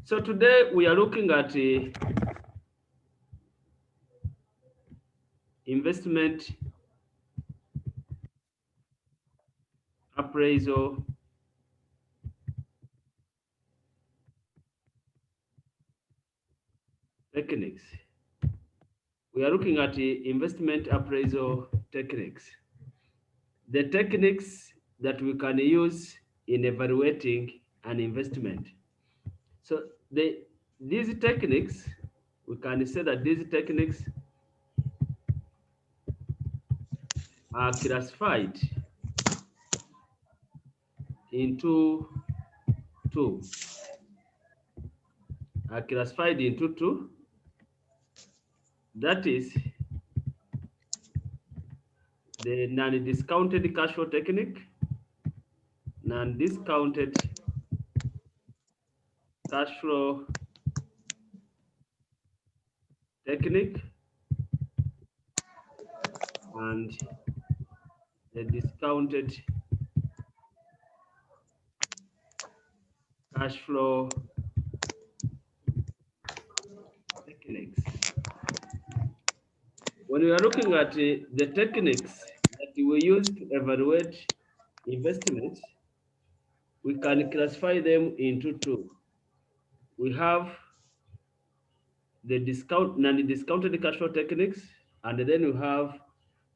So today we are looking at investment appraisal techniques. We are looking at investment appraisal techniques. The techniques that we can use in evaluating an investment. So these techniques, we can say that these techniques are classified into two. Are classified into two. That is the non-discounted cash flow technique, non-discounted cash flow technique, and the discounted cash flow techniques. When we are looking at the techniques that we use to evaluate investments, we can classify them into two. We have the non-discounted cash flow techniques, and then we have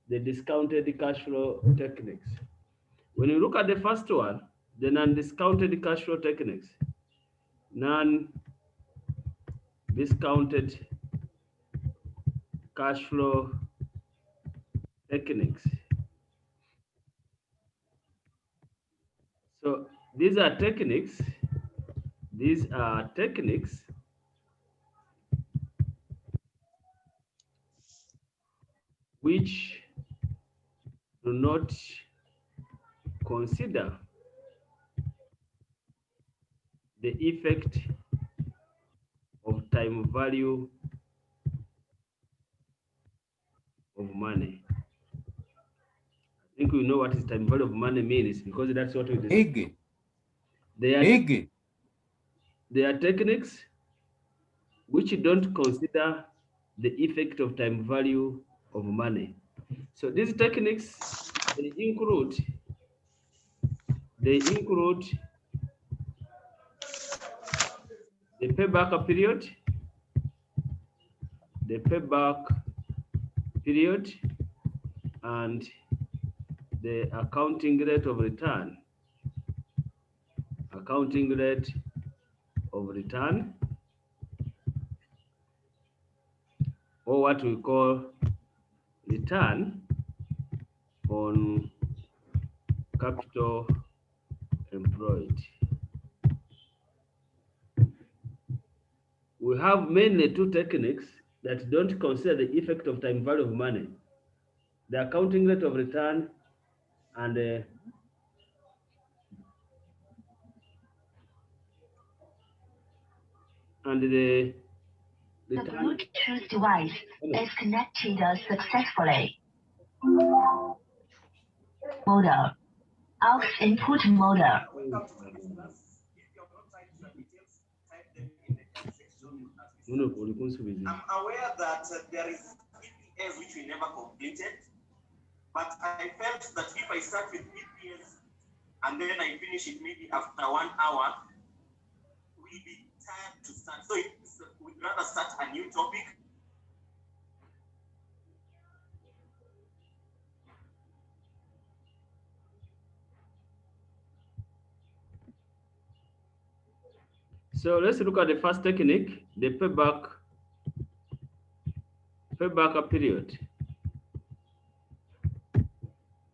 the discounted cash flow techniques. When you look at the first one, the non-discounted cash flow techniques, non-discounted cash flow techniques. So these are techniques which do not consider the effect of time value of money. I think we know what is time value of money means, because that's what we discussed. They are techniques which don't consider the effect of time value of money. So these techniques, they include the payback period, and the accounting rate of return. Or what we call return on capital employed. We have mainly two techniques that don't consider the effect of time value of money: the accounting rate of return and the Bluetooth device is connected successfully. Model. Aux input model. I'm aware that there is EPS which we never completed, but I felt that if I start with EPS and then I finish it maybe after 1 hour, we'll be tired to start. So we'd rather start a new topic. So let's look at the first technique, the payback period.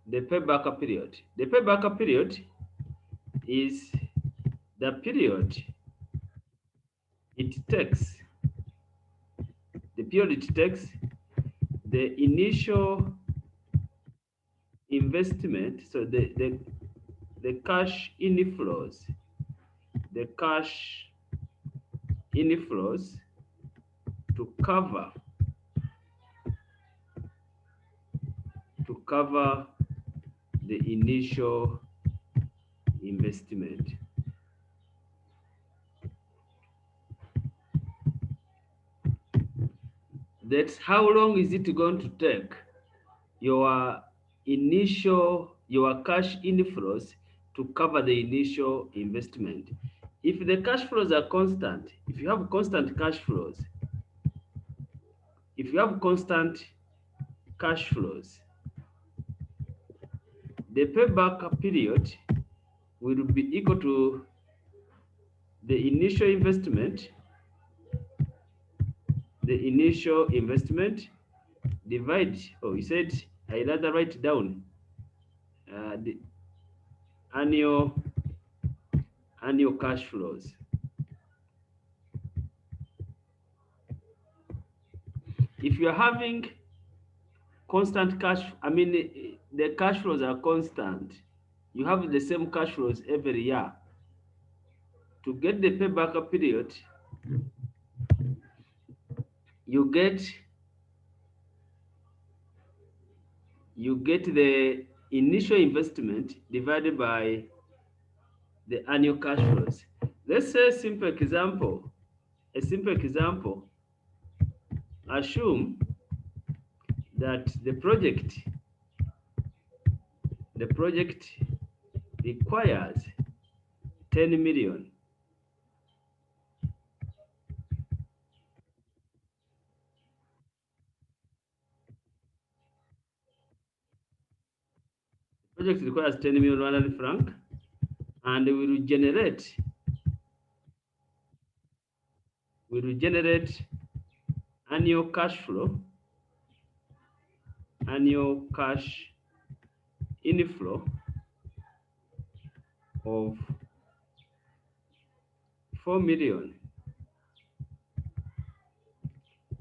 The payback period is the period it takes the initial investment, so the cash inflows, to cover the initial investment. That's how long is it going to take your cash inflows to cover the initial investment. If the cash flows are constant, if you have constant cash flows, the payback period will be equal to the initial investment, divide, oh, you said I rather write down the annual cash flows. If you are having constant cash, the cash flows are constant, you have the same cash flows every year. To get the payback period, you get the initial investment divided by the annual cash flows. Let's say a simple example. Assume that the project requires 10 million. The project requires 10 million Rwandan franc, and we will generate annual cash inflow of 4 million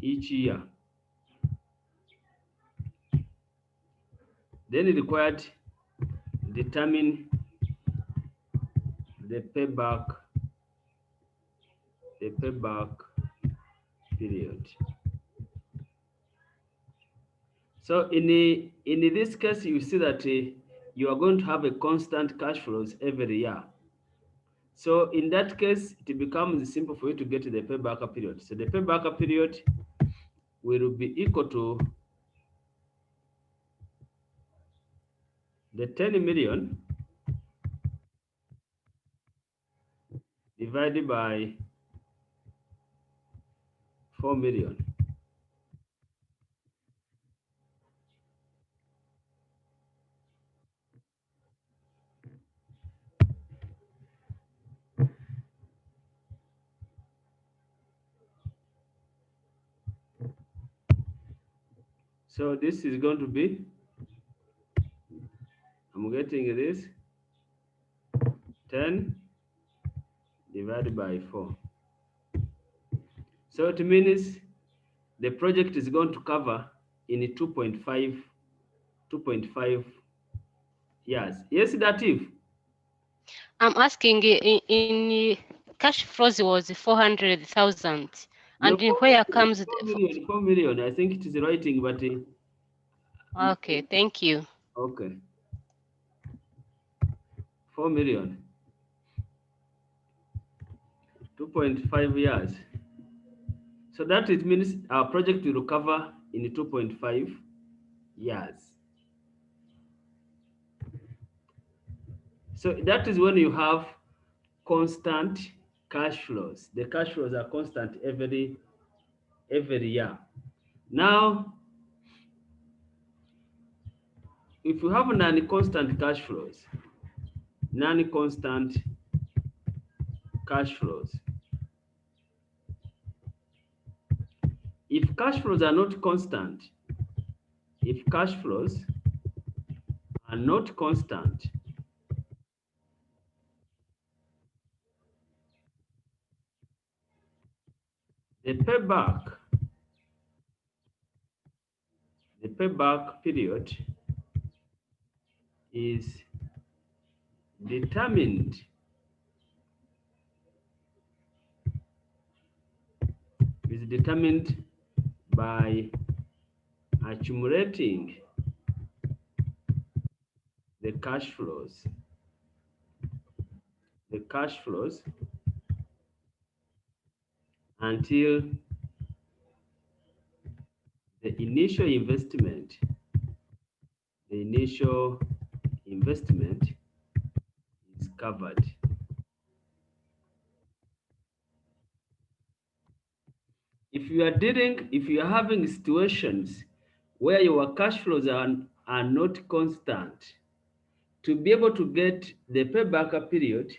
each year. Then it required determine the payback period. So in this case, you see that you are going to have a constant cash flows every year. So in that case, it becomes simple for you to get the payback period. So the payback period will be equal to the 10 million divided by 4 million. So this is going to be, I'm getting this, 10 divided by 4. So it means the project is going to cover in 2.5 years. Yes, Datif? I'm asking in cash flows was 400,000, No, and in where comes 4 million. I think it is writing, but okay, thank you. okay. 4 million. 2.5 years. So that it means our project will recover in 2.5 years. So that is when you have constant cash flows. The cash flows are constant every year. Now, if you have non-constant cash flows, if cash flows are not constant, the payback period is determined by accumulating the cash flows until the initial investment is covered. If you are having situations where your cash flows are not constant, to be able to get the payback period,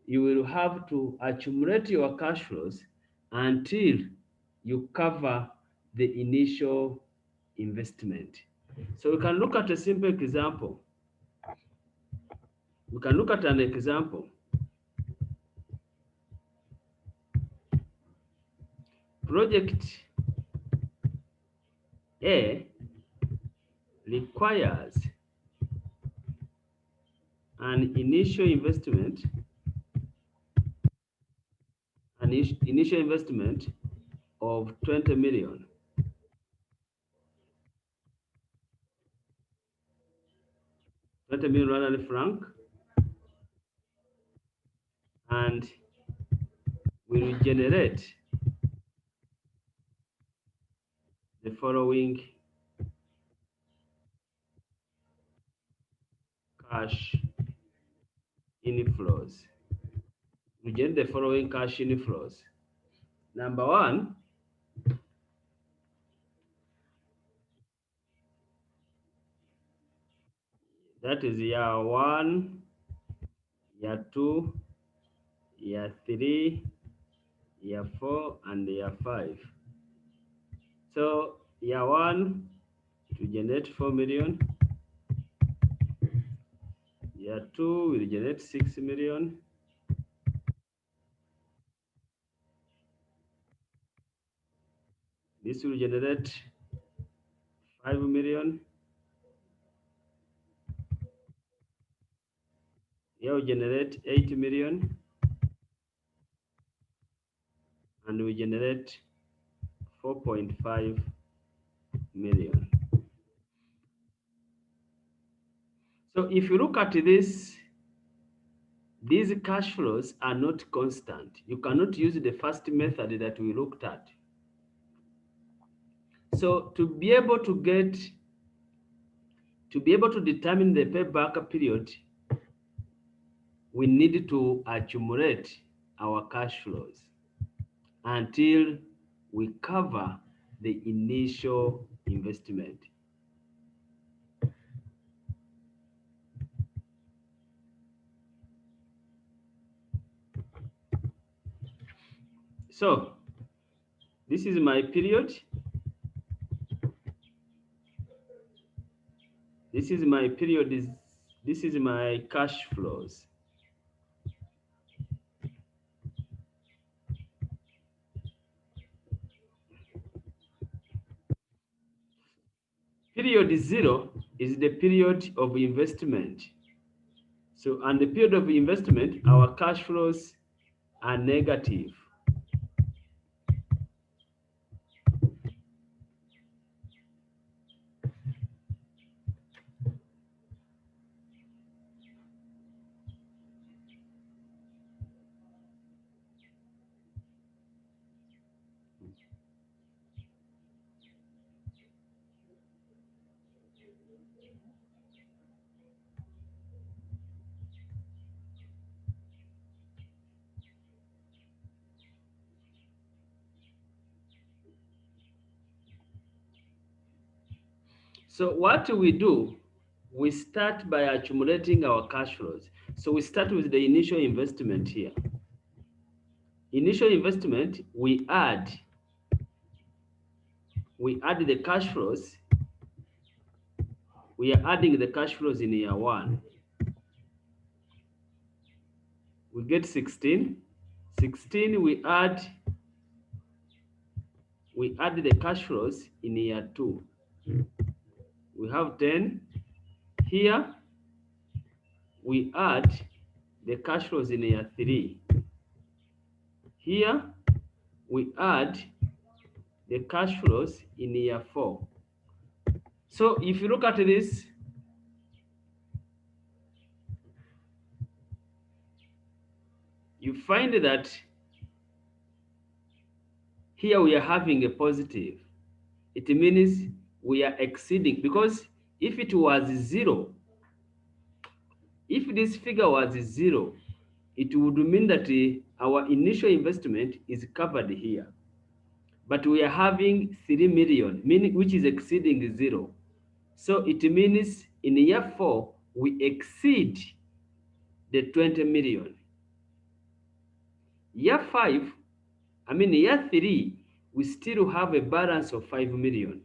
you will have to accumulate your cash flows until you cover the initial investment. So we can look at a simple example. We can look at an example. Project A requires an initial investment of 20 million. 20 million Rwanda franc, and will generate the following cash inflows. We generate the following cash inflows. Number one, that is year one, year two, year three, year four, and year five. So year one, to generate 4 million. Year two will generate 6 million. This will generate 5 million. Here we generate 8 million. And we generate 4.5 million. So if you look at this, these cash flows are not constant. You cannot use the first method that we looked at. So to be able to determine the payback period, we need to accumulate our cash flows until we cover the initial investment. So this is my period. This is my period. This is my cash flows. Period 0 is the period of investment. So, and the period of investment, our cash flows are negative. So what we do, we start by accumulating our cash flows. So we start with the initial investment here. Initial investment, we add the cash flows. We are adding the cash flows in year one. We get 16. 16, we add the cash flows in year two. We have 10. Here, we add the cash flows in year three. Here, we add the cash flows in year four. So if you look at this, you find that here we are having a positive. it means we are exceeding, because if it was 0, if this figure was 0, it would mean that our initial investment is covered here. But we are having 3 million, meaning which is exceeding 0. So it means in year 4, we exceed the 20 million. Year 5, year 3, we still have a balance of 5 million.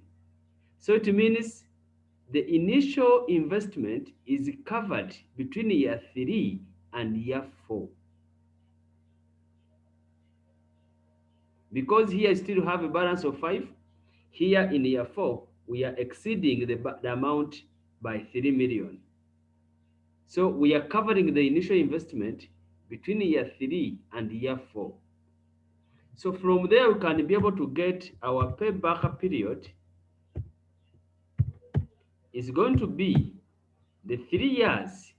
So it means the initial investment is covered between year 3 and year 4. Because here still have a balance of 5, here in year 4, we are exceeding the amount by 3 million. So we are covering the initial investment between year 3 and year 4. So from there, we can be able to get our payback period is going to be the 3 years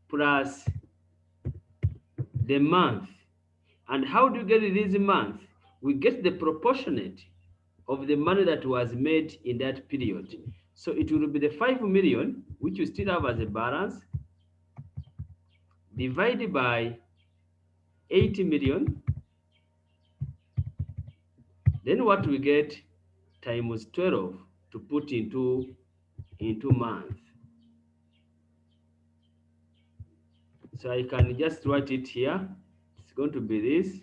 plus the month. And how do you get this month? We get the proportionate of the money that was made in that period. So it will be the 5 million, which you still have as a balance, divided by 80 million. Then what we get times 12 to put into month. So I can just write it here. It's going to be this,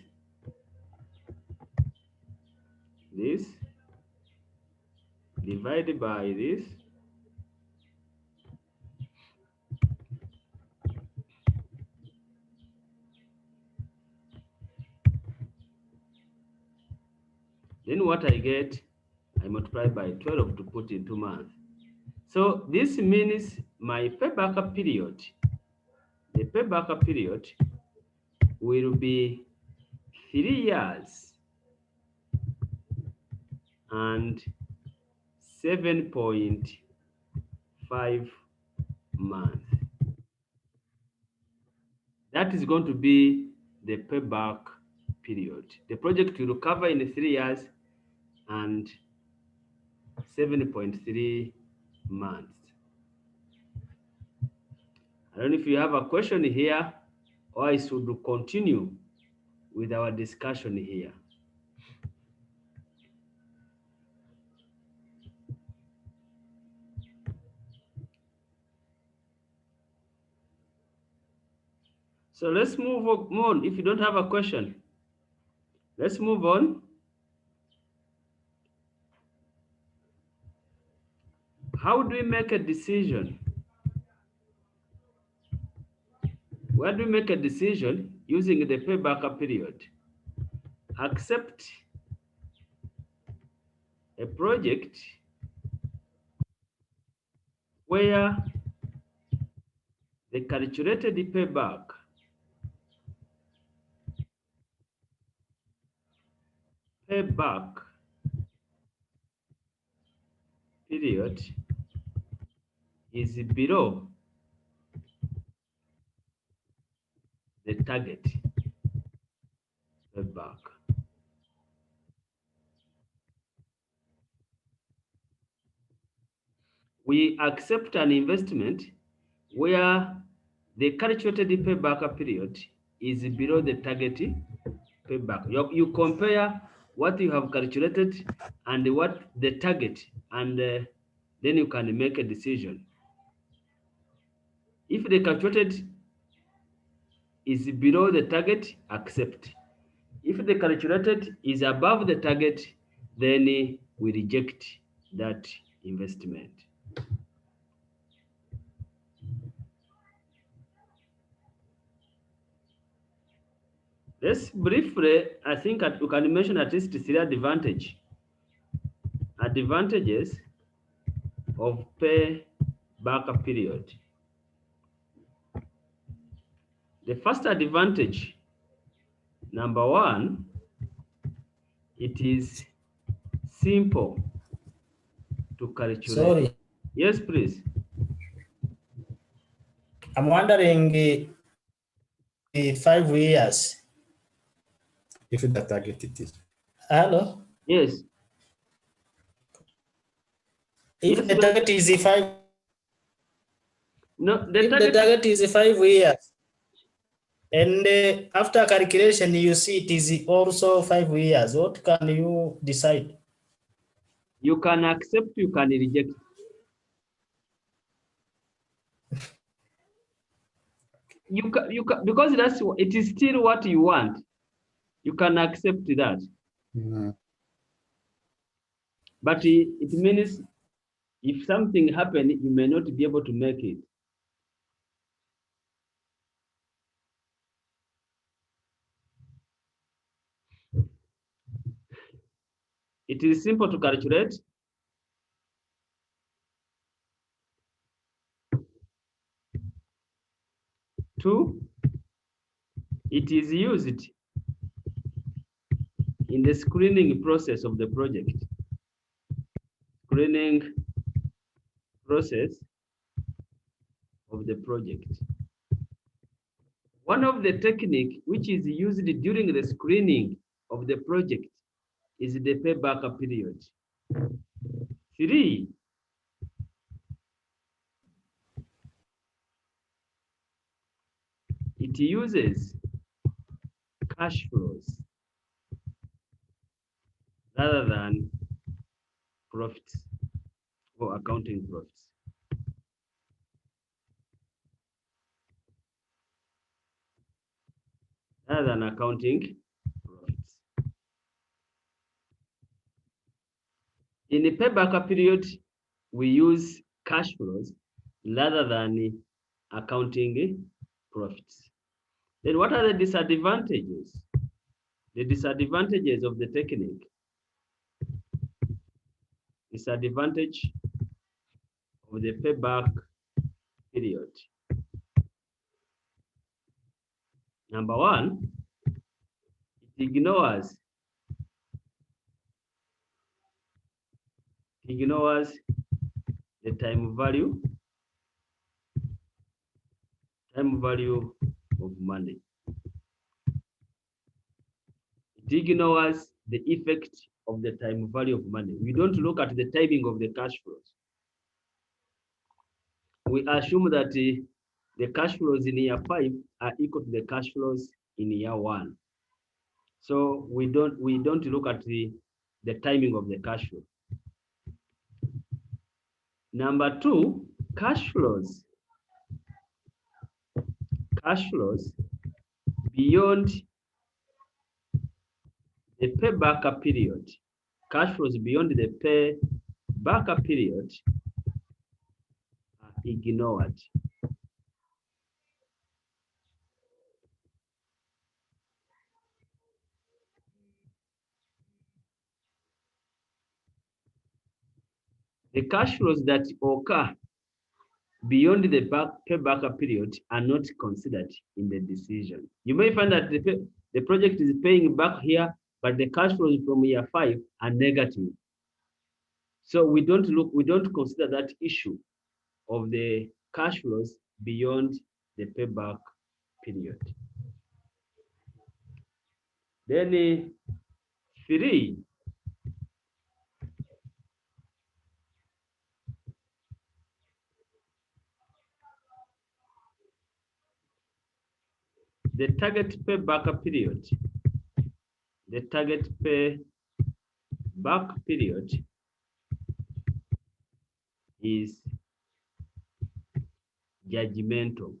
divided by this. Then what I get, I multiply by 12 to put into month. So this means my payback period, the payback period will be 3 years and 7.5 months. That is going to be the payback period. The project will cover in 3 years and 7.3 months. I don't know if you have a question here, or I should continue with our discussion here. So let's move on. If you don't have a question, let's move on. How do we make a decision? Where do we make a decision using the payback period? Accept a project where the calculated payback period is below the target payback. We accept an investment where the calculated payback period is below the target payback. You compare what you have calculated and what the target, and then you can make a decision. If the calculated is below the target, accept. If the calculated is above the target, then we reject that investment. Let's briefly, I think we can mention at least 3 advantages of payback period. The first advantage, number 1, it is simple to calculate. Sorry. Yes, please. I'm wondering the 5 years. If the target it is. Hello? Yes. If Yes, the target is 5, no, the if the target, target is 5 years, and after calculation you see it is also 5 years, what can you decide? you can accept, you can reject. You can, because it is still what you want. You can accept that. But it means if something happen, you may not be able to make it. It is simple to calculate. Two, it is used in the screening process of the project. Screening process of the project. One of the technique which is used during the screening of the project is the payback period. Three, it uses cash flows rather than profits or accounting profits. Rather than accounting profits. In the payback period, we use cash flows rather than accounting profits. Then what are the disadvantages? The disadvantages of the technique. Disadvantage of the payback period. Number one, it ignores the time value of money. It ignores the effect of the time value of money. We don't look at the timing of the cash flows. We assume that the cash flows in year 5 are equal to the cash flows in year 1. So we don't look at the timing of the cash flow. Number two, cash flows beyond the payback period. Cash flows beyond the payback period are ignored. The cash flows that occur beyond the payback period are not considered in the decision. You may find that the project is paying back here, but the cash flows from year 5 are negative. So we don't consider that issue of the cash flows beyond the payback period. Then three, the target payback period. The target payback period is judgmental.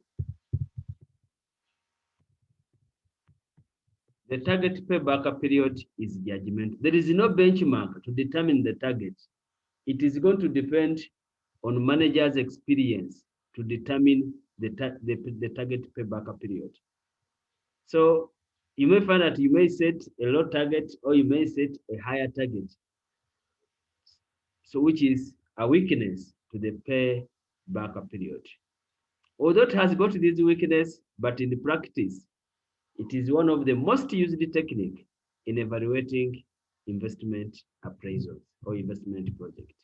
The target payback period is judgmental. There is no benchmark to determine the target. It is going to depend on manager's experience to determine the target payback period. So you may find that you may set a low target or you may set a higher target. So which is a weakness to the payback period. Although it has got this weakness, but in the practice, it is one of the most used technique in evaluating investment appraisals or investment project.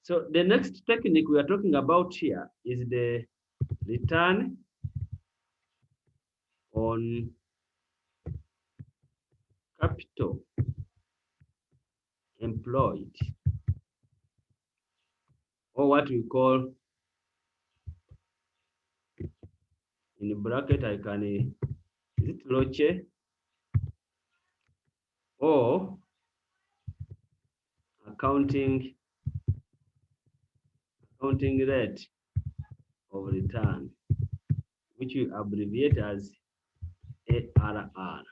So the next technique we are talking about here is the return on capital employed, or what we call, in bracket I can, is it Roche, or accounting rate of return, which we abbreviate as ARR.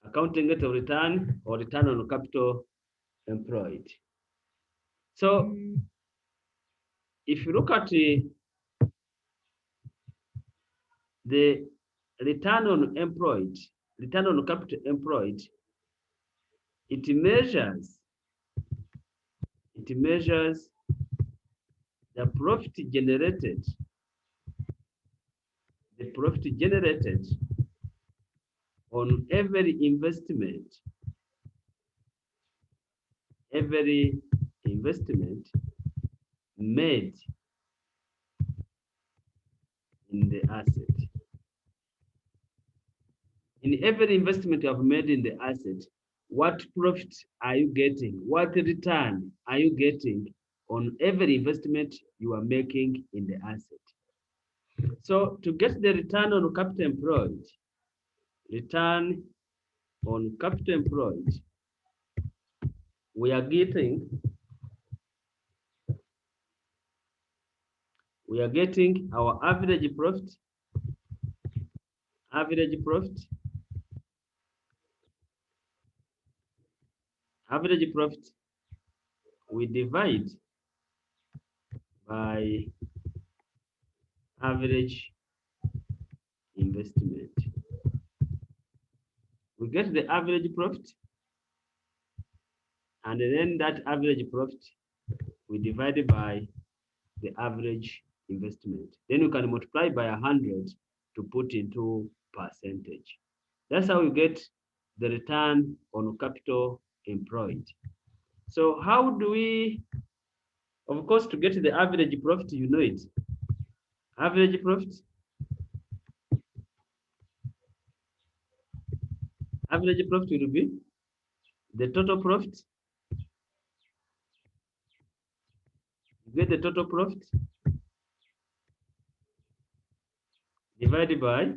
Accounting rate of return or return on capital employed. So if you look at the return on employed, return on capital employed, it measures the profit generated, on every investment made in the asset. In every investment you have made in the asset, what profit are you getting? What return are you getting on every investment you are making in the asset? So to get the return on capital employed, we are getting our average profit, we divide by average investment. We get the average profit, and then that average profit we divide it by the average investment. Then you can multiply by 100 to put into percentage. That's how you get the return on capital employed. So how do we, of course, to get the average profit, you know it. Average profit will be the total profit. You get the total profit divided by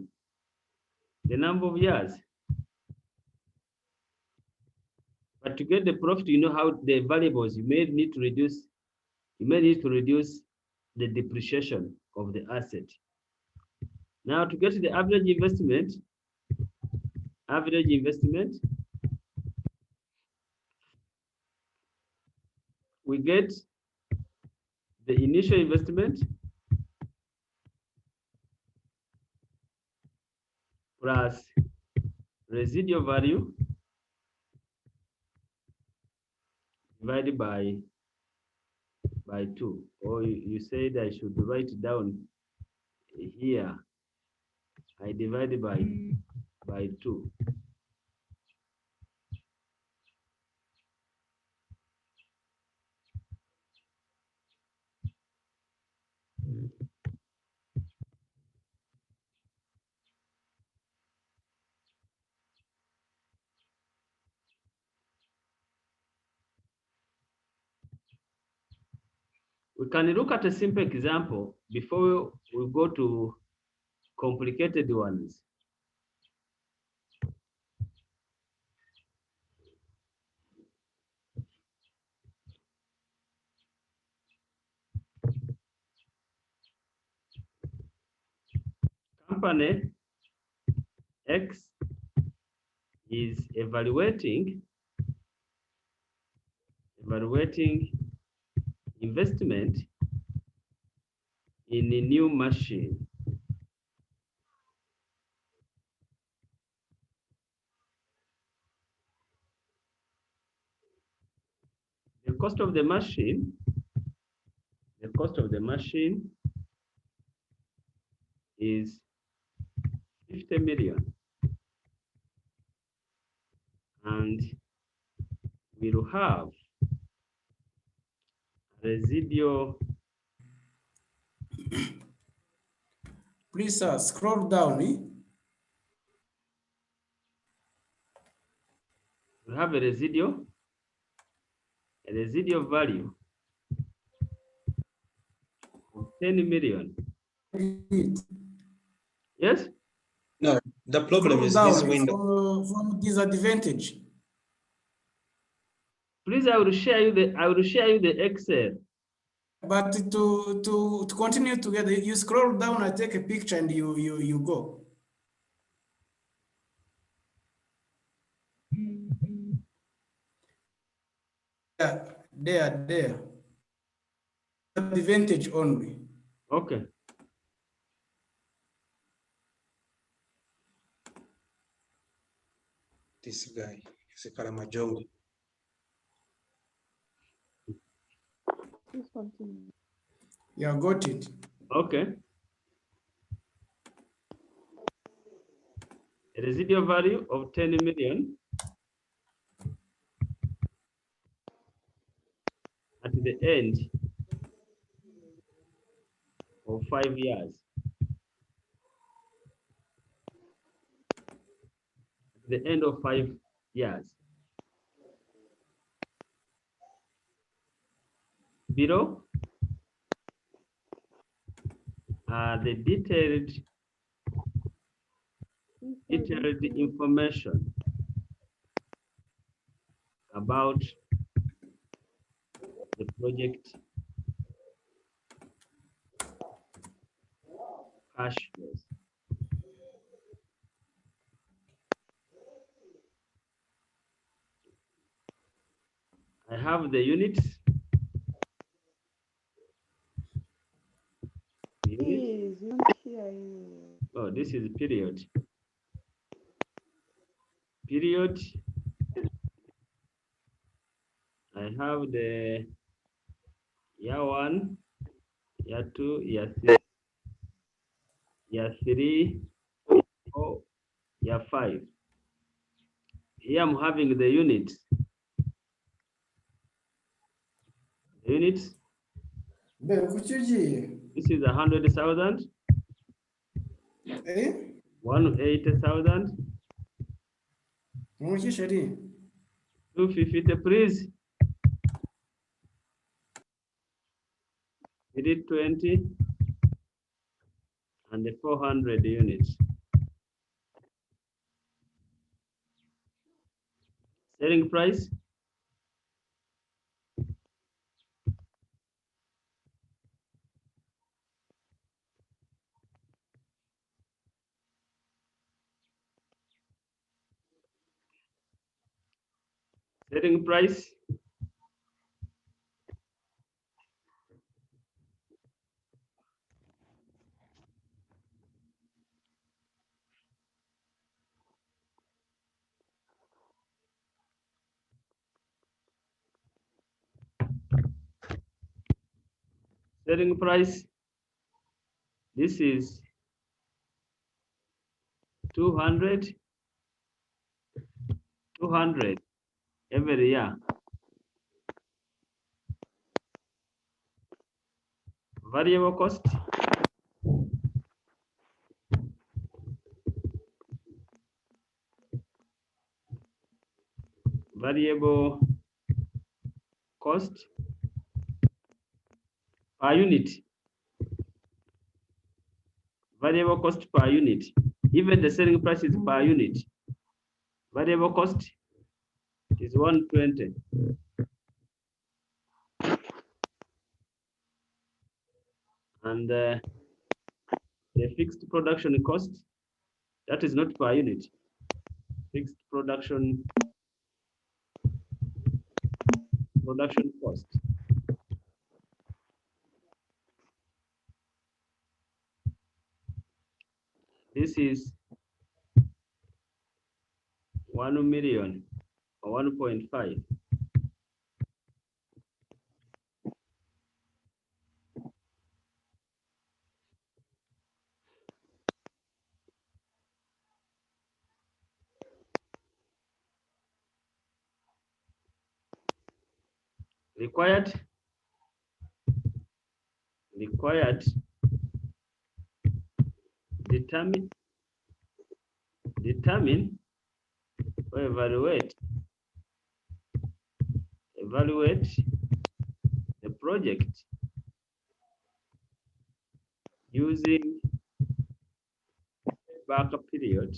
the number of years. But to get the profit, you know how the variables, you may need to reduce the depreciation of the asset. Now to get the average investment, we get the initial investment plus residual value divided by 2. Or you said I should write it down here. I divide by 2. We can look at a simple example before we go to complicated ones. Company X is evaluating investment in a new machine. The cost of the machine is 50 million, and we'll have residual. Please, scroll down. We have a residual value of 10 million. Yes? No, the problem Scroll is down this window. from disadvantage. Please, I will share you the Excel. But to continue together, you scroll down, I take a picture and you go. Yeah, there. Advantage only. Okay. This guy is a Karamajongo. Yeah, got it. Okay. A residual value of 10 million at the end of 5 years. At the end of 5 years. Below are the detailed information about the project cash flows. I have the units. Oh, this is period. Period. I have the year 1, year 2, year 3, year 3, 4, year 5. Here I'm having the units. Units. This is 100,000. 180,000. 250, please. 320 and the 400 units. Selling price. Selling price. Selling price. This is 200 every year. Variable cost. Variable cost per unit. Variable cost per unit. Even the selling price is per unit. Variable cost is 120. And the fixed production cost, that is not per unit. Fixed production cost. This is 1 million or 1.5. Required determine or evaluate evaluate the project using backup period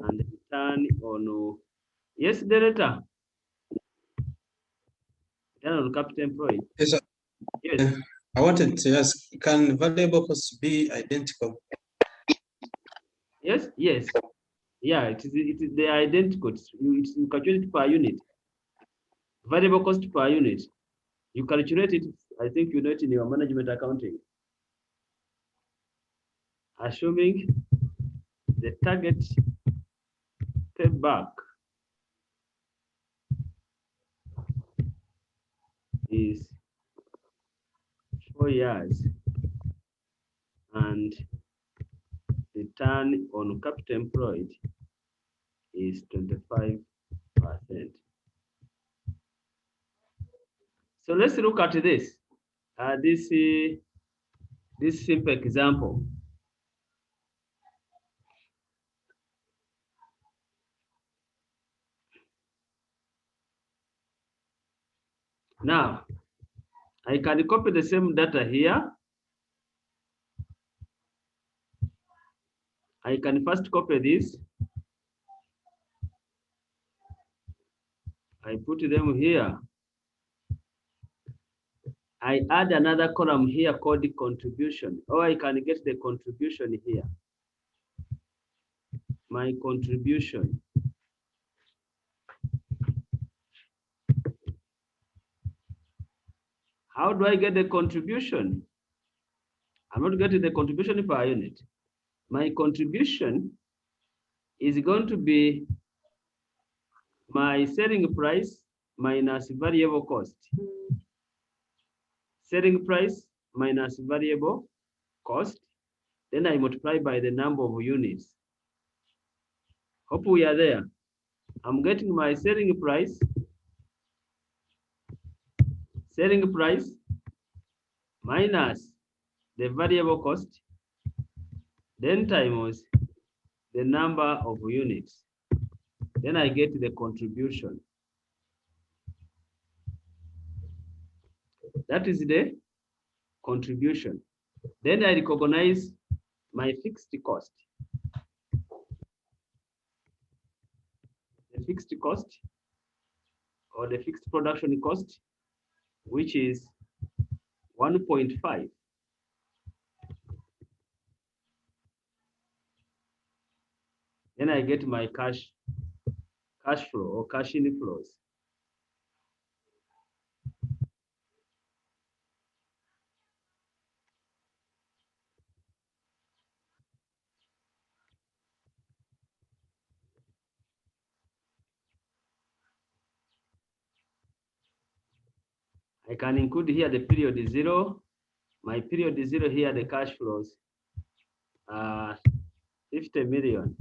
and return on, yes, director. Return on capital employed. Yes, sir. Yes. I wanted to ask, can variable costs be identical? Yes, yes. Yeah, it is they are identical. You calculate it per unit. Variable cost per unit. You calculate it, I think you know it in your management accounting. Assuming the target payback is 4 years and return on capital employed is 25%. So let's look at this. This simple example. Now, I can copy the same data here. I can first copy this. I put them here. I add another column here called the contribution, or I can get the contribution here. My contribution. How do I get the contribution? I'm not getting the contribution per unit. My contribution is going to be my selling price minus variable cost. Selling price minus variable cost. Then I multiply by the number of units. Hope we are there. I'm getting my selling price minus the variable cost, then times the number of units. Then I get the contribution. That is the contribution. Then I recognize my fixed cost. The fixed cost or the fixed production cost, which is 1.5. Then I get my cash flow or cash inflows. I can include here the period 0. My period 0 here, the cash flows are 50 million.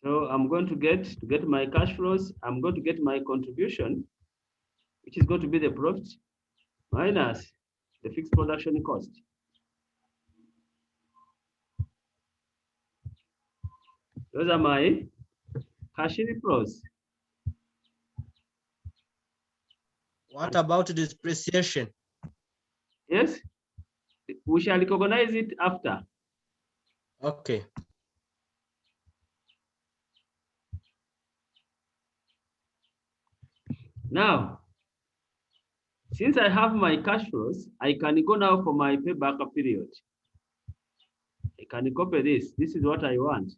So I'm going to get my cash flows, I'm going to get my contribution, which is going to be the profit minus the fixed production cost. Those are my cash inflows. What about depreciation? Yes, we shall recognize it after. Okay. Now, since I have my cash flows, I can go now for my payback period. I can copy this. This is what I want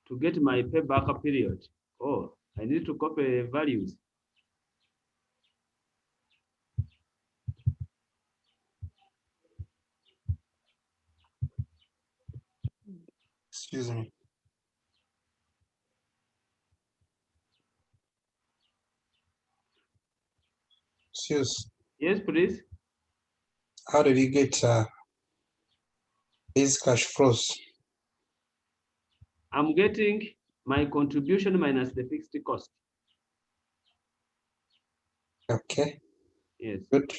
to get my payback period. Oh, I need to copy values. Excuse me. Excuse. Yes, please. How did you get these cash flows? I'm getting my contribution minus the fixed cost. Okay, Yes. good.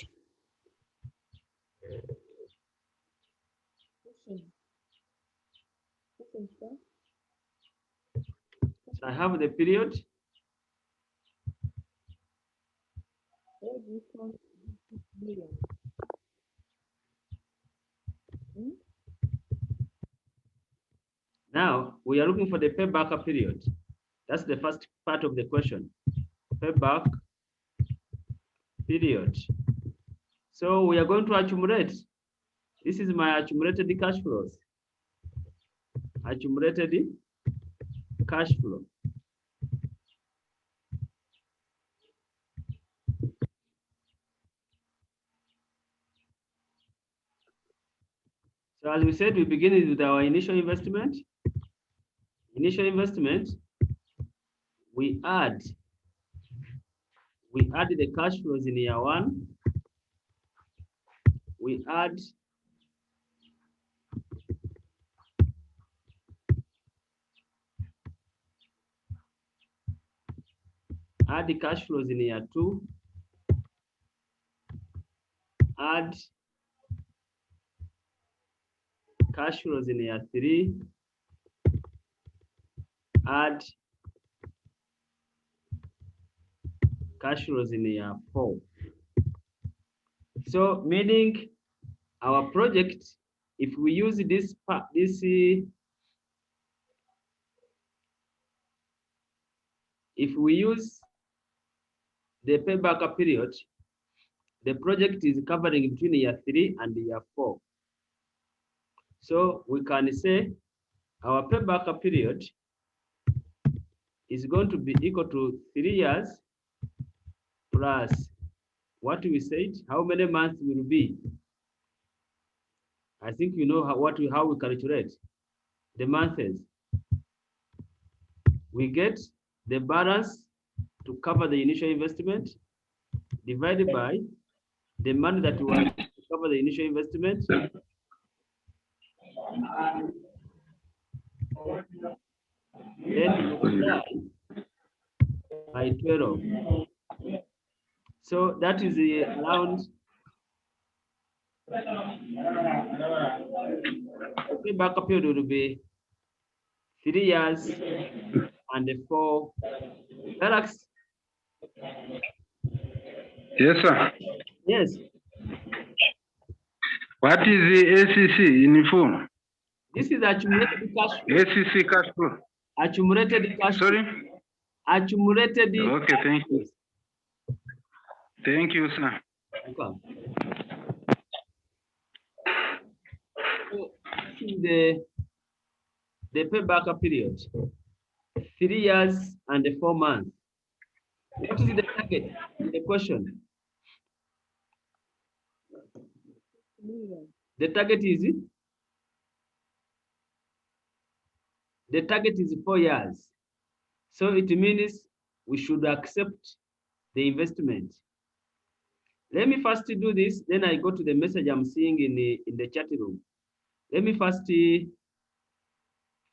So I have the period. Now we are looking for the payback period. That's the first part of the question. Payback period. So we are going to accumulate. This is my accumulated cash flows. Accumulated cash flow. So as we said, we begin with our initial investment. Initial investment, we add the cash flows in year one. We add the cash flows in year two. Add cash flows in year three. Add cash flows in year four. So meaning our project, if we use this if we use the payback period, the project is covering between year 3 and year 4. So we can say our payback period is going to be equal to 3 years plus what we said, how many months will be. I think you know how we calculate the months. We get the balance to cover the initial investment divided by the money that we want to cover the initial investment. Then multiply by 12. So that is around the payback period will be 3 years and 4. Alex? Yes, sir. Yes. What is the ACC in full? This is accumulated cash flow. ACC cash flow. Accumulated cash flow. Sorry? Accumulated. Okay, thank you. Thank you, sir. Okay. So this is the payback period. 3 years and 4 months. What is the target? The question. The target is 4 years. So it means we should accept the investment. Let me first do this, then I go to the message I'm seeing in the chat room. Let me first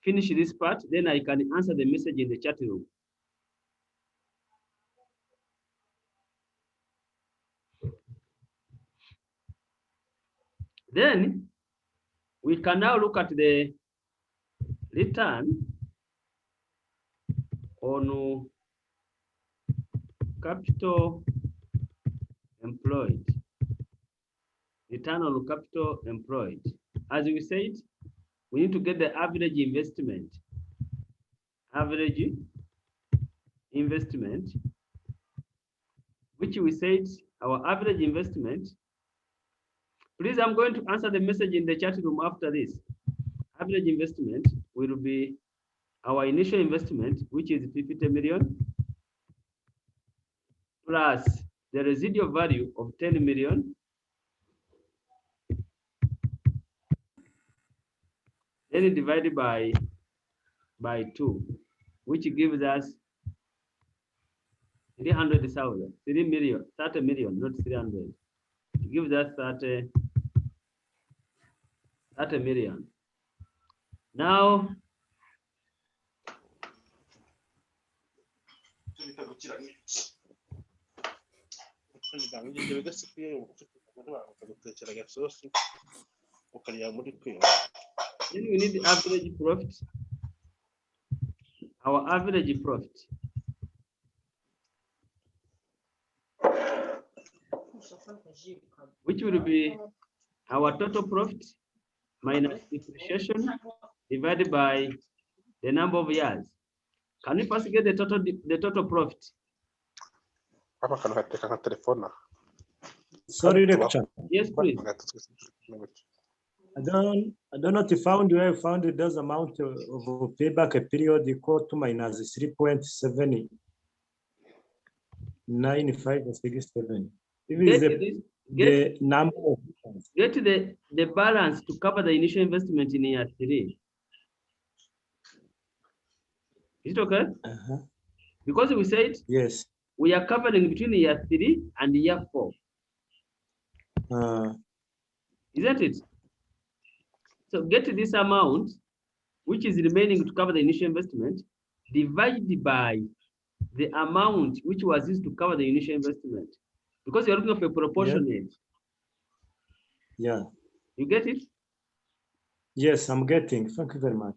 finish this part, then I can answer the message in the chat room. Then we can now look at the return on capital employed. Return on capital employed. As we said, we need to get the average investment. Average investment, which we said our average investment. Please, I'm going to answer the message in the chat room after this. Average investment will be our initial investment, which is 50 million, plus the residual value of 10 million, then divided by 2, which gives us 300,000, 30 million, not 300. It gives us 30 million. Now, Then we need the average profit. Our average profit. Which will be our total profit minus depreciation divided by the number of years. Can we first get the total profit? Sorry, lecture. Yes, please. I don't know if you found where you found it does amount of payback period equal to minus 3.79567. If it's the number of get the balance to cover the initial investment in year 3. Is it okay? Because we said yes, we are covering between year 3 and year 4. Isn't it? So get this amount, which is remaining to cover the initial investment, divided by the amount which was used to cover the initial investment. Because you're looking for a proportionate. Yeah. You get it? Yes, I'm getting. Thank you very much.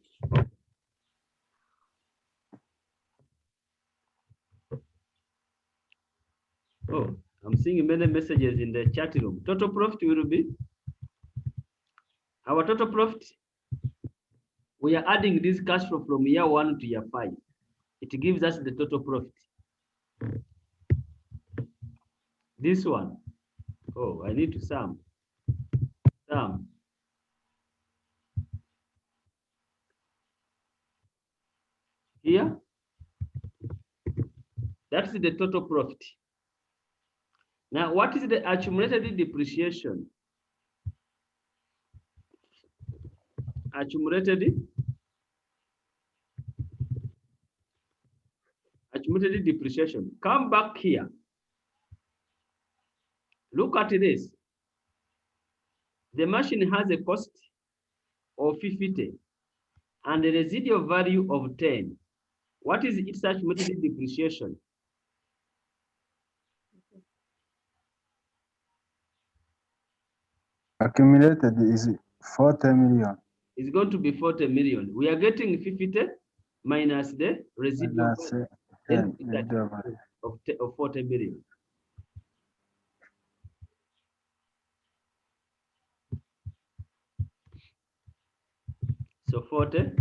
Oh, I'm seeing many messages in the chat room. Total profit will be our total profit. We are adding this cash flow from year 1 to year 5. It gives us the total profit. This one. Oh, I need to sum. Sum. Here. That's the total profit. Now, what is the accumulated depreciation? Accumulated depreciation. Come back here. Look at this. The machine has a cost of 50 and a residual value of 10. What is its accumulated depreciation? Accumulated is 40 million. It's going to be 40 million. We are getting 50 minus the residual of 40 million. So 40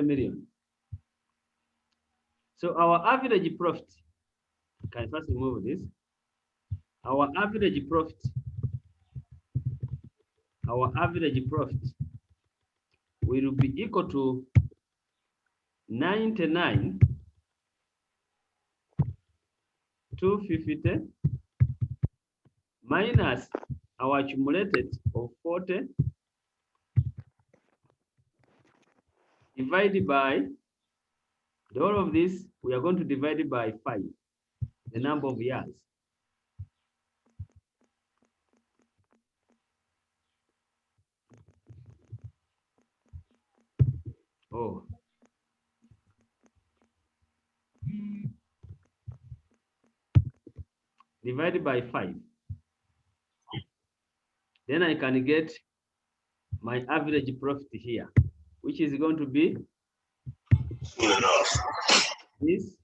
million. So our average profit, can I first remove this? Our average profit will be equal to 99,250 minus our accumulated of 40 divided by all of this. We are going to divide it by 5, the number of years. Oh. Divided by 5. Then I can get my average profit here, which is going to be this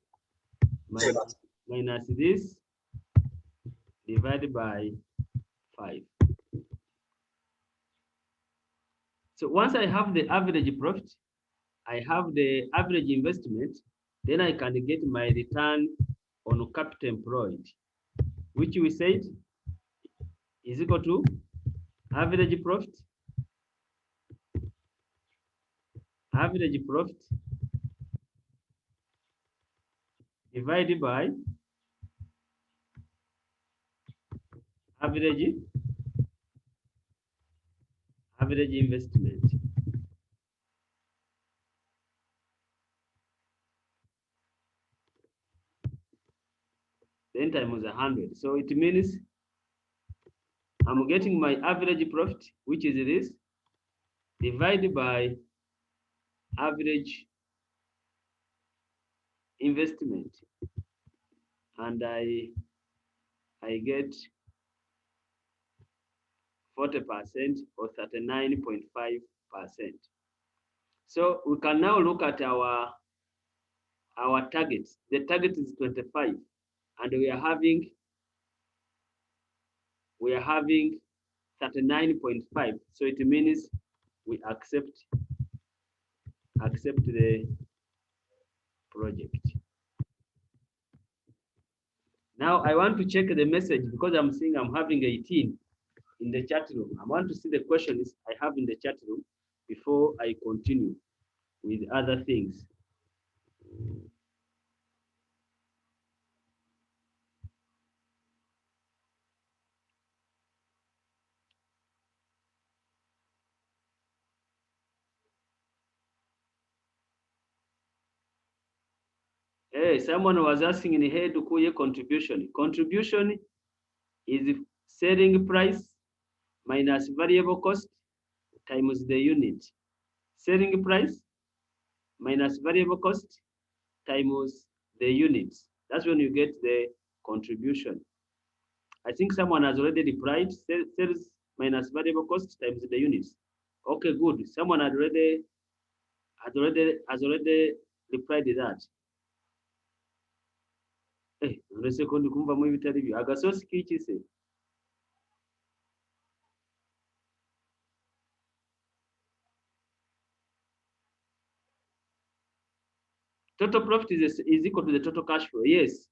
minus this divided by 5. So once I have the average profit, I have the average investment, then I can get my return on capital employed, which we said is equal to average profit divided by average investment. Then times 100. So it means I'm getting my average profit, which is this, divided by average investment. And I I get 40% or 39.5%. So we can now look at our targets. The target is 25, and we are having 39.5. So it means we accept the project. Now I want to check the message because I'm seeing I'm having 18 in the chat room. I want to see the questions I have in the chat room before I continue with other things. Hey, someone was asking in here to kuye contribution. Contribution is selling price minus variable cost times the unit. Selling price minus variable cost times the units. That's when you get the contribution. I think someone has already replied, sales minus variable cost times the units. Okay, good. Someone has already replied to that. Eh, uretse ko ndi kumva mu bitari byo. Agasosi k'iki se? Total profit is equal to the total cash flow. Yes.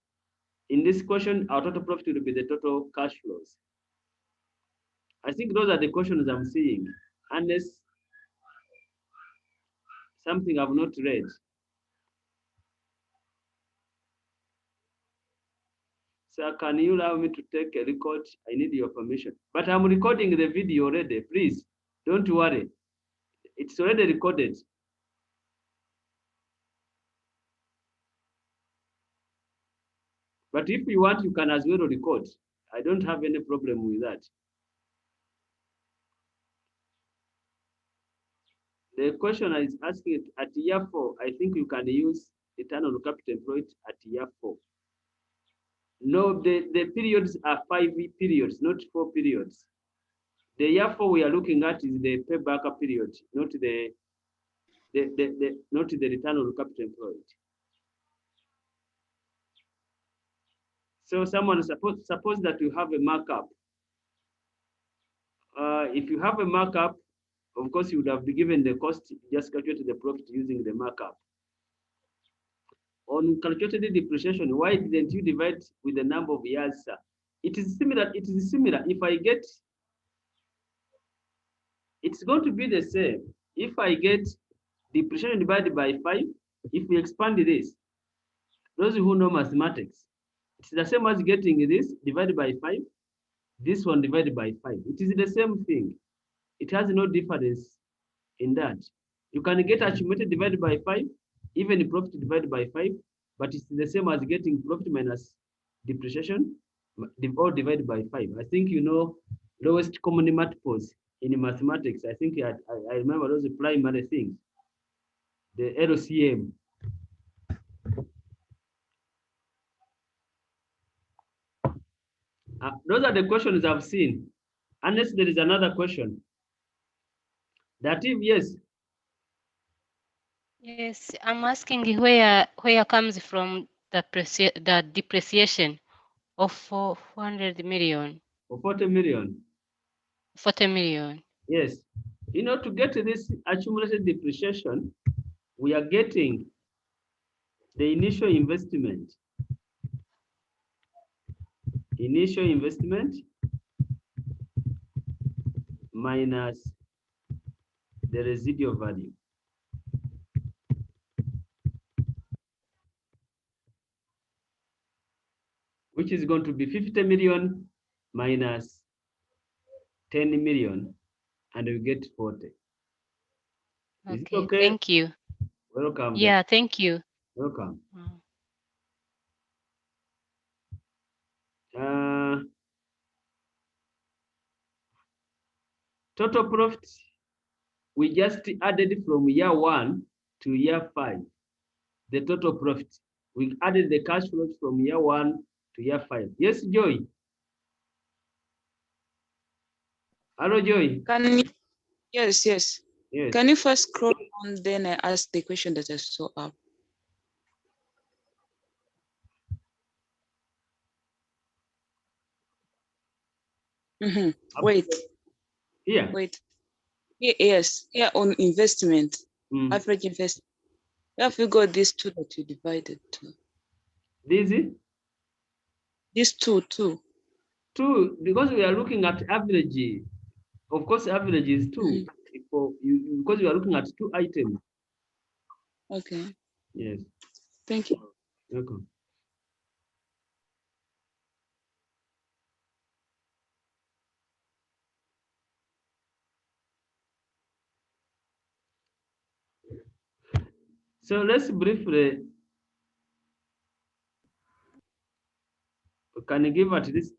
In this question, our total profit will be the total cash flows. I think those are the questions I'm seeing, unless something I've not read. So can you allow me to take a record? I need your permission. But I'm recording the video already. Please, don't worry. It's already recorded. But if you want, you can as well record. I don't have any problem with that. The question is asking at year 4, I think you can use return on capital employed at year 4. No, the periods are 5 periods, not 4 periods. The year 4 we are looking at is the payback period, not the return on capital employed. So someone suppose that you have a markup. If you have a markup, of course you would have been given the cost, just calculate the profit using the markup. On calculated depreciation, why didn't you divide with the number of years, sir? It is similar. It is similar. If I get, it's going to be the same. If I get depreciation divided by 5, if we expand this, those who know mathematics, it's the same as getting this divided by 5, this one divided by 5. It is the same thing. It has no difference in that. You can get accumulated divided by 5, even profit divided by 5, but it's the same as getting profit minus depreciation or divided by 5. I think you know lowest common multiples in mathematics. I think I remember those primary things. The LCM. Those are the questions I've seen. Unless there is another question. That if yes. Yes, I'm asking where comes from the depreciation of 400 million. Or 40 million. 40 million. Yes. You know, to get to this accumulated depreciation, we are getting the initial investment. Initial investment minus the residual value. Which is going to be 50 million minus 10 million, and we get 40. Is it okay? Thank you. Welcome. Yeah, thank you. Welcome. Total profit, we just added from year 1 to year 5. The total profit. We added the cash flows from year 1 to year 5. Yes, Joy? Hello, Joy. Yes. Yes. Can you first scroll down, then I ask the question that I saw up? Wait. Yeah. Wait. Yes. Here on investment, average investment. Where have you got these two that you divided to? These two. Two, because we are looking at average. Of course, average is 2 because we are looking at 2 items. Okay. Yes. Thank you. Welcome. So let's briefly, can you give at least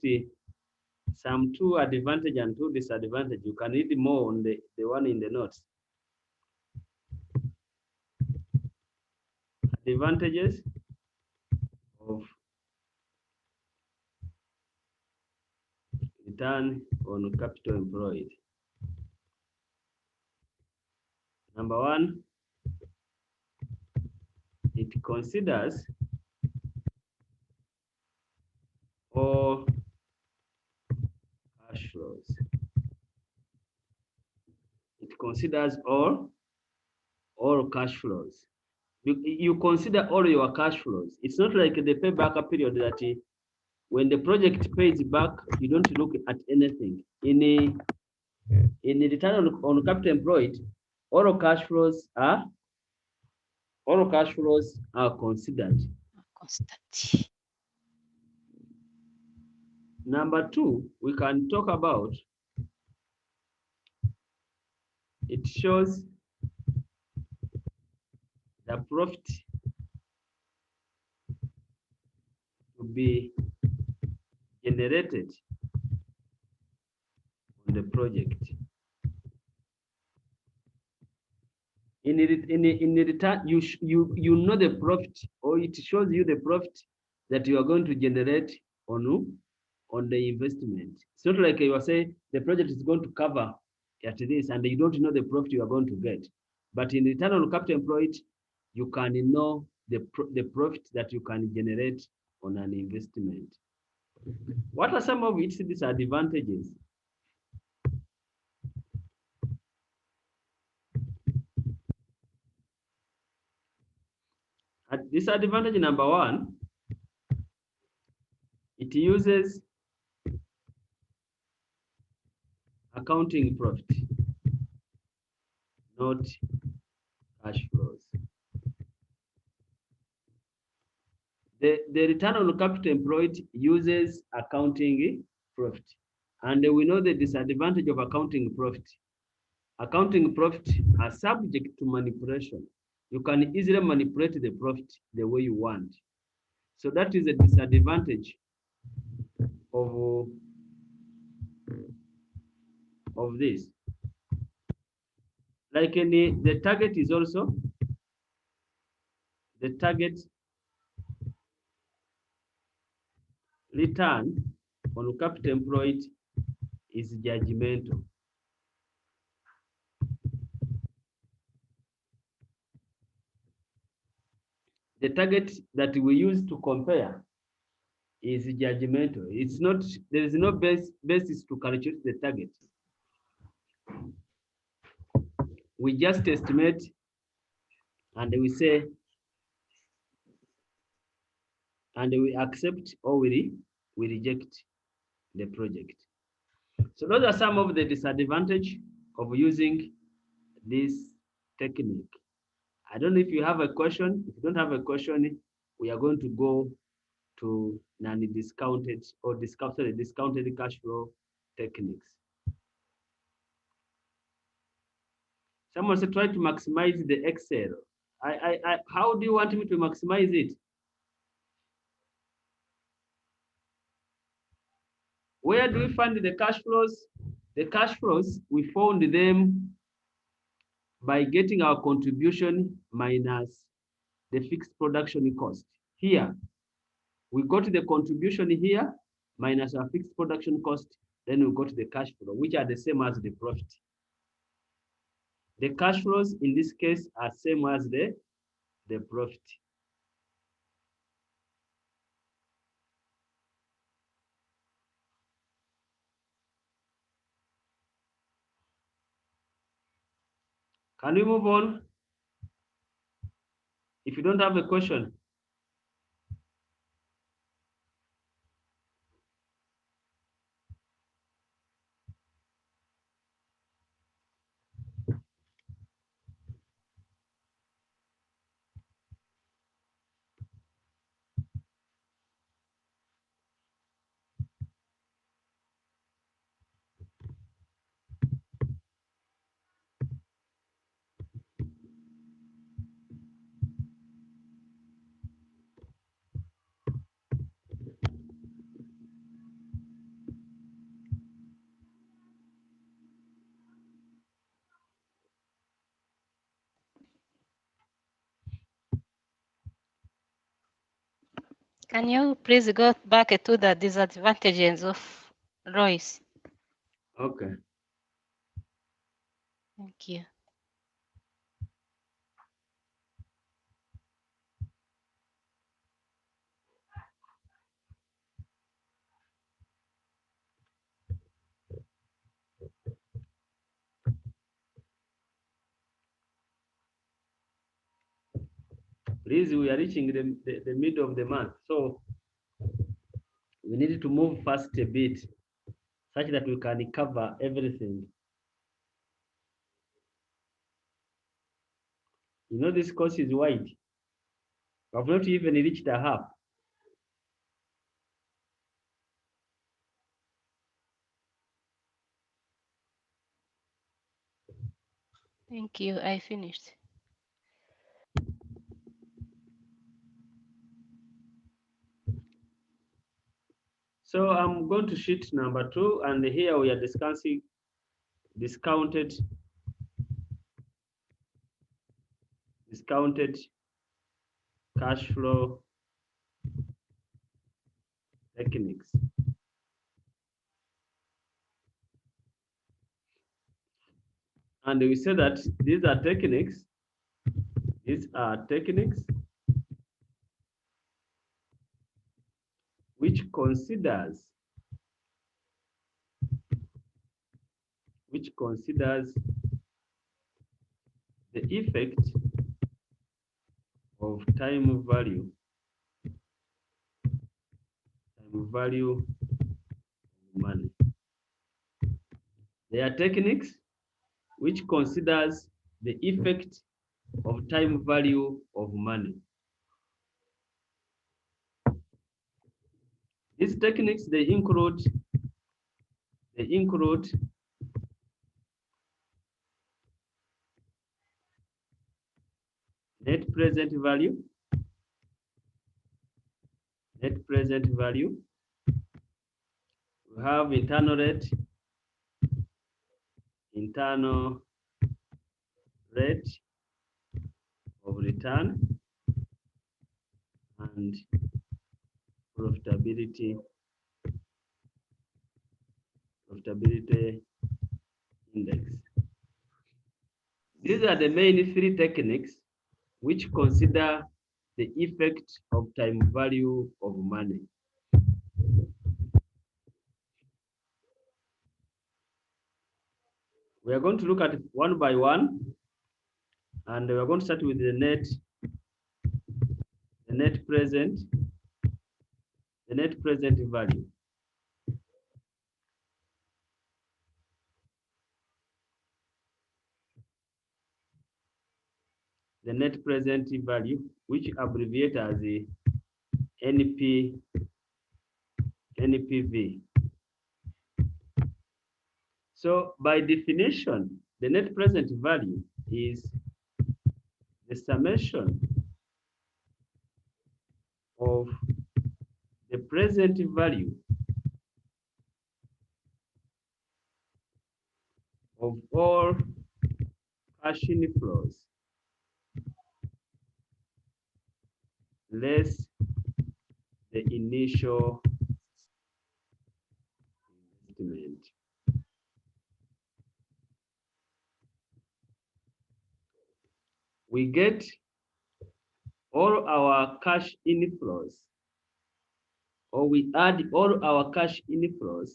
some 2 advantage and 2 disadvantage? You can read more on the one in the notes. Advantages of return on capital employed. Number 1, it considers all cash flows. It considers all cash flows. You consider all your cash flows. It's not like the payback period that when the project pays back, you don't look at anything. In the return on capital employed, all cash flows are considered. Number 2, we can talk about, it shows the profit to be generated on the project. In the return, you know the profit, or it shows you the profit that you are going to generate on the investment. It's not like you are saying the project is going to cover at this and you don't know the profit you are going to get. But in return on capital employed, you can know the profit that you can generate on an investment. What are some of its disadvantages? Disadvantage number 1, it uses accounting profit, not cash flows. The return on capital employed uses accounting profit. And we know the disadvantage of accounting profit. Accounting profit are subject to manipulation. You can easily manipulate the profit the way you want. So that is a disadvantage of this. Like the target is also, the target return on capital employed is judgmental. The target that we use to compare is judgmental. It's not, there is no basis to calculate the target. We just estimate and we say, and we accept or we reject the project. So those are some of the disadvantages of using this technique. I don't know if you have a question. If you don't have a question, we are going to go to non-discounted or discounted cash flow techniques. Someone said try to maximize the Excel. How do you want me to maximize it? Where do we find the cash flows? The cash flows, we found them by getting our contribution minus the fixed production cost. Here, we got the contribution here minus our fixed production cost Then we go to the cash flow, which are the same as the profit. The cash flows in this case are same as the profit. Can we move on? If you don't have a question. Can you please go back to the disadvantages of ROIs? Okay. Thank you. Please, we are reaching the middle of the month. So we need to move fast a bit such that we can cover everything. You know, this course is wide. I've not even reached a half. Thank you. I finished. So I'm going to sheet number 2, and here we are discussing discounted cash flow techniques. And we say that these are techniques which considers the effect of time value of money. They are techniques which considers the effect of time value of money. These techniques, they include net present value, we have internal rate of return, and profitability index. These are the main 3 techniques which consider the effect of time value of money. We are going to look at it one by one, and we are going to start with the net present value. The net present value, which abbreviate as the NPV. So by definition, the net present value is the summation of the present value of all cash inflows less the initial investment. We get all our cash inflows, or we add all our cash inflows,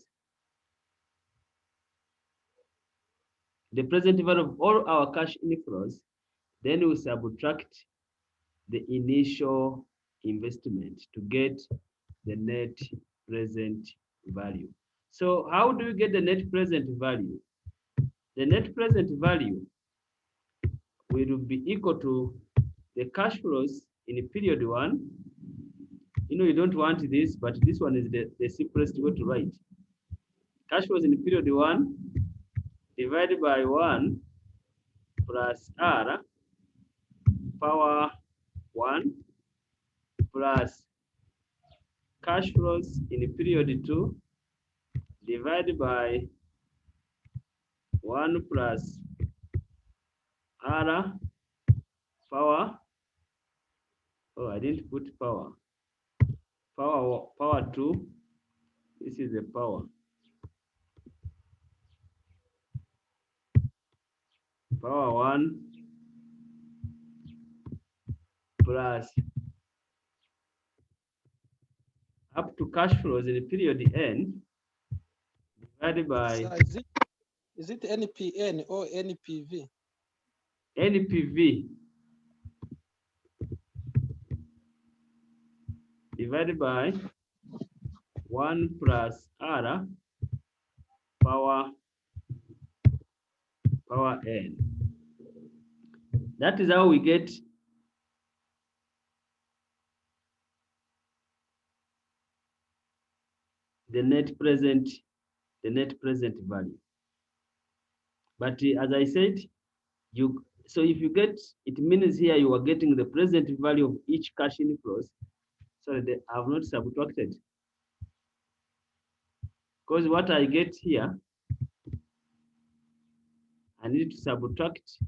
the present value of all our cash inflows, then we subtract the initial investment to get the net present value. So how do we get the net present value? The net present value will be equal to the cash flows in period 1. You know, you don't want this, but this one is the simplest way to write. Cash flows in period 1 divided by 1 plus R power 1 plus cash flows in period 2 divided by 1 plus R power, oh, I didn't put power, power 2, this is the power, power 1 plus up to cash flows in the period N divided by So is it NPN or NPV? NPV divided by 1 plus R power N. That is how we get the net present value. But as I said, so if you get, it means here you are getting the present value of each cash inflows. Sorry, I have not subtracted, because what I get here, I need to subtract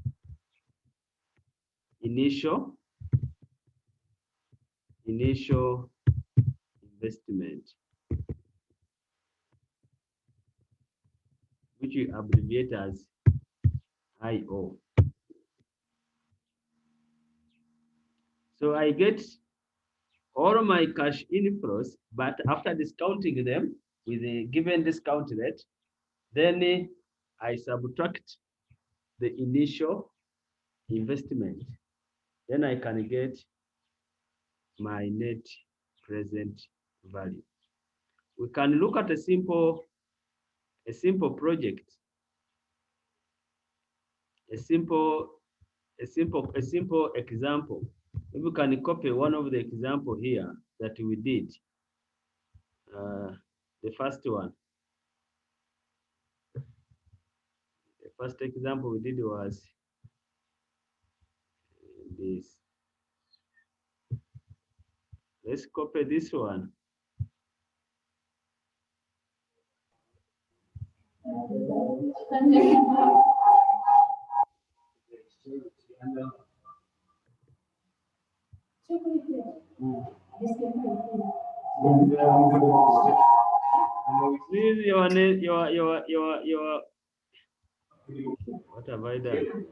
initial investment, which we abbreviate as IO. So I get all my cash inflows, but after discounting them with a given discount rate, then I subtract the initial investment. Then I can get my net present value. We can look at a simple project, a simple example. Maybe we can copy one of the example here that we did. The first one. The first example we did was this. Let's copy this one. This is your what have I done?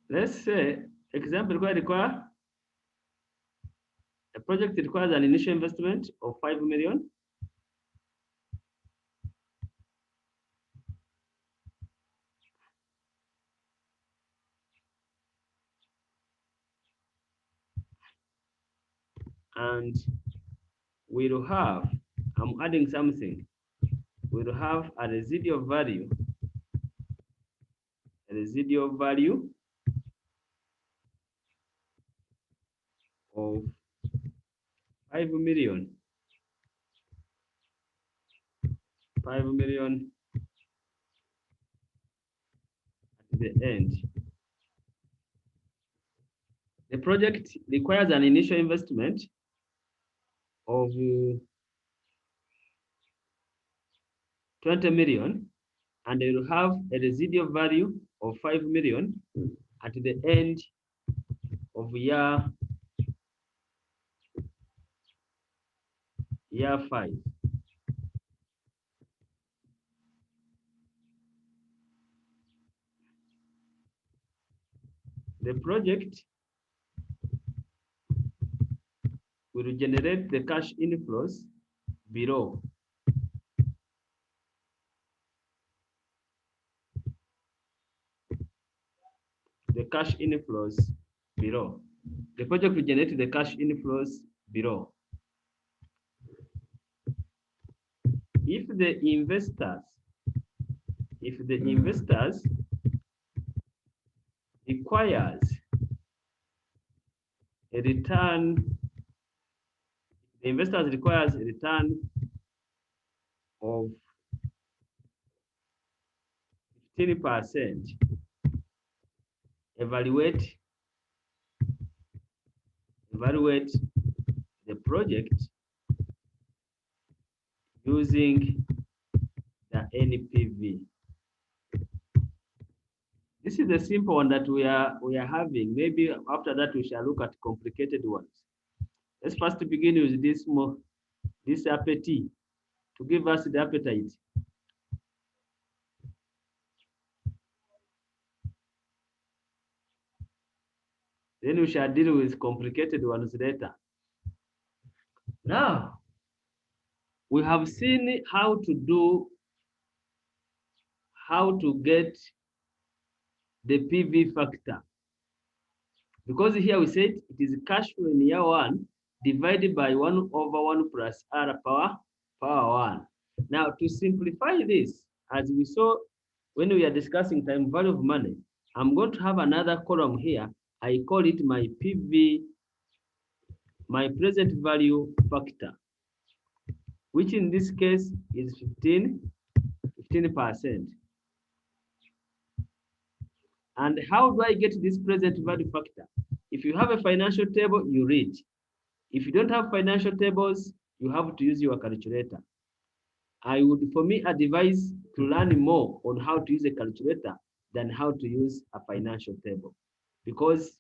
Let's say example require a project requires an initial investment of 5 million. and we'll have, I'm adding something, we'll have a residual value of 5 million. 5 million at the end. The project requires an initial investment of 20 million, and it will have a residual value of 5 million at the end of year 5. The project will generate the cash inflows below. The cash inflows below. The project will generate the cash inflows below. If the investors requires a return, the investors requires a return of 15%, evaluate the project using the NPV. This is the simple one that we are having. Maybe after that we shall look at complicated ones. Let's first begin with this appetite to give us the appetite. Then we shall deal with complicated ones later. Now, we have seen how to get the PV factor. Because here we said it is cash flow in year 1 divided by 1 over 1 plus R power 1. Now, to simplify this, as we saw when we are discussing time value of money, I'm going to have another column here. I call it my PV, my present value factor, which in this case is 15%. And how do I get this present value factor? If you have a financial table, you read. If you don't have financial tables, you have to use your calculator. I would, for me, advise to learn more on how to use a calculator than how to use a financial table. Because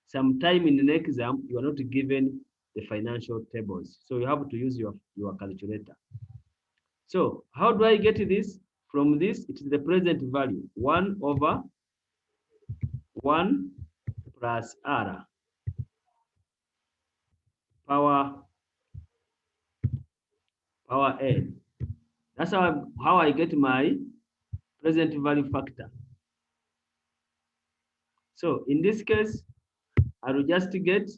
sometime in the exam, you are not given the financial tables. So you have to use your calculator. So how do I get this? From this, it is the present value, 1 over 1 plus R power n. That's how I get my present value factor. So in this case, I will just get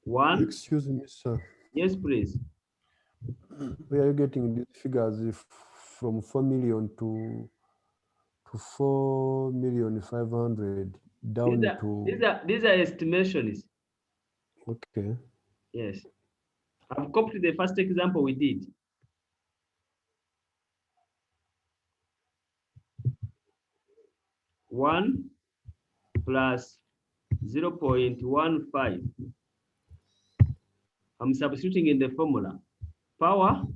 1. Excuse me, sir. Yes, please. Where are you getting these figures from 4 million to 4,500,000 down these are estimations. Okay. Yes. I've copied the first example we did. One plus 0.15. I'm substituting in the formula. Power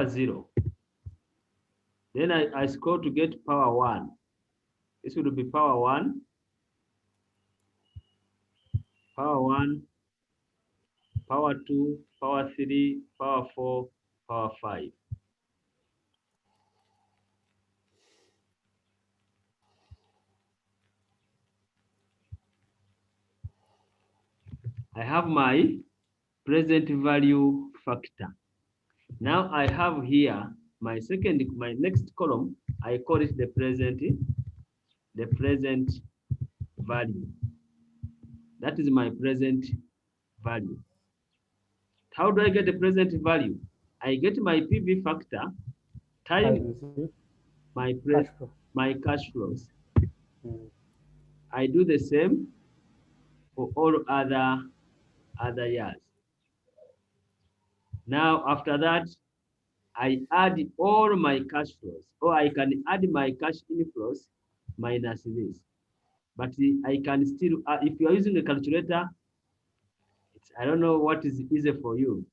0. Then I scroll to get power 1. This would be power 1. Power 1. Power 2. Power 3. Power 4. Power 5. I have my present value factor. Now I have here my next column. I call it the present value. That is my present value. How do I get the present value? I get my PV factor times my cash flows. I do the same for all other years. Now after that, I add all my cash flows, or I can add my cash inflows minus this. But I can still, if you are using a calculator, I don't know what is easier for you.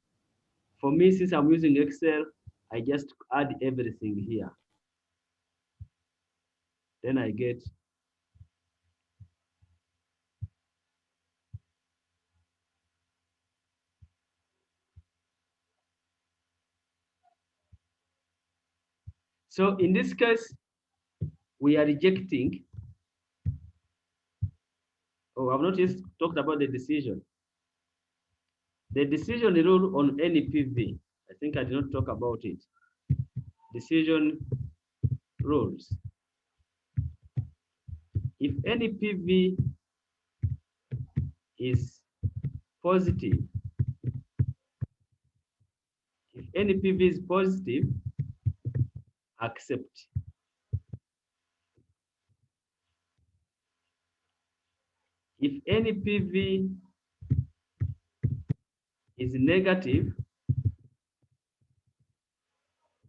For me, since I'm using Excel, I just add everything here. Then I get so in this case, we are rejecting. Oh, I've not just talked about the decision. The decision rule on any PV. I think I did not talk about it. Decision rules. If any PV is positive, if any PV is positive, accept. If any PV is negative,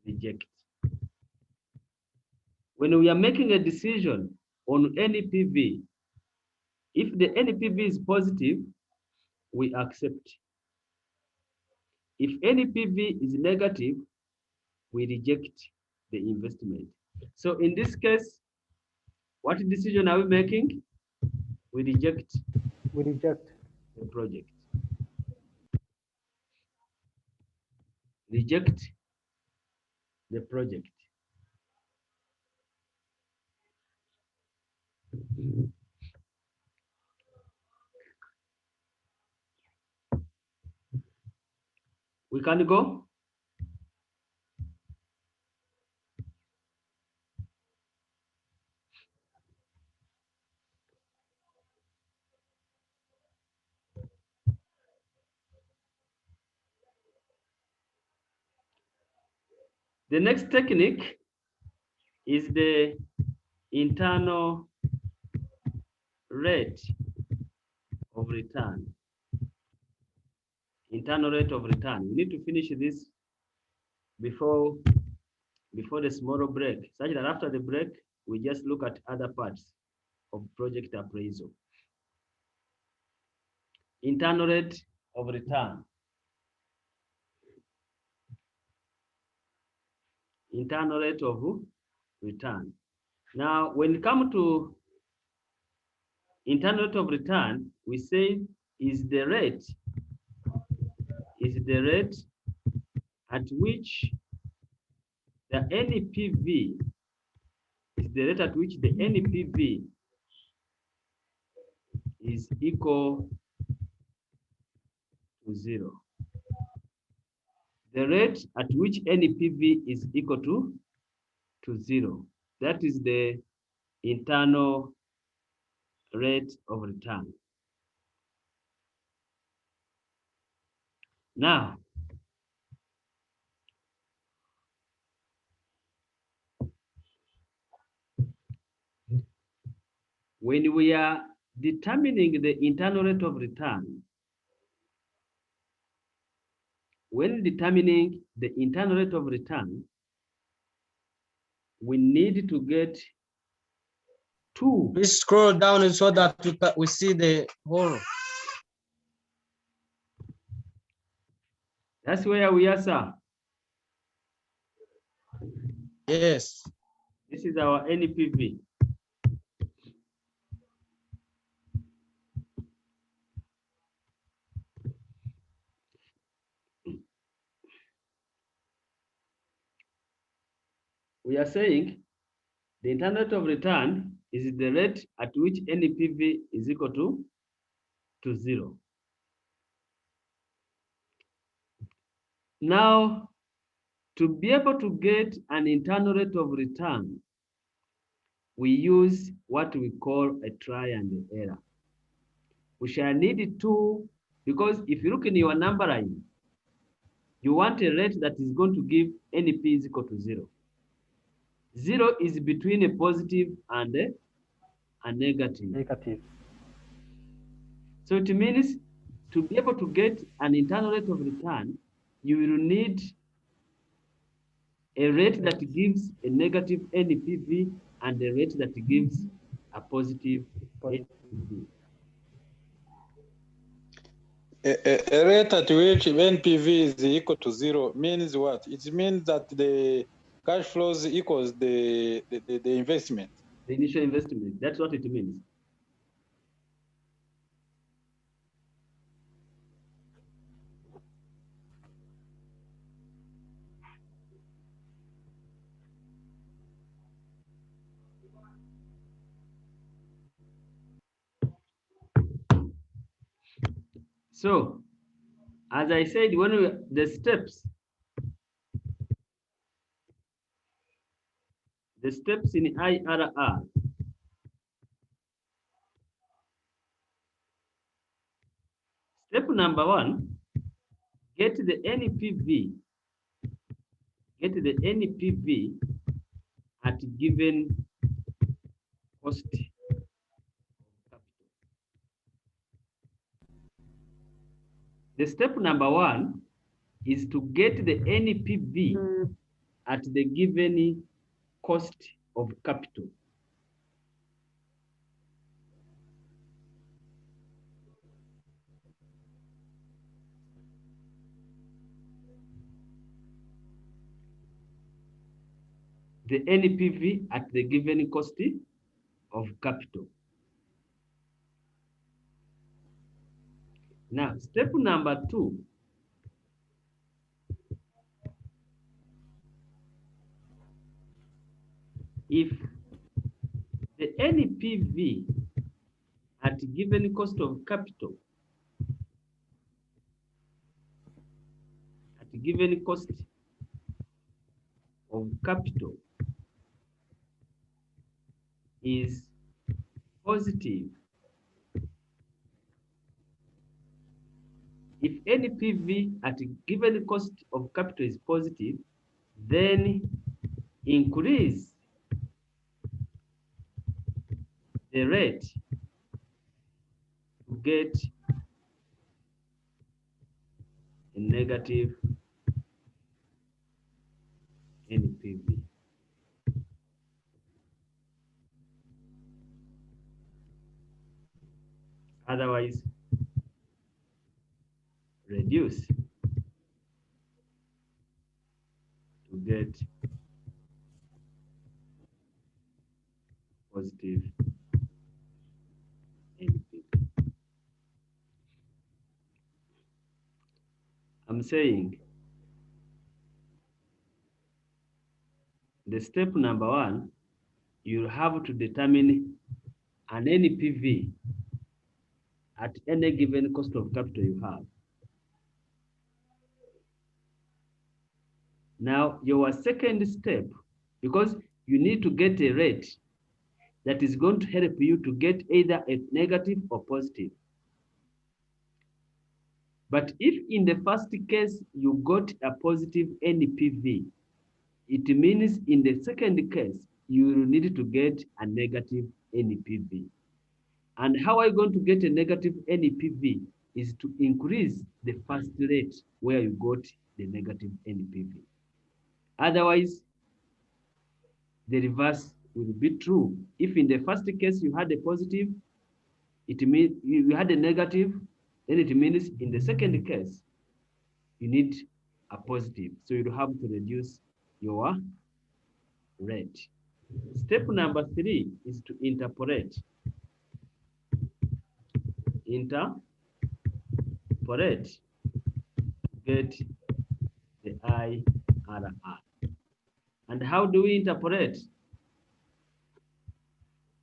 reject. When we are making a decision on any PV, if the any PV is positive, we accept. If any PV is negative, we reject the investment. So in this case, what decision are we making? We reject. We reject the project. Reject the project. We can go. The next technique is the internal rate of return. Internal rate of return. We need to finish this before the small break, such that after the break, we just look at other parts of project appraisal. Internal rate of return. Internal rate of return. Now, when it comes to internal rate of return, we say is the rate at which the NPV is the rate at which the NPV is equal to 0. The rate at which NPV is equal to 0. That is the internal rate of return. Now, when we are determining the internal rate of return, when determining the internal rate of return, we need to get two. Please scroll down so that we see the whole. That's where we are, sir. Yes. This is our NPV. We are saying the internal rate of return is the rate at which NPV is equal to 0. Now, to be able to get an internal rate of return, we use what we call a try and error. We shall need two Because if you look in your number line, you want a rate that is going to give NP is equal to 0. 0 is between a positive and a negative. Negative. So it means to be able to get an internal rate of return, you will need a rate that gives a negative NPV and a rate that gives a positive NPV. A rate at which NPV is equal to 0 means what? It means that the cash flows equals the investment. The initial investment, that's what it means. So, as I said, the steps in IRR, step number 1, get the NPV at given cost. The step number 1 is to get the NPV at the given cost of capital. The NPV at the given cost of capital. Now, step number 2, if the NPV at given cost of capital, is positive. If NPV at given cost of capital is positive, then increase the rate to get a negative NPV. Otherwise, reduce to get positive NPV. I'm saying the step number 1, you have to determine an NPV at any given cost of capital you have. Now, your second step, because you need to get a rate that is going to help you to get either a negative or positive. But if in the first case you got a positive NPV, it means in the second case, you will need to get a negative NPV. And how are you going to get a negative NPV is to increase the first rate where you got the negative NPV. Otherwise, the reverse will be true. If in the first case you had a positive, it means you had a negative, then it means in the second case, you need a positive. So you have to reduce your rate. Step number 3 is to interpolate. Interpolate, get the IRR. And how do we interpolate?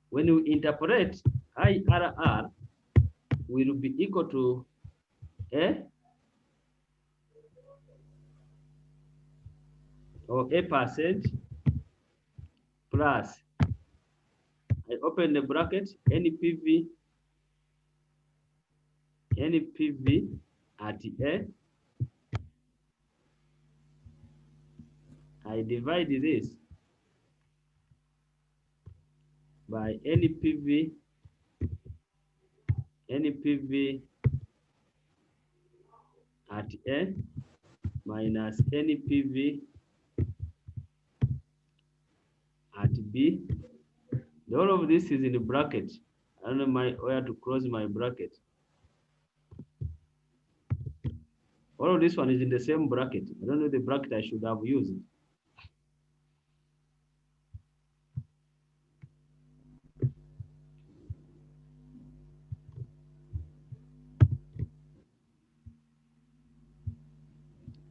When we interpolate, IRR will be equal to A % plus, I open the bracket, NPV any PV at A, I divide this by any PV at A minus any PV at B. All of this is in the bracket. I don't know where to close my bracket. All of this one is in the same bracket. I don't know the bracket I should have used.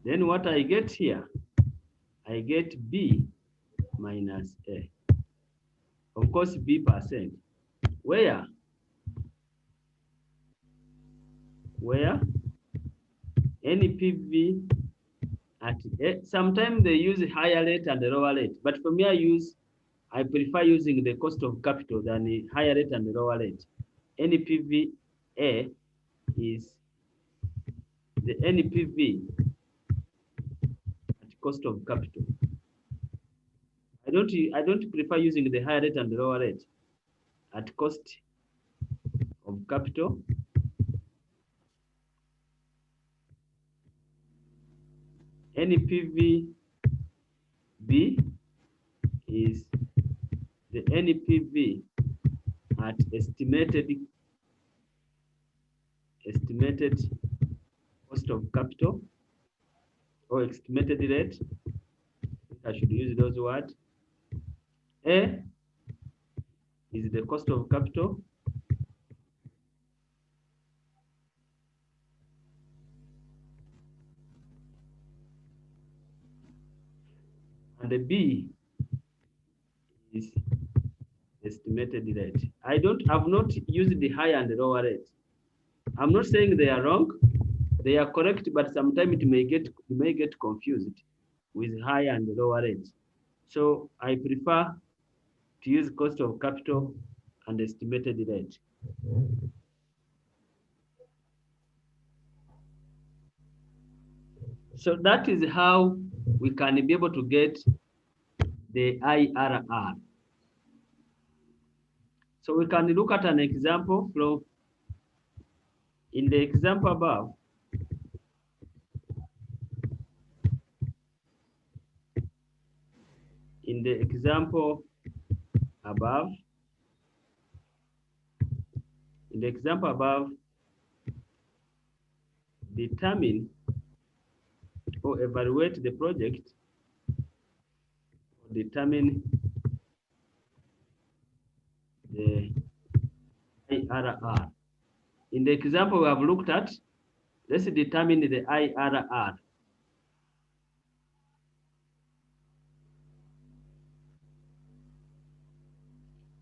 Then what I get here, I get B minus A. Of course, B percent. Where any PV at A, sometimes they use higher rate and lower rate, but for me, I prefer using the cost of capital than the higher rate and the lower rate. Any PV A is the NPV at cost of capital. I don't prefer using the higher rate and the lower rate at cost of capital. NPV B is the NPV at estimated cost of capital or estimated rate. I should use those words. A is the cost of capital. And the B is estimated rate. I've not used the higher and the lower rate. I'm not saying they are wrong. They are correct, but sometimes you may get confused with higher and lower rate. So I prefer to use cost of capital and estimated rate. So that is how we can be able to get the IRR. So we can look at an example from in the example above. In the example above, determine or evaluate the project, determine the IRR. In the example we have looked at, let's determine the IRR.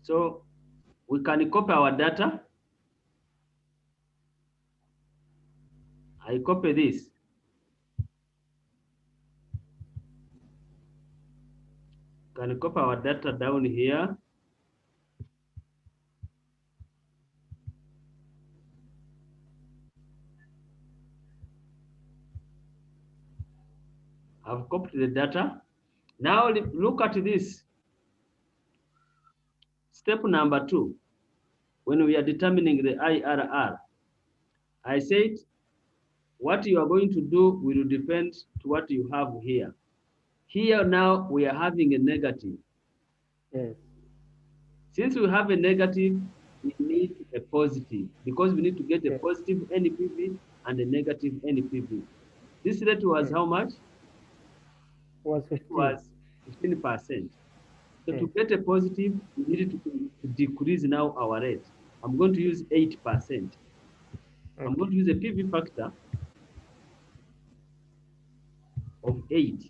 So we can copy our data. I copy this. Can copy our data down here. I've copied the data. Now look at this. Step number 2, when we are determining the IRR, I said what you are going to do will depend to what you have here. Here now we are having a negative. Yes. Since we have a negative, we need a positive because we need to get a positive NPV and a negative NPV. This rate was how much? Was 15. It was 15%. So to get a positive, we need to decrease now our rate. I'm going to use 8%. I'm going to use a PV factor of 8%.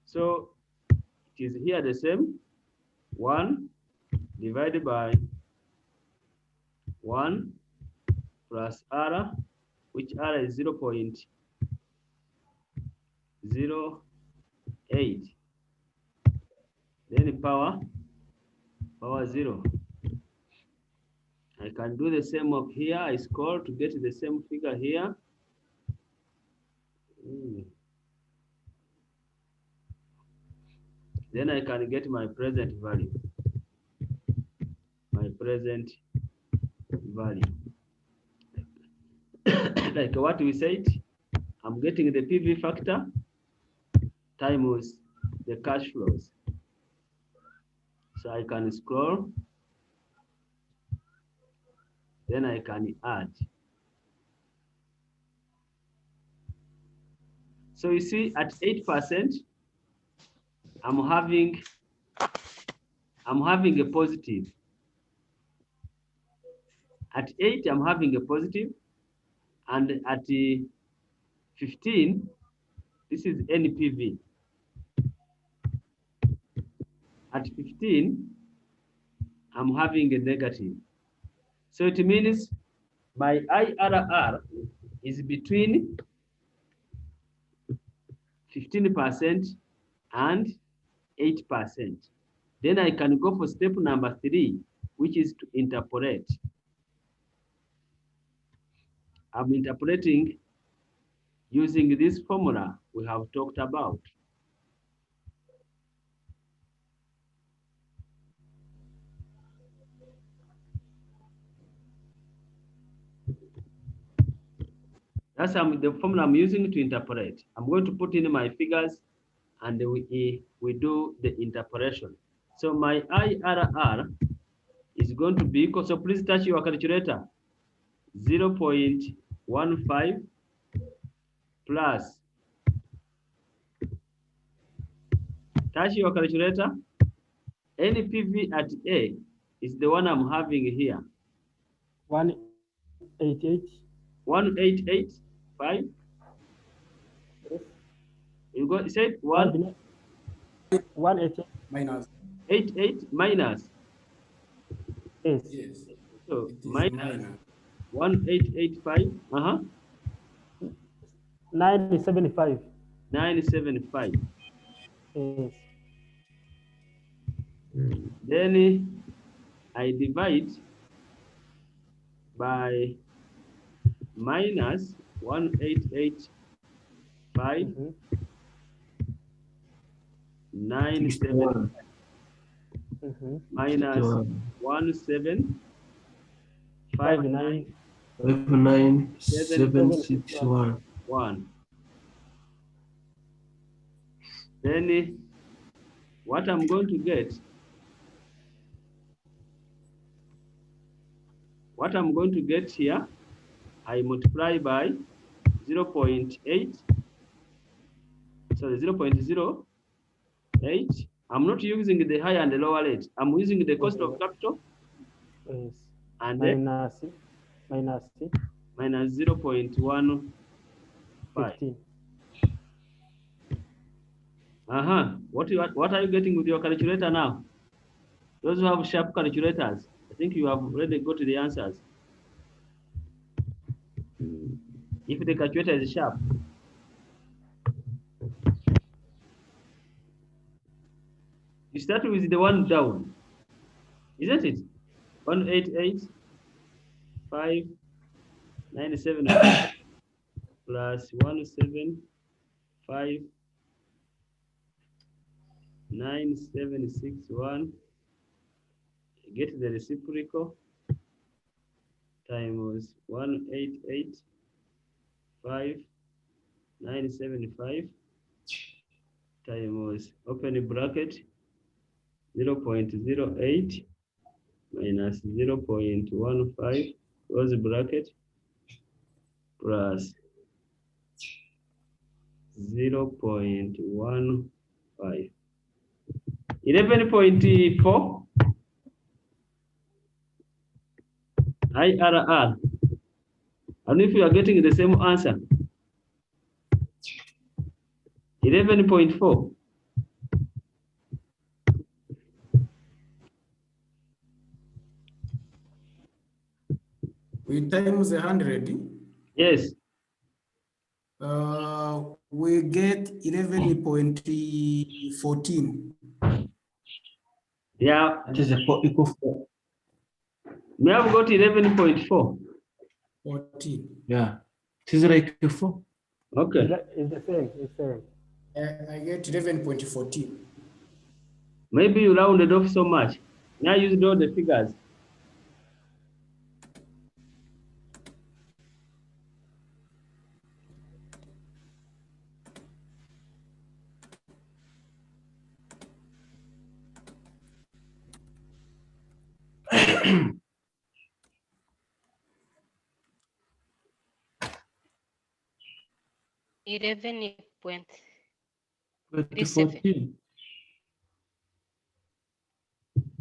So it is here the same, 1 divided by 1 plus R, which R is 0.08. Then power 0. I can do the same up here. I scroll to get the same figure here. Then I can get my present value. My present value. Like what we said, I'm getting the PV factor times the cash flows. So I can scroll, then I can add. So you see at 8%, I'm having a positive. At 8, I'm having a positive, and at 15, this is NPV. At 15, I'm having a negative. So it means my IRR is between 15% and 8%. Then I can go for step number 3, which is to interpolate. I'm interpolating using this formula we have talked about. That's the formula I'm using to interpolate. I'm going to put in my figures and we do the interpolation. So my IRR is going to be equal, so please touch your calculator, 0.15 plus, touch your calculator, NPV at A is the one I'm having here. 188. 1885. Yes. You said 188 minus 88 minus. Yes. Yes. So minus 1885. 975. 975. Yes. Then I divide by minus 1885 97 minus 1759761. Then what I'm going to get, here, I multiply by 0.8, sorry, 0.08. I'm not using the higher and the lower rate. I'm using the cost of capital. Yes. And minus 0.15. What are you getting with your calculator now? Those who have sharp calculators, I think you have already got the answers. If the calculator is sharp. You start with the one down, isn't it? 188,597 plus 175,961. Get the reciprocal times 188,597 times open bracket 0.08 minus 0.15 close bracket plus 0.15. 11.4 IRR. I don't know if you are getting the same answer. 11.4. We times 100. Yes. We get 11.14. Yeah. That is equal 4. We have got 11.4. 14. Yeah. It is like a 4. Okay. It's the same. It's the same. I get 11.14. Maybe you rounded off so much. Now use all the figures. $11.37.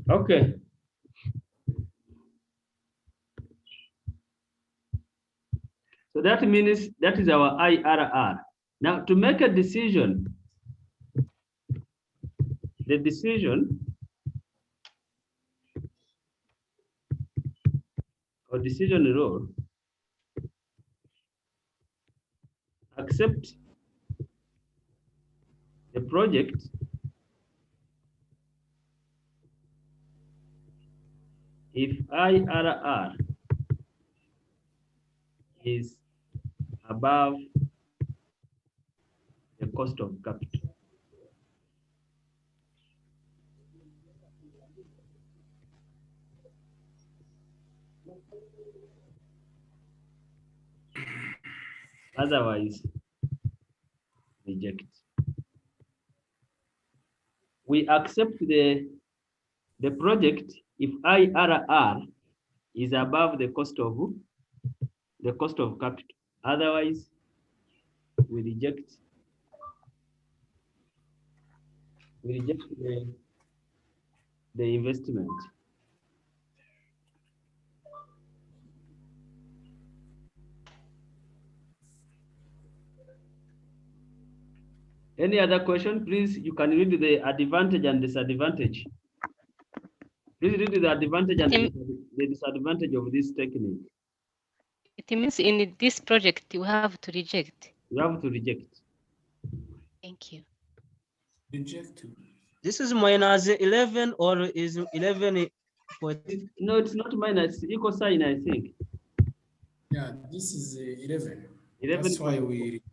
Okay. So that means that is our IRR. Now to make a decision, the decision or decision rule, accept the project if IRR is above the cost of capital. Otherwise, reject. We accept the project if IRR is above the cost of capital. Otherwise, we reject. We reject the investment. Any other question, please? You can read the advantage and disadvantage. Please read the advantage and the disadvantage of this technique. It means in this project you have to reject. You have to reject. Thank you. Reject. This is minus 11 or is 11? No, it's not minus. Equal sign, I think. Yeah, this is 11. 11. That's why we reject.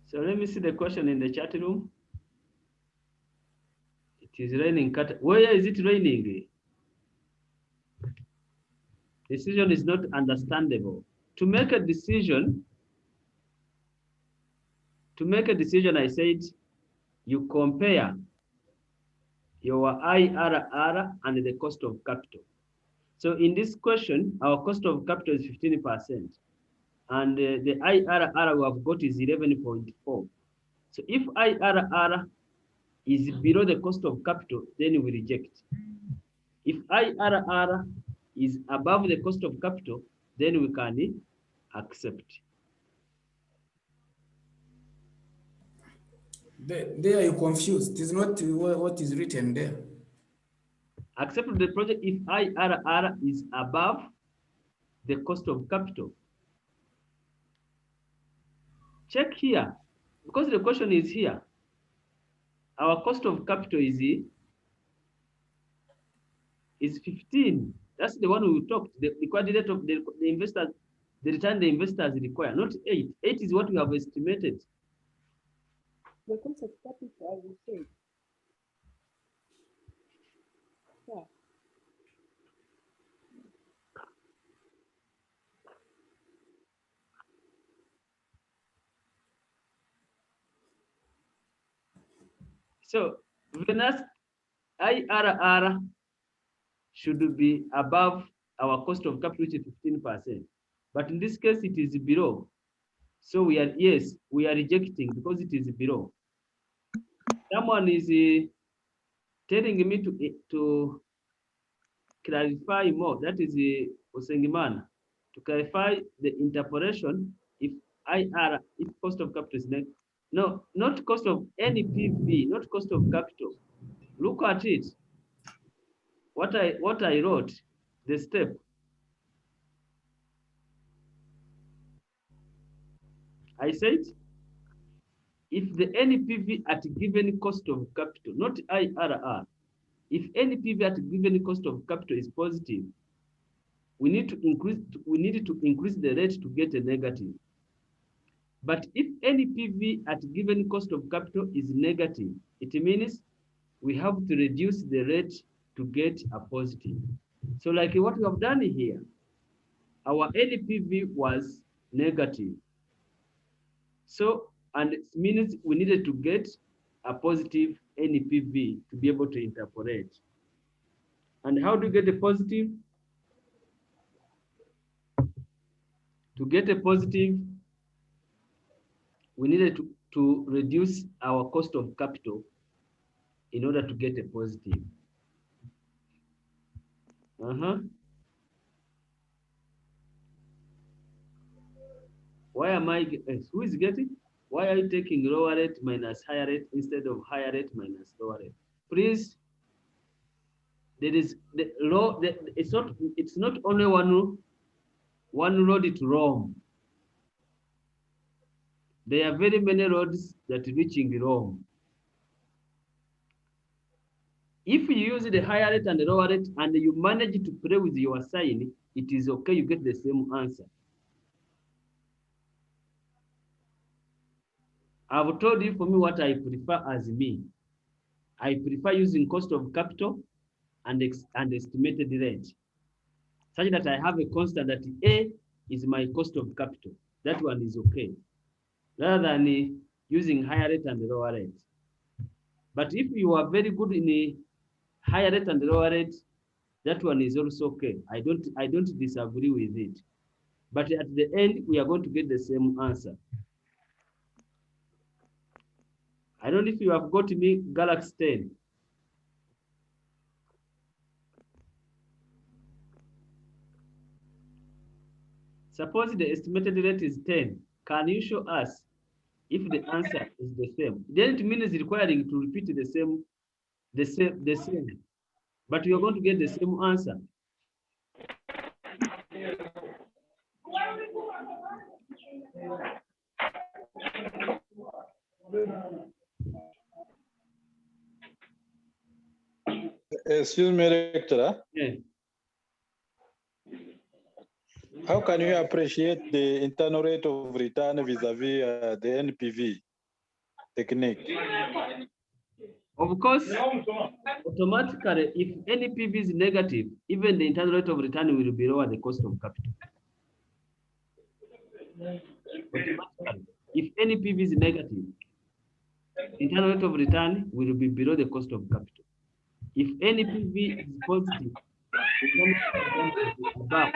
So let me see the question in the chat room. It is raining. Where is it raining? Decision is not understandable. To make a decision, I said you compare your IRR and the cost of capital. So in this question, our cost of capital is 15%, and the IRR we have got is 11.4. So if IRR is below the cost of capital, then we reject. If IRR is above the cost of capital, then we can accept. There you confused. It is not what is written there. Accept the project if IRR is above the cost of capital. Check here, because the question is here. Our cost of capital is 15. That's the one we talked. The quantity of the investors, the return the investors require, not 8. 8 is what we have estimated. The cost of capital, I will say. Yeah. So when asked, IRR should be above our cost of capital, which is 15%. But in this case, it is below. So we are rejecting because it is below. Someone is telling me to clarify more. That is Osengiman, to clarify the interpolation if cost of capital is No, not cost of any PV, not cost of capital. Look at it. What I wrote, the step. I said, if the NPV at given cost of capital, not IRR, if NPV at given cost of capital is positive, we need to increase the rate to get a negative. But if NPV at given cost of capital is negative, it means we have to reduce the rate to get a positive. So like what we have done here, our NPV was negative. So, and it means we needed to get a positive NPV to be able to interpolate. And how do you get a positive? To get a positive, we needed to reduce our cost of capital in order to get a positive. Why am I, who is getting? Why are you taking lower rate minus higher rate instead of higher rate minus lower rate? Please, there is the law, it's not only one road to Rome. There are very many roads that reaching Rome. If you use the higher rate and the lower rate and you manage to play with your sign, it is okay, you get the same answer. I've told you for me what I prefer as me. I prefer using cost of capital and estimated rate, such that I have a constant that A is my cost of capital. That one is okay, rather than using higher rate and lower rate. But if you are very good in a higher rate and lower rate, that one is also okay. I don't disagree with it. But at the end, we are going to get the same answer. I don't know if you have got me Galaxy 10. Suppose the estimated rate is 10. Can you show us if the answer is the same? Then it means requiring to repeat the same. But you are going to get the same answer. Excuse me, lecturer. Yeah. How can you appreciate the internal rate of return vis-a-vis the NPV technique? Of course, automatically, if NPV is negative, even the internal rate of return will be lower the cost of capital. Automatically, if NPV is negative, internal rate of return will be below the cost of capital. If NPV is positive, above.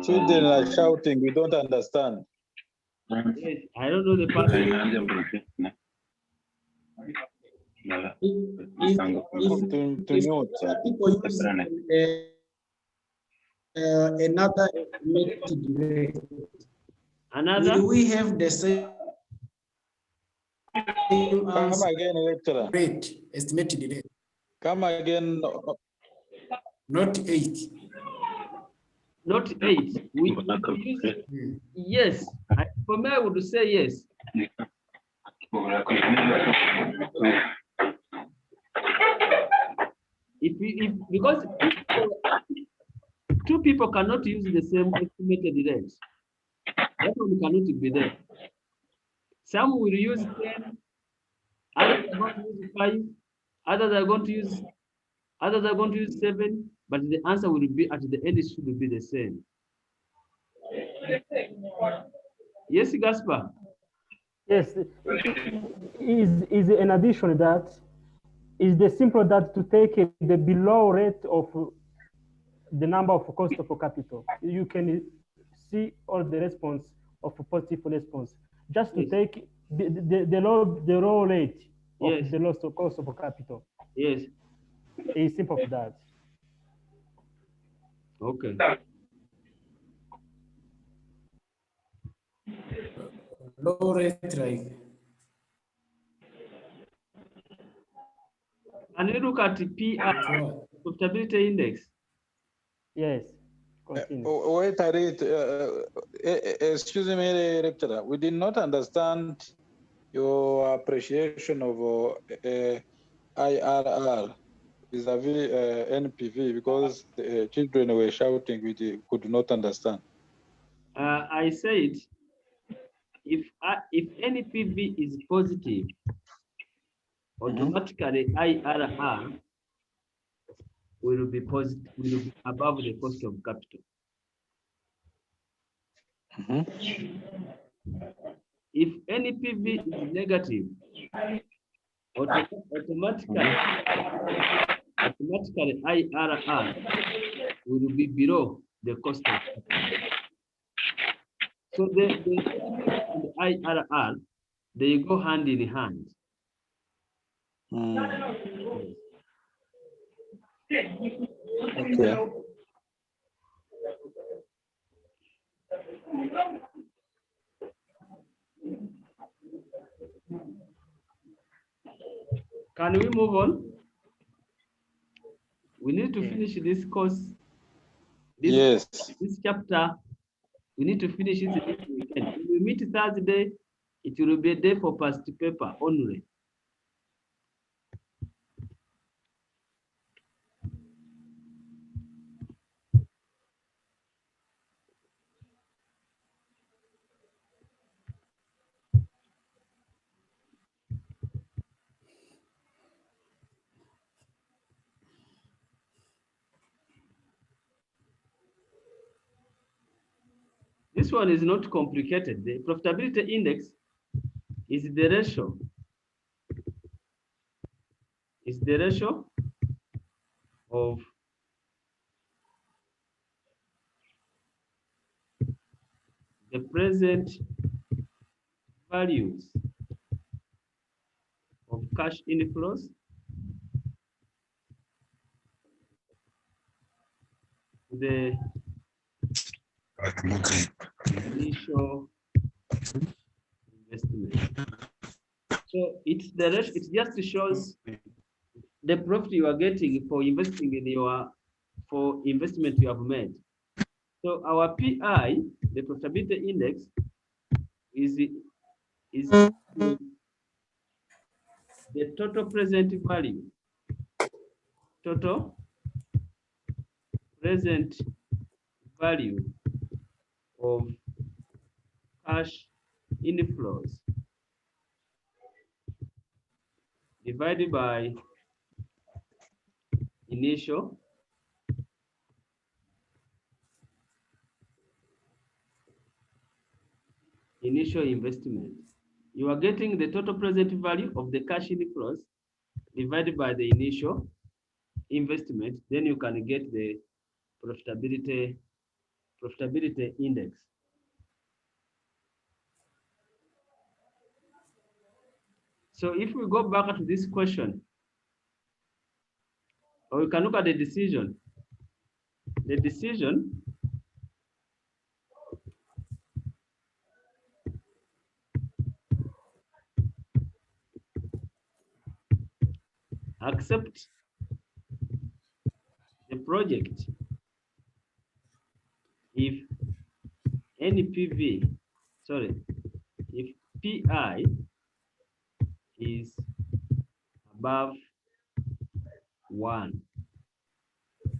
Children are shouting, we don't understand. Yes, I don't know the person. People use another estimated rate. Another? Will we have the same Come again, lecturer. rate, estimated rate? Come again. Not 8. Not 8. We use, yes. For me, I would say yes. Because two people cannot use the same estimated rate. That one cannot be there. Some will use 10, others are going to use 5, others are going to use 7, but the answer will be at the end, it should be the same. Yes, Gaspar. Yes, is in addition that is the simple that to take the below rate of the number of cost of capital. You can see all the response of a positive response. Just to take the low rate of the loss of cost of capital. Yes. It's simple for that. Okay. Low rate, like. Can you look at the PI, profitability index? Yes. Continue. Wait, I read. Excuse me, lecturer. We did not understand your appreciation of IRR vis-a-vis NPV because the children were shouting. We could not understand. I said if NPV is positive, automatically IRR will be positive, will be above the cost of capital. If NPV is negative, automatically IRR will be below the cost of capital. So the NPV and the IRR, they go hand in hand. Okay. Can we move on? We need to finish this course. This chapter, we need to finish it this weekend. If we meet Thursday, it will be a day for past paper only. This one is not complicated. The profitability index is the ratio. Is the ratio of the present values of cash inflows to the initial investment. So it's the ratio, it just shows the profit you are getting for investing in for investment you have made. So our PI, the profitability index, is the total present value. Total present value of cash inflows divided by initial investment. You are getting the total present value of the cash inflows divided by the initial investment, then you can get the profitability index. So if we go back to this question, or we can look at the decision. The decision accept the project if NPV, sorry, if PI is above 1,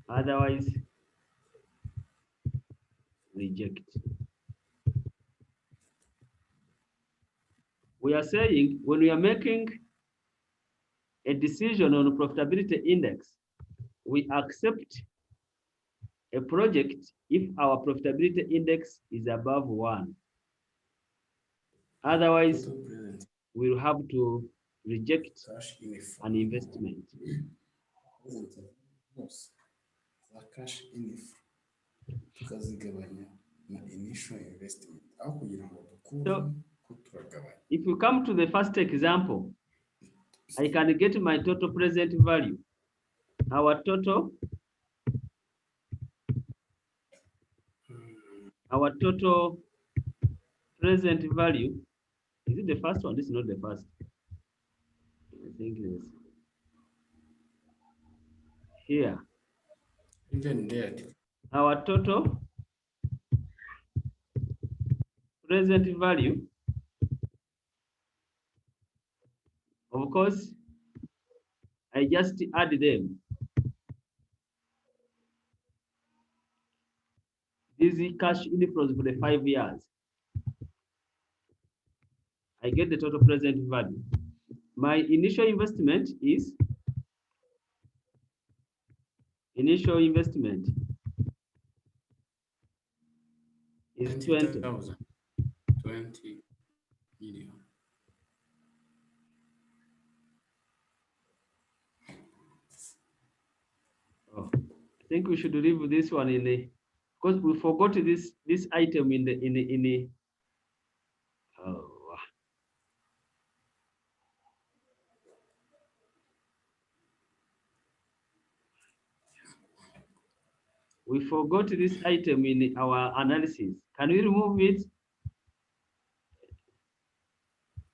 otherwise reject. We are saying when we are making a decision on profitability index, we accept a project if our profitability index is above 1. Otherwise, we'll have to reject an investment. Cash tukazigabanya na initial investment aho kugira ngo So, if you come to the first example, I can get my total present value. Our total our total present value. Is it the first one? This is not the first. I think it is here. Even there. Our total present value, of course, I just add them. These cash inflows for the 5 years. I get the total present value. My initial investment is is 20. 20 million. Oh, I think we should leave this one in the, because we forgot this item in the oh. We forgot this item in our analysis. Can we remove it?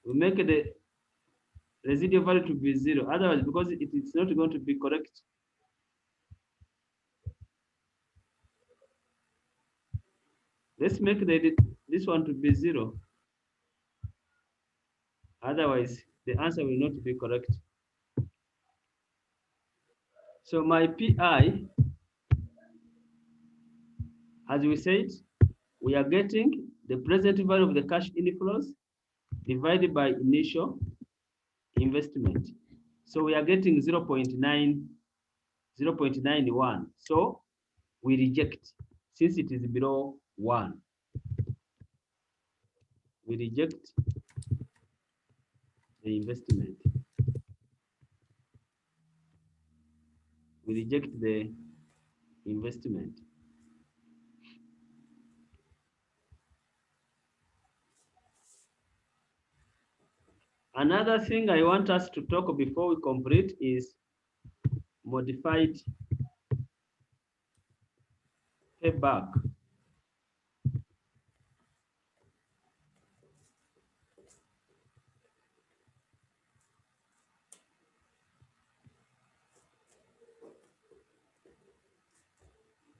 We make the residual value to be 0. Otherwise, because it is not going to be correct. Let's make this one to be 0. Otherwise, the answer will not be correct. So my PI, as we said, we are getting the present value of the cash inflows divided by initial investment. So we are getting 0.91. So we reject, since it is below 1. We reject the investment. We reject the investment. Another thing I want us to talk before we complete is modified payback.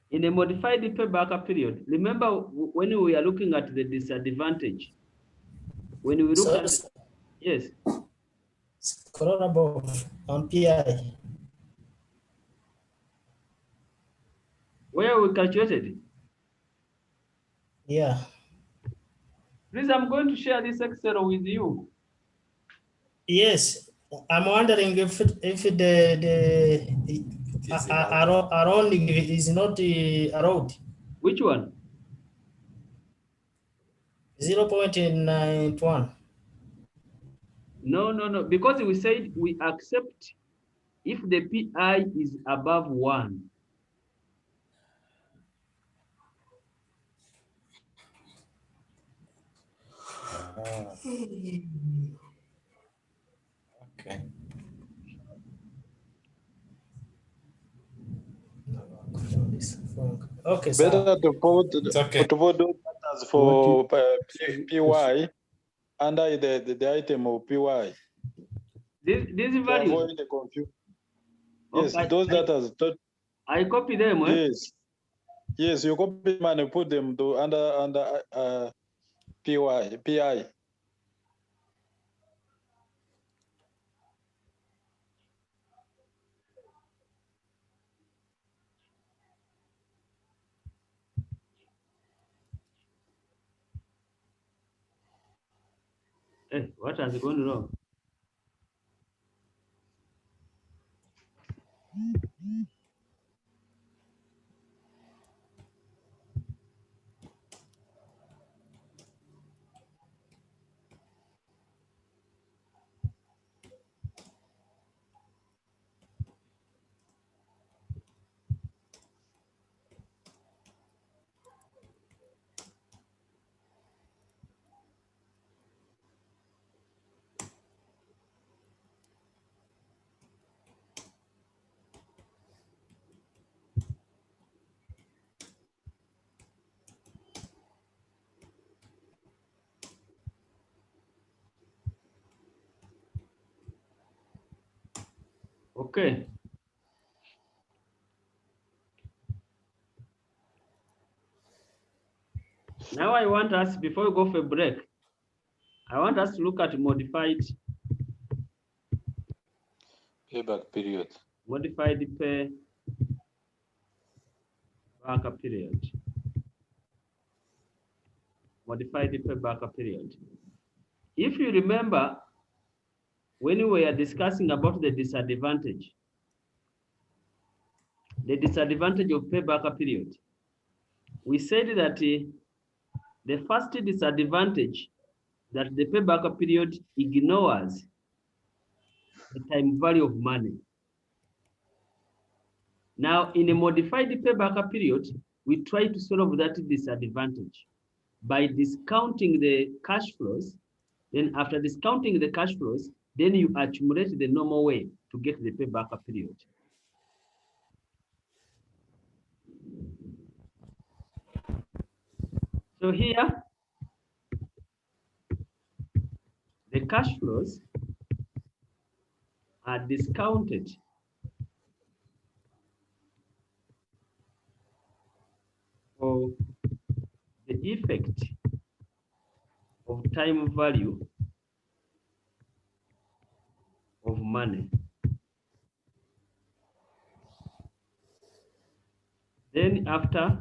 In a modified payback period, remember when we are looking at the disadvantage, when we look at, yes. Scroll above on PI. Where we calculated? Yeah. Please, I'm going to share this Excel with you. Yes, I'm wondering if the rounding is not allowed. Which one? 0.91. No, because we said we accept if the PI is above 1. Okay. Okay, sir. Better to put those letters for PY under the item of PY. This To value. avoid the confusion. Yes, Okay, those letters. I copy them. Yes. Yes, you copy them and put them to under PI. Hey, what has gone wrong? Okay. Now I want us, before we go for a break, I want us to look at modified Payback period. Modified payback period. Modified payback period. If you remember, when we were discussing about the disadvantage of payback period, we said that the first disadvantage that the payback period ignores the time value of money. Now, in a modified payback period, we try to solve that disadvantage by discounting the cash flows. Then after discounting the cash flows, then you accumulate the normal way to get the payback period. So here, the cash flows are discounted for the effect of time value of money. Then after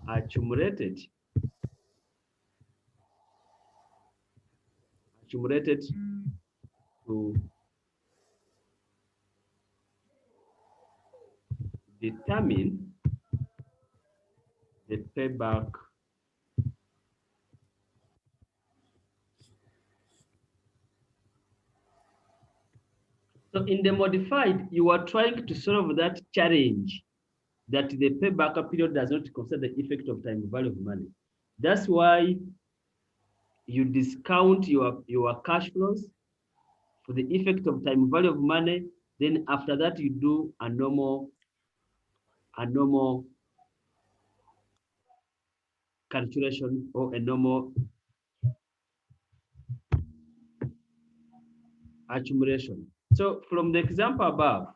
accumulated to determine the payback So in the modified, you are trying to solve that challenge that the payback period does not consider the effect of time value of money. That's why you discount your cash flows for the effect of time value of money. Then after that, you do a normal calculation or a normal accumulation. So from the example above,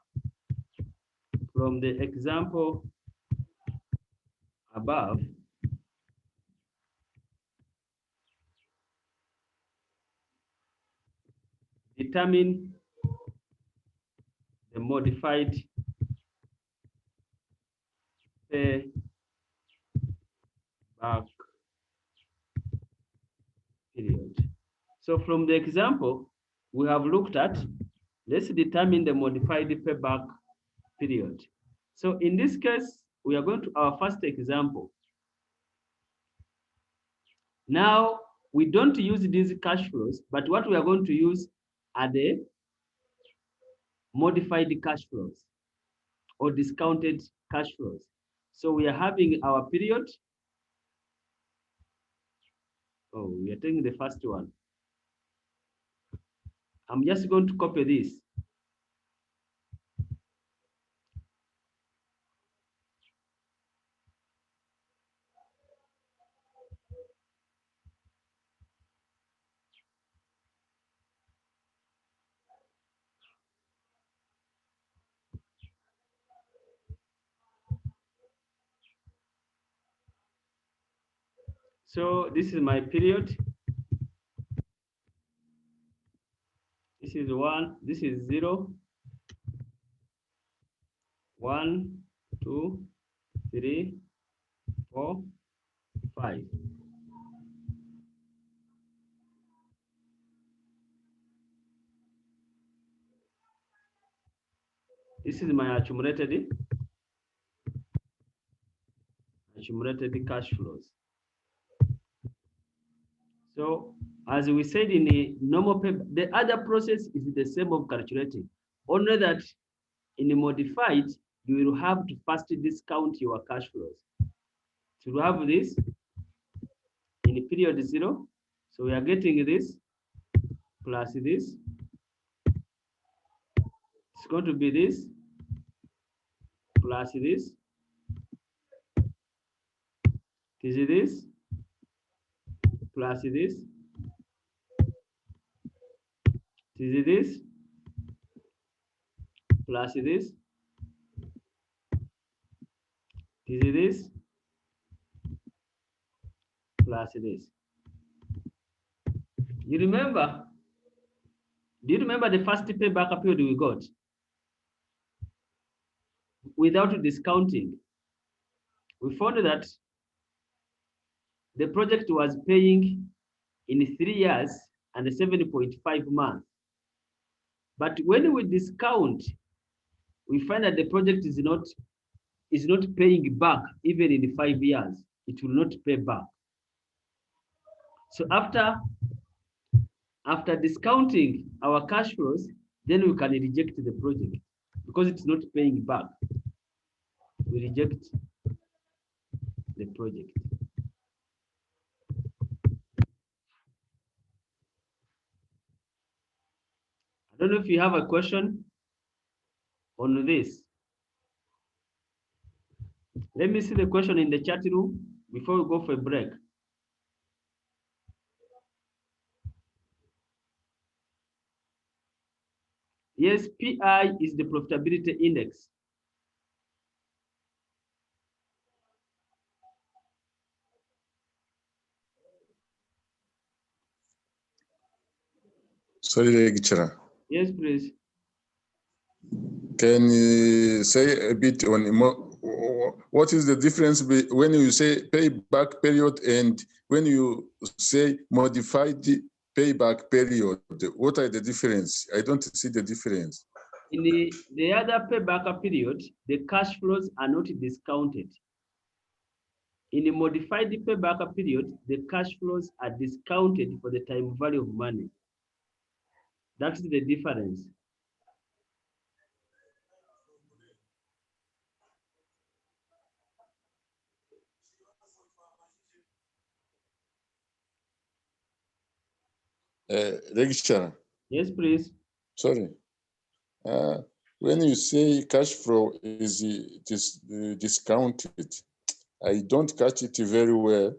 determine the modified payback period. So from the example we have looked at, let's determine the modified payback period. So in this case, we are going to our first example. Now, we don't use these cash flows, but what we are going to use are the modified cash flows or discounted cash flows. So we are having our period. Oh, we are taking the first one. I'm just going to copy this. So this is my period. This is 1, this is 0, 1, 2, 3, 4, 5. This is my accumulated cash flows. So as we said in the normal paper, the other process is the same of calculating, only that in the modified, you will have to first discount your cash flows. So we have this in the period 0. So we are getting this plus this. It's going to be this plus this. This is this plus this. This is this plus this, this, plus this. You remember? Do you remember the first payback period we got? Without discounting, we found that the project was paying in 3 years and 7.5 months. But when we discount, we find that the project is not paying back even in 5 years. It will not pay back. So after discounting our cash flows, then we can reject the project because it's not paying back. We reject the project. I don't know if you have a question on this. Let me see the question in the chat room before we go for a break. Yes, PI is the profitability index. Sorry, lecturer. Yes, please. Can you say a bit on what is the difference when you say payback period and when you say modified payback period? What are the difference? I don't see the difference. In the other payback period, the cash flows are not discounted. In the modified payback period, the cash flows are discounted for the time value of money. That's the difference. Lecturer. Yes, please. Sorry. When you say cash flow is discounted, I don't catch it very well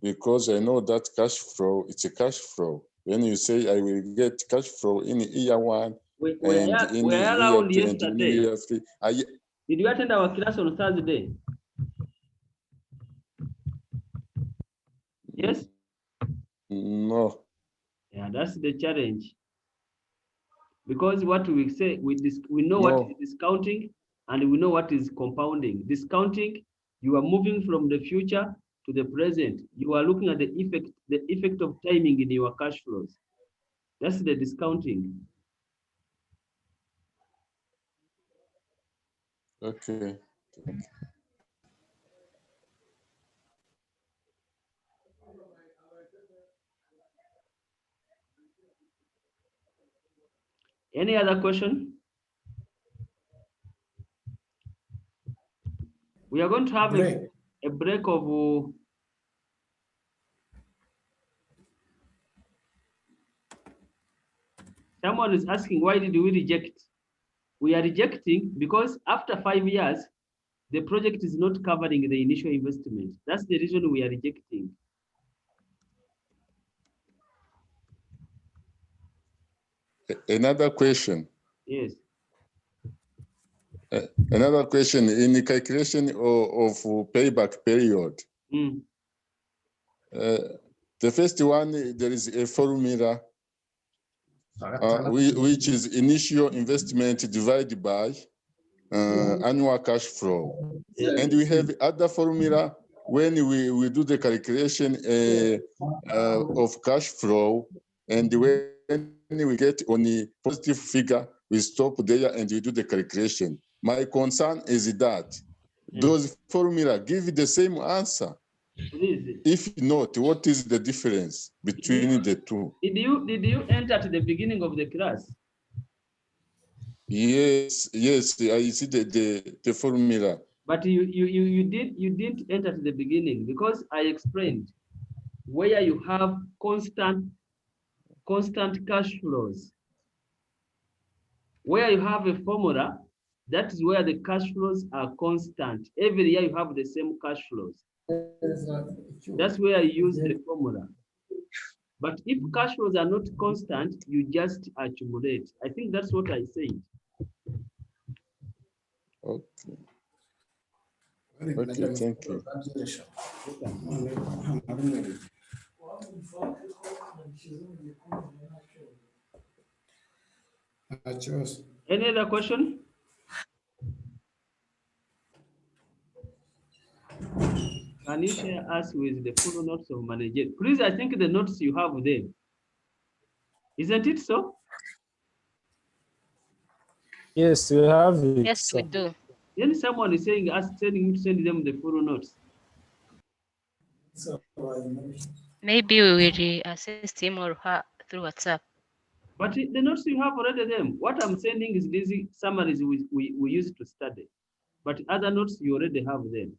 because I know that cash flow, it's a cash flow. When you say I will get cash flow in year 1 We and are in year around 2 and in yesterday. year 3. Did you attend our class on Thursday? Yes? No. Yeah, that's the challenge. Because what we say, we know what is discounting and we know what is compounding. Discounting, you are moving from the future to the present. You are looking at the effect of timing in your cash flows. That's the discounting. Okay. Any other question? We are going to have a break of someone is asking, why did we reject? We are rejecting because after 5 years, the project is not covering the initial investment. That's the reason we are rejecting. Another question. Yes. Another question in the calculation of payback period. The first one, there is a formula which is initial investment divided by annual cash flow. And we have other formula when we do the calculation of cash flow, and when we get on the positive figure, we stop there and we do the calculation. My concern is that those formula give the same answer. If not, what is the difference between the two? Did you enter at the beginning of the class? Yes, I see the formula. But you didn't enter at the beginning because I explained where you have constant cash flows. Where you have a formula, that is where the cash flows are constant. Every year you have the same cash flows. That's where you use the formula. But if cash flows are not constant, you just accumulate. I think that's what I said. Okay. Okay, thank you. Any other question? Can you share us with the full notes of manager? Please, I think the notes you have there. Isn't it so? Yes, we have it. Yes, we do. Then someone is saying us telling you to send them the full notes. Maybe we will assist him or her through WhatsApp. But the notes you have already them. What I'm sending is these summaries we use to study. But other notes you already have them.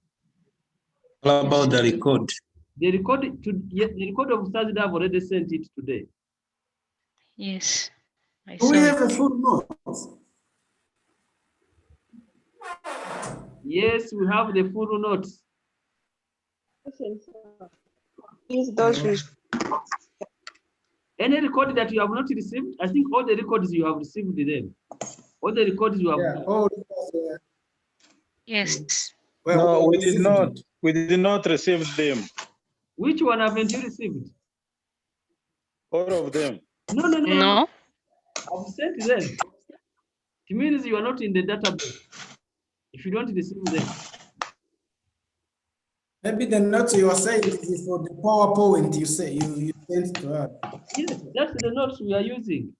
What about the record? The record of Thursday I've already sent it today. Yes, I Do we saw have a it. full notes? Yes, we have the full notes. Please, those Any record that you have not received, I think all the records you have received them. All the records you have. Yeah, Yes. No, we did not. We did not receive them. Which one haven't you received? All of them. No. I've sent them. It means you are not in the database. If you don't receive them. Maybe the notes you are saying is for the PowerPoint you say you sent to us. Yes, that's the notes we are using.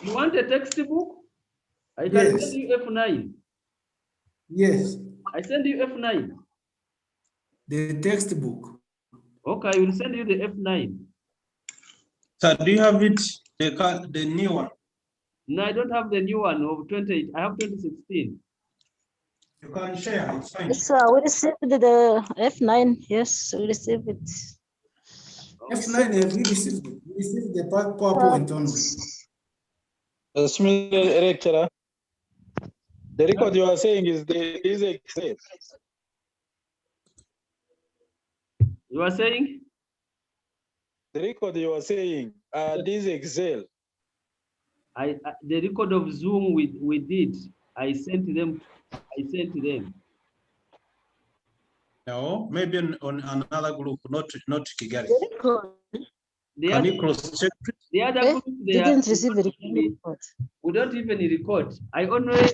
You want a textbook? I can send you F9. Yes. I send you F9. The textbook. Okay, I will send you the F9. So do you have it, the new one? No, I don't have the new one of 20. I have 2016. You can share, it's fine. Yes, we received the F9. Yes, we received it. F9, have we received it? We received the PowerPoint only. Lecturer, the record you are saying is Excel. You are saying? The record you are saying, this Excel. The record of Zoom we did. I sent them. No, maybe on another group, not Kigali. Can you cross check? The other group they didn't receive the report. We don't even record. I only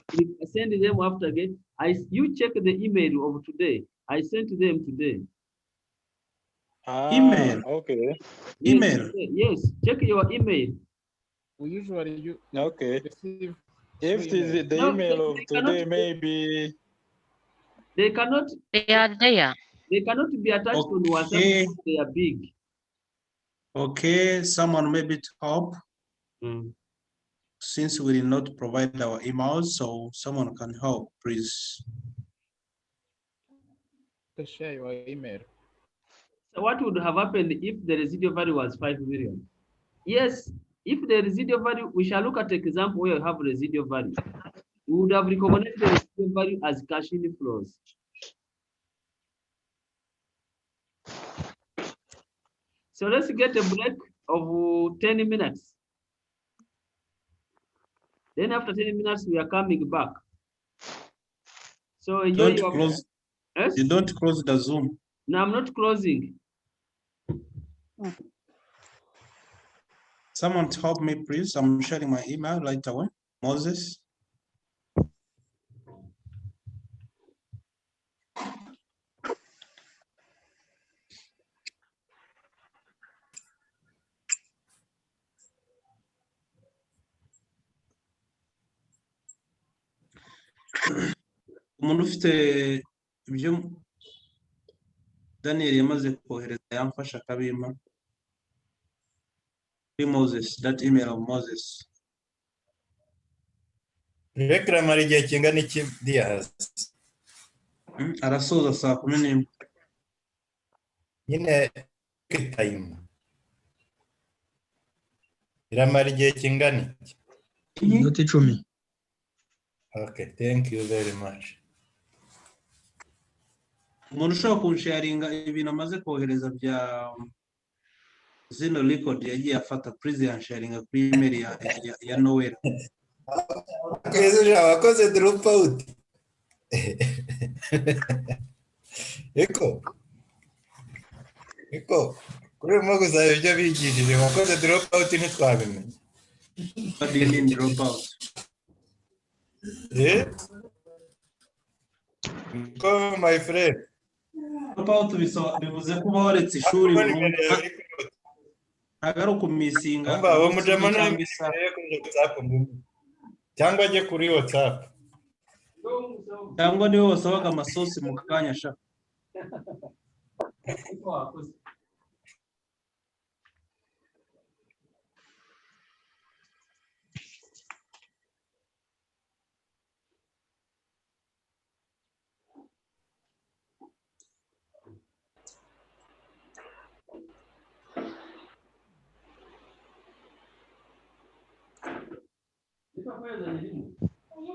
send them after again. You check the email of today. I sent them today. Email. Okay. Yes, Email. Yes, check your email. We usually okay. Receive if it is the email of today, maybe they cannot. They are there. They cannot be attached on WhatsApp because they are big. Okay, someone maybe to help. Since we did not provide our emails, so someone can help, please. to share your email. So what would have happened if the residual value was 5 million? Yes, if the residual value, we shall look at the example where you have residual value. We would have recognized the residual value as cash inflows. So let's get a break of 10 minutes. Then after 10 minutes, we are coming back. So enjoy your close. Yes? You don't close the Zoom. No, I'm not closing. Someone to help me, please. I'm sharing my email right away. Moses. umuntu ufite ibyo Daniel yamaze kohereza yamfasha akabima kuri Moses, that email of Moses. Reklamara igihe kingana iki Diaz? Arasoza saa 11. Nyine time iramara igihe kingana iki? Iminota 10. Okay, thank you very much. Umuntu ushobora kunsharinga ibintu amaze kohereza bya zino record yagiye afata, please yansharinga kuri email ya Noel. Kwezi wakoze drop out. Eko. Kuri mo gusaba ibyo bigishije wakoze drop out ntitwabimenye. What do you mean drop out? Ko my friend. Drop out bivuze kuba waretse ishuri burundu. Ntabwo kumisinga. Umva abo mujama namwe kuri WhatsApp cyangwa ajye kuri WhatsApp. Cyangwa niwe wasabaga amasosi mu kanya sha.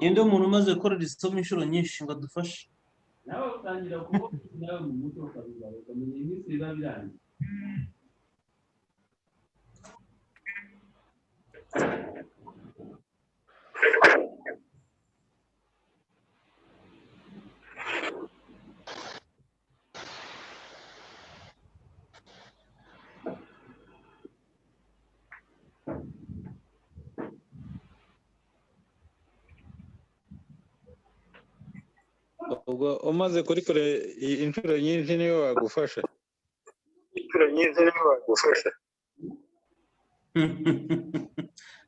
Inde umuntu umaze gukora isomo inshuro nyinshi ngo adufashe. Nawe utangira kubona nawe mu muto ukabibaza ukamenya iminsi biba birangiye. ubwo umaze kurikora inshuro nyinshi niyo wagufasha.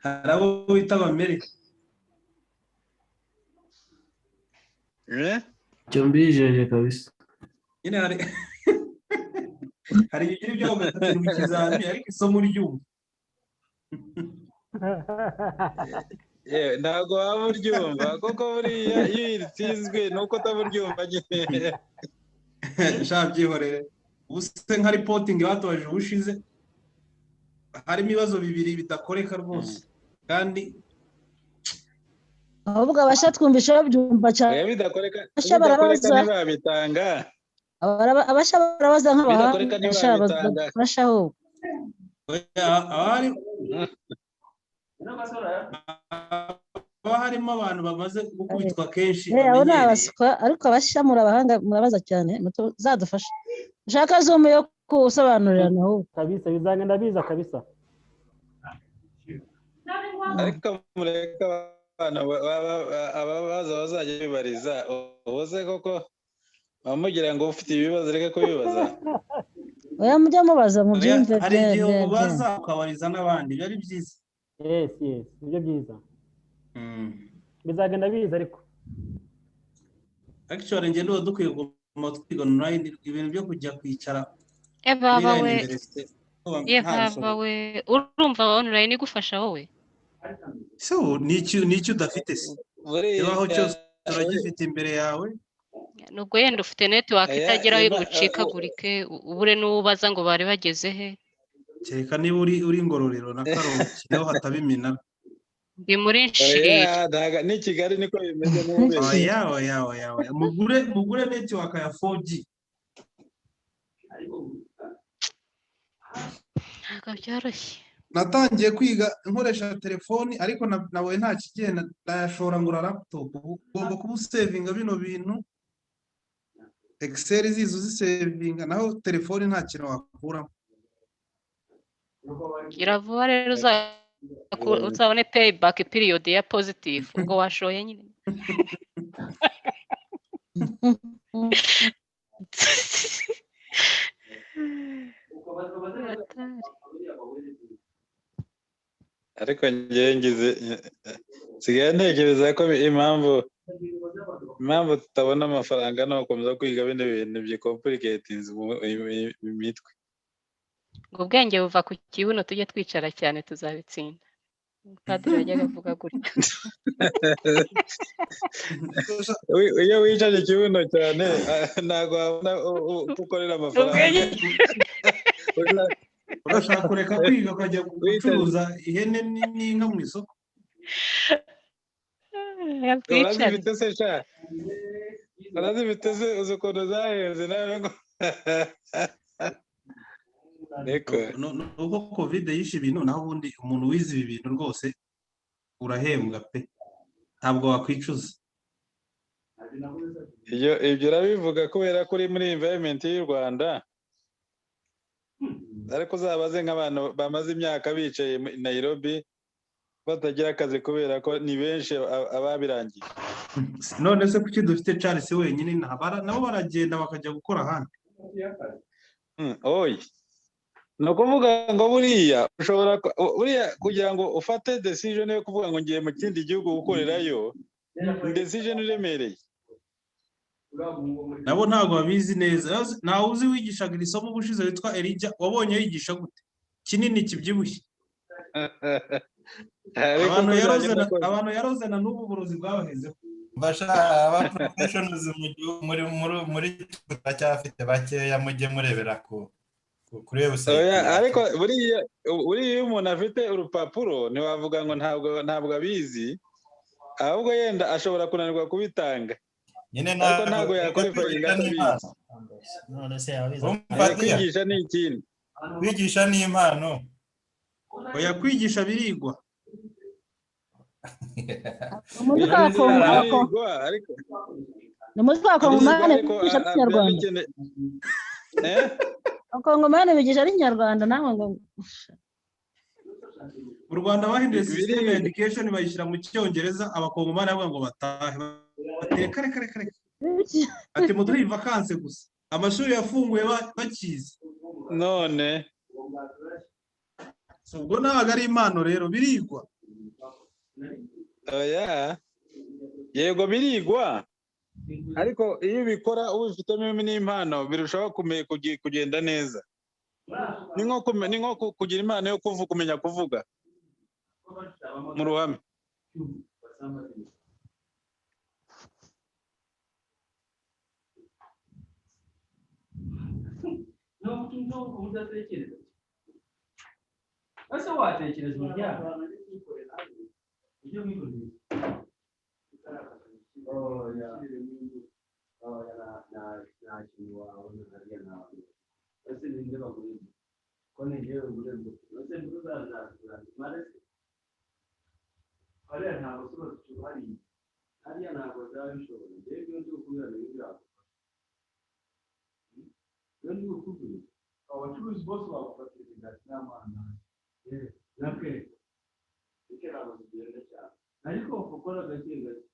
Hari abo wita Amerika. Cyo mbijeje kabisa. Nyine hari igihe byo ugatatu mu kizami ariko isomo ryumva. Ntabwo waba uryumva kuko buriya iyo iritsinzwe nuko utaburyumva nyine. Shabyihorere ubuse nka reporting batoje ubushize harimo ibibazo bibiri bidakoreka rwose kandi ahubwo abasha twumvisha babyumva cyane bidakoreka ntibabitanga abasha barabaza nk'abahanga bashaho harimo abantu bamaze gukubitwa kenshi abo ni abaswa ariko abasha murabaza cyane muzadufasha ushaka zoom yo kusobanurira naho kabisa bizagenda biza kabisa ariko mureka abana ababaza bazajya bibariza ubuze koko bamugira ngo ufite ibibazo reka kubibaza oya mujya mubaza mu byimve hari igihe ubaza ukabariza n'abandi byari byiza. Yes nibyo byiza bizagenda biza ariko actually nge ndo dukwiye guma twiga online ibintu byo kujya kwicara bawe urumva online igufasha wowe so nicyo udafite se nibaho cyose uragifite imbere yawe nubwo yenda ufite network itageraho y'ubucikagurike ubure n'ubaza ngo bari bageze he kereka niba uri Ngororero na Karongi niho hatabimina ndi muri nshiri ni Kigali niko bimeze n'ubeshye oya mugure network ya 4G ntabwo byoroshye. Natangiye kwiga nkoresha telefoni ariko nawe nta kigenda ndayashora ngura laptop ugomba kuba usevinga bino bintu Excel zizo zisevinga naho telefoni nta kintu wakuramo. Iravuba rero uzabone payback period ya positive ubwo washoye nyine. ariko njye ngize sigaye ntekereza ko impamvu tutabona amafaranga no gukomeza kwiga bino bintu bya complicated mu mitwe. Ubwenge buva ku kibuno tujye twicara cyane tuzabitsinda. Padiri yajyaga avuga gutya. Iyo wicaje ikibuno cyane ntabwo wabona ukorera amafaranga. Urashaka kureka kwiga ukajya gucuruza ihene n'inka mu isoko. Urazifite se sha urazifite se uzi ukuntu zahenze nawe ngo nuko covid yishe ibintu naho ubundi umuntu wize ibi bintu rwose urahembwa pe ntabwo wakwicuza. Ibyo urabivuga kubera ko uri muri environment y'u Rwanda, ariko uzabaze nk'abantu bamaze imyaka bicaye i Nairobi batagira akazi kubera ko ni benshi ababirangiye. None se kuki dufite Charles wenyine nabo baragenda bakajya gukora ahandi? Oya, ni ukuvuga ngo buriya ushobora kugira ngo ufate decision yo kuvuga ngo ngiye mu kindi gihugu gukorerayo, decision iremereye. Nabo ntabwo babizi neza. Ntawe uzi wigishaga iri somo ubushize witwa Elijah, wabonye yigisha gute? Kinini kibyibushye. Abantu yaroze na n'ubu burozi bwabahezeho. Aba professionals muri turacyafite bakeya, mujye murebera kuri website. Ariko buriya umuntu afite urupapuro ntiwavuga ngo ntabwo abizi, ahubwo yenda ashobora kunanirwa kubitanga. Nyine ntabwo yakora abizi. None se abizi. Kwigisha ni ikindi. Kwigisha ni impano. Oya, kwigisha birigwa. Abakongomani bigisha ari Inyarwanda nawe ngo mu Rwanda bahinduye system education bayishyira mu Cyongereza, abakongomani bavuga ngo batahe kare ati muduhe vacances gusa, amashuri yafunguye bakize none. Ubwo ntabwo ari impano rero, birigwa. Oya, yego birigwa, ariko iyo ubikora ubifitemo n'impano birushaho kugenda neza. Ni nko kugira impano yo kumenya kuvuga mu ruhame. Ese watekereza umuryango ibyo mwigurira nta kintu wabona hariya nawe ese ninde bagurira ko ntigewe gurembo ese mare hariya ntabwo soba hariya ntabwo byaba bishobora rero ndi gukubwira n'ibyago rero ndi gukubwira abacuruzi bose bagufatira ingati n'amana nake icyo ntabwo zigenda cyane ariko ukora gake gake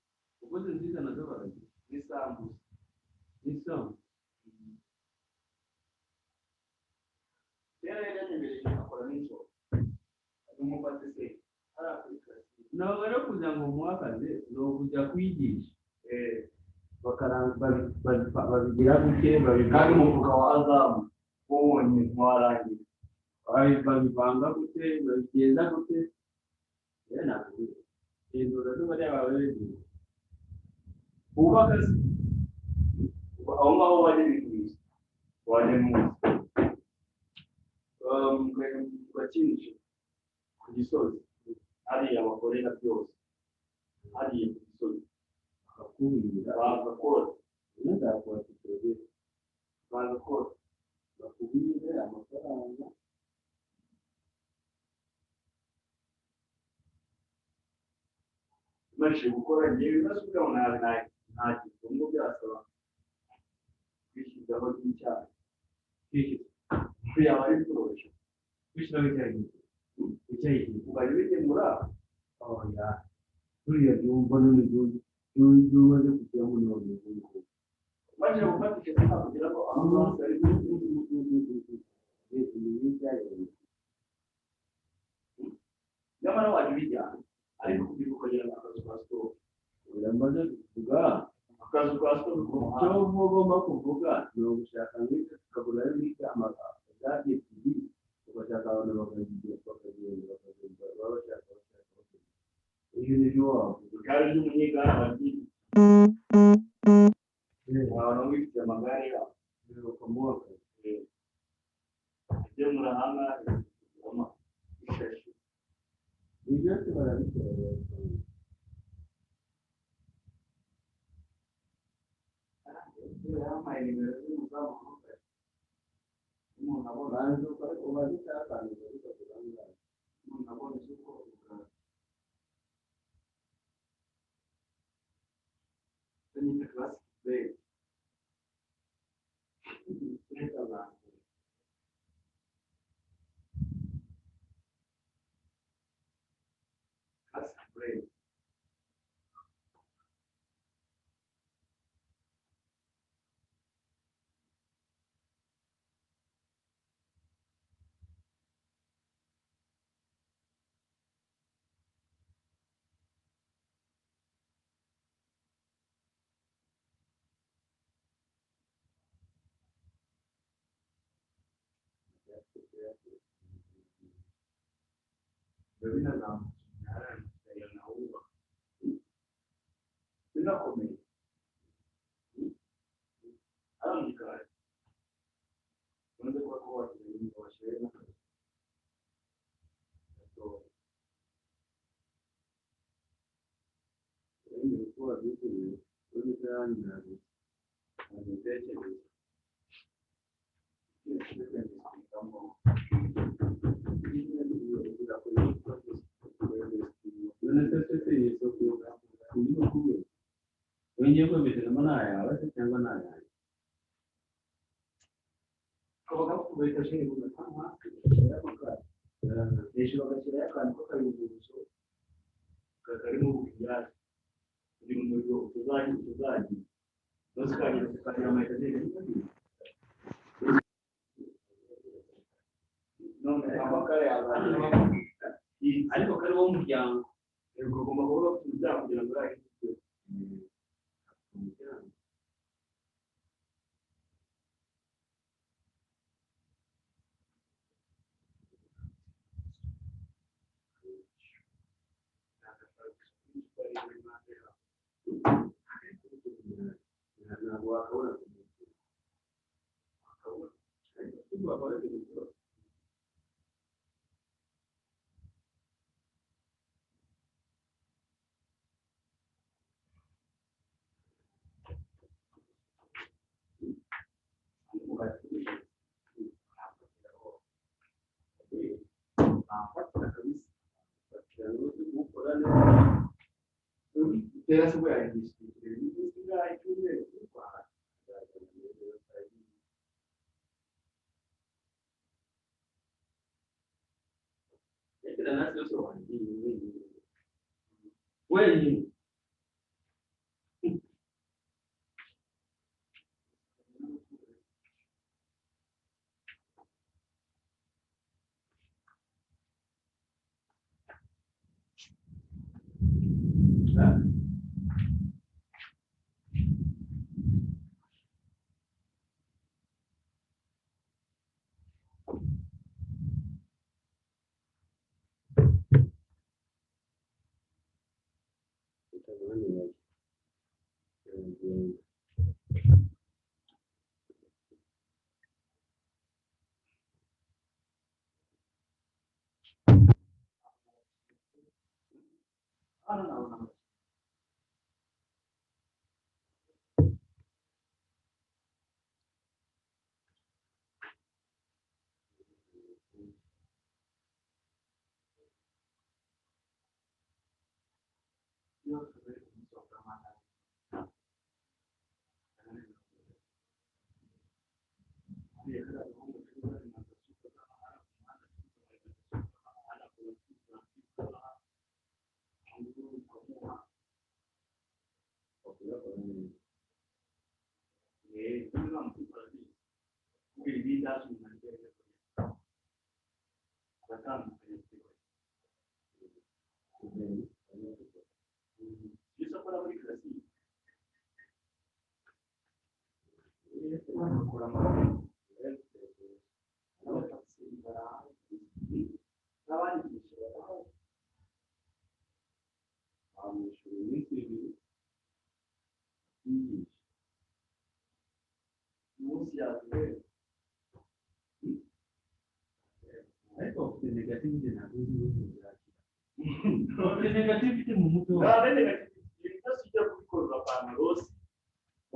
ukoze nziza nazo baragira n'isambusa akora nijoro umufate se ntabwo rero kugira ngo muhakaze ni ukujya kwigisha babigira gute babivanga umufuka wa azamu w'uwonye ntiwarangira babivanga gute babigenda gute ntabwo hindura n'abariya bawe begiye wubaka se aho ngaho wajya bigurisha wajya bakinisha ku gisozi hariya bakorera byose hariya ku gisozi bakakubwira bagakora ntazakora tutorere bagakora bakubwire amafaranga maze gukora ngewe nasubiraho nta gifungo byasaba kwishyirwaho n'icyaha yaba ari gukoresha kwishyiraho icyayi ukajya ubikemura aho buriya byumva n'uburyo umaze kugiramo none maze gufata icyo cyaha kugira ngo amazi ari nyamara wajya ubijyana ariko kugira ukagera mu kazu ka sitopu uramaze kuvuga akazu ka sitopu icyo ugomba kuvuga ni ugushaka nk'icyo tukagura n'icyo amagare ebyiri ugashaka abantu bakagenda baba bashaka iyo ni byo wavuga igare ry'umunyegare wagiye abantu bifite amagare yabo bakamuha akazi ibyo murahanga ishashi ibyo byose barabikora yampaye nimero z'umuzamu umuntu abona hanze uko ariko bazi cyatangiye bikavuga ngo umuntu abona isuku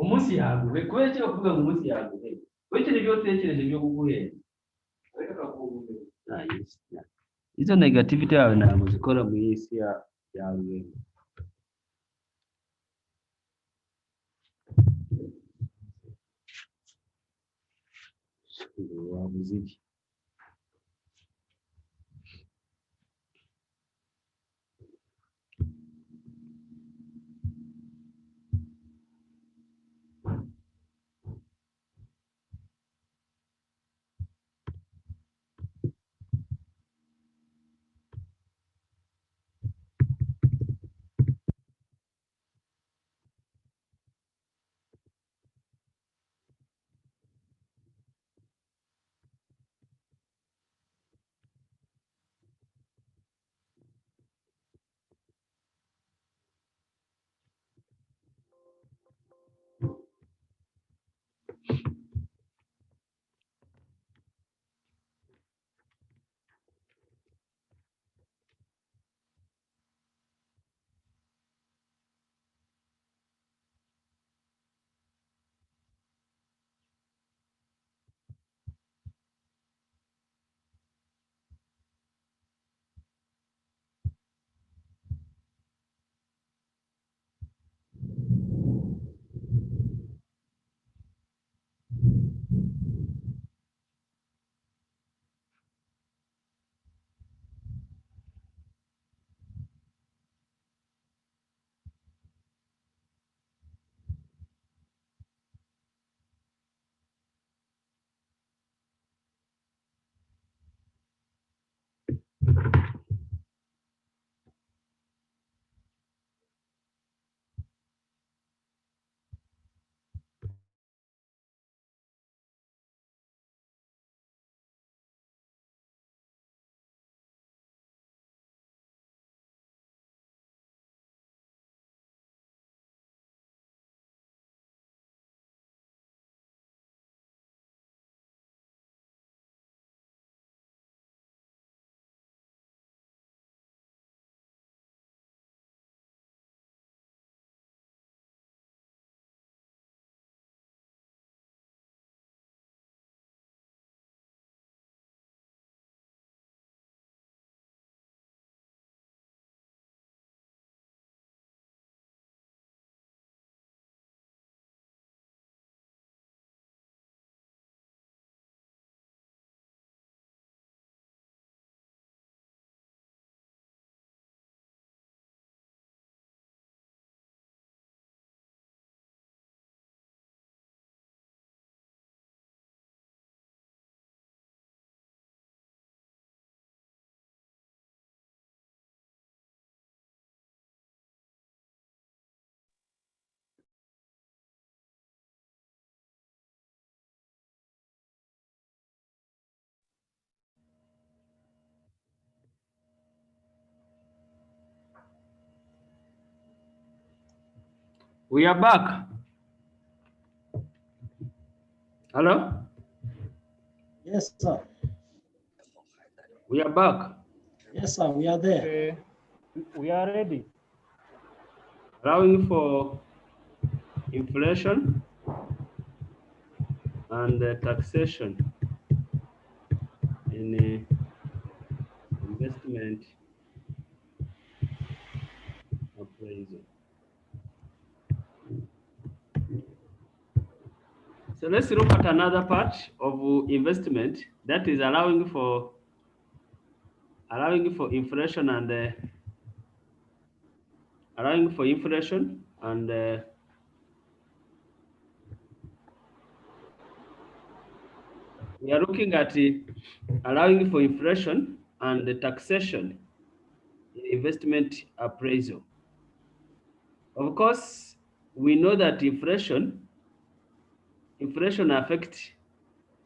umunsi yaguhe kubera cyo kuvuga ngo umunsi yaguhe wicyo nibyo utekereje byo kuguhera izo negativity yawe ntabwo zikora mu isi yawe We are back. Hello? Yes, sir. We are back. Yes, sir. We are there. Okay. We are ready. Allowing for inflation and taxation in investment appraisal. So let's look at another part of investment that is allowing for inflation and we are looking at allowing for inflation and the taxation in investment appraisal. Of course, we know that inflation affects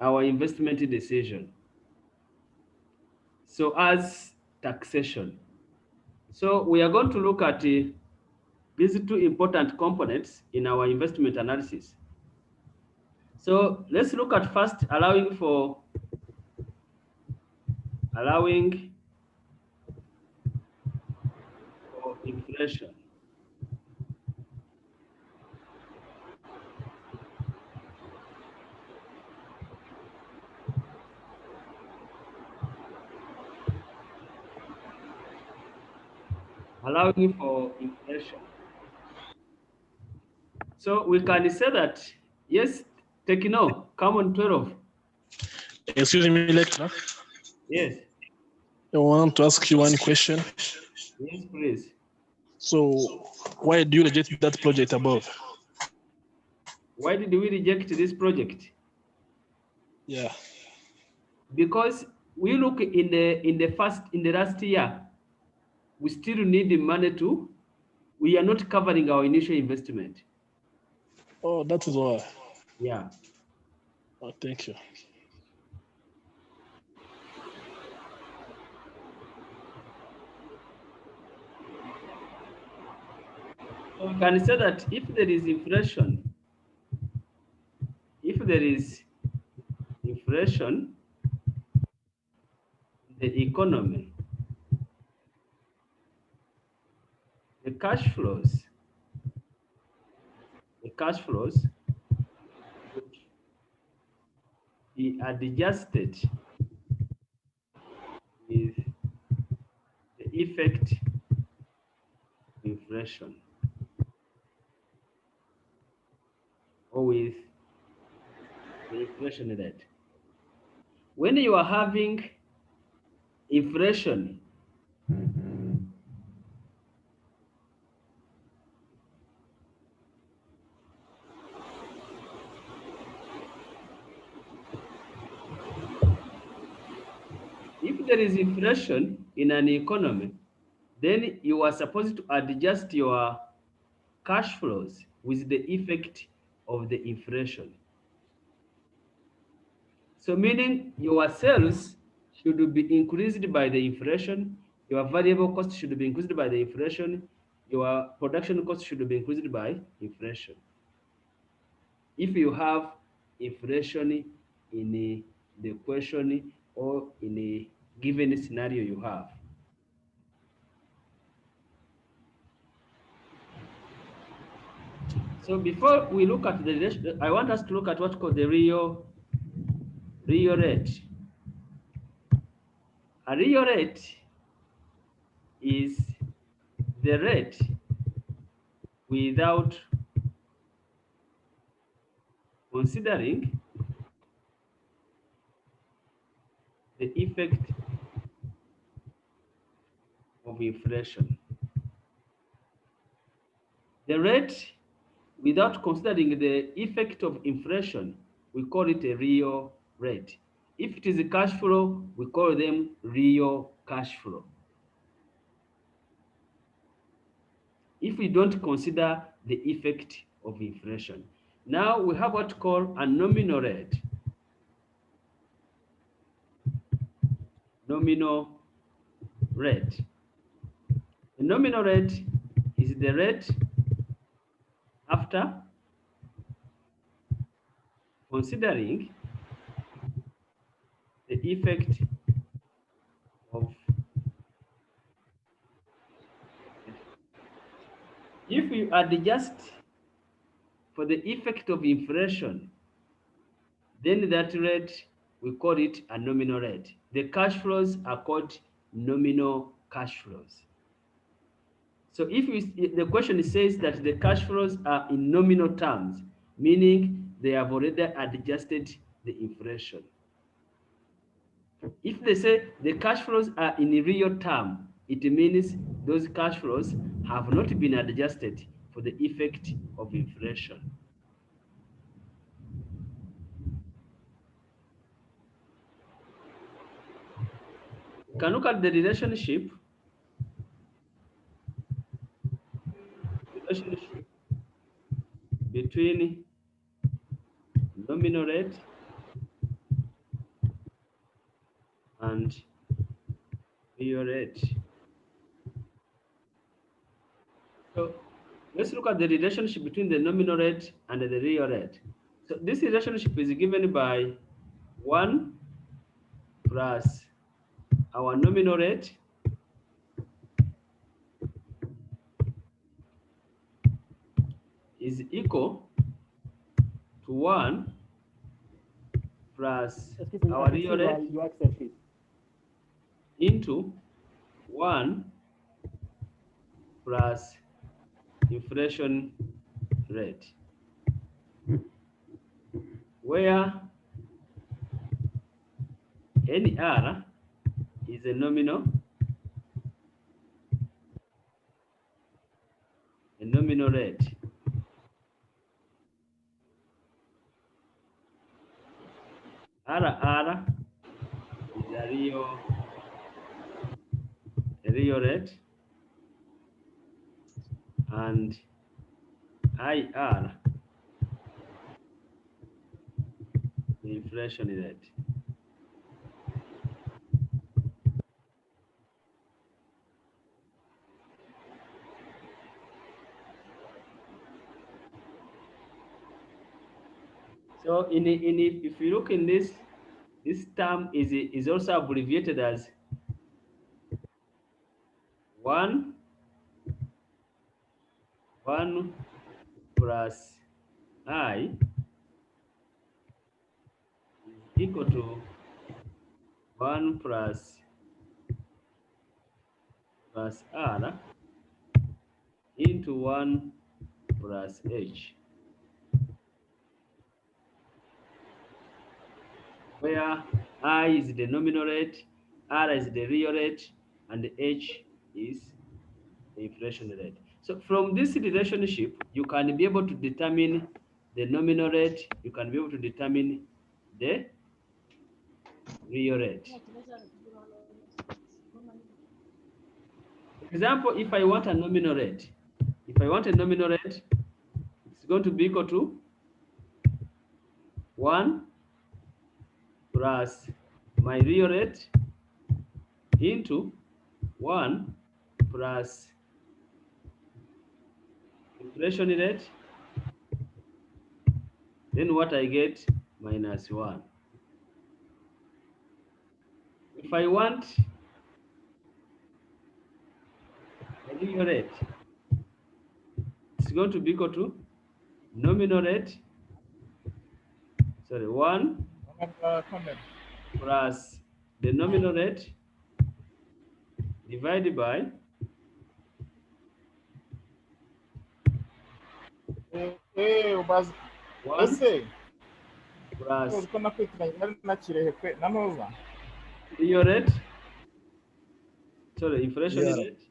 our investment decision. So as taxation. So we are going to look at these two important components in our investment analysis. So let's look at first allowing for inflation. Allowing for inflation. So we can say that, yes, Tekino, come on 12. Excuse me, lecturer. Yes. I want to ask you one question. Yes, please. So, why do you reject that project above? Why did we reject this project? Yeah. Because we look in the last year, we still need the money to. We are not covering our initial investment. Oh, that is why. Yeah. Oh, thank you. So we can say that if there is inflation, in the economy, the cash flows would be adjusted with the effect of inflation, or with the inflation rate. When you are having inflation, if there is inflation in an economy, then you are supposed to adjust your cash flows with the effect of the inflation. So meaning your sales should be increased by the inflation, your variable cost should be increased by the inflation, your production cost should be increased by inflation. If you have inflation in the question or in a given scenario you have. So before we look at the relation, I want us to look at what's called the real rate. A real rate is the rate without considering the effect of inflation. The rate without considering the effect of inflation, we call it a real rate. If it is a cash flow, we call them real cash flow. If we don't consider the effect of inflation. Now we have what we call a nominal rate. Nominal rate. The nominal rate is the rate after considering the effect of. If you adjust for the effect of inflation, then that rate, we call it a nominal rate. The cash flows are called nominal cash flows. So if the question says that the cash flows are in nominal terms, meaning they have already adjusted the inflation. If they say the cash flows are in real term, it means those cash flows have not been adjusted for the effect of inflation. You can look at the relationship between nominal rate and real rate. So let's look at the relationship between the nominal rate and the real rate. So this relationship is given by 1 plus our nominal rate is equal to 1 plus our real rate into 1 plus inflation rate, where NR is a nominal rate. RR is a real rate, and IR the inflation rate. So if you look in this term is also abbreviated as 1 plus I is equal to 1 plus R into 1 plus H, where I is the nominal rate, R is the real rate, and H is the inflation rate. So from this relationship, you can be able to determine the nominal rate, you can be able to determine the real rate. For example, if I want a nominal rate, it's going to be equal to 1 plus my real rate into 1 plus inflation rate, then what I get minus 1. If I want a real rate, it's going to be equal to nominal rate, 1 plus the nominal rate divided by ubaza 1 ese plus uko nakwitiranye nari nakirehe kwe na ntuza real rate, inflation Yeah. rate,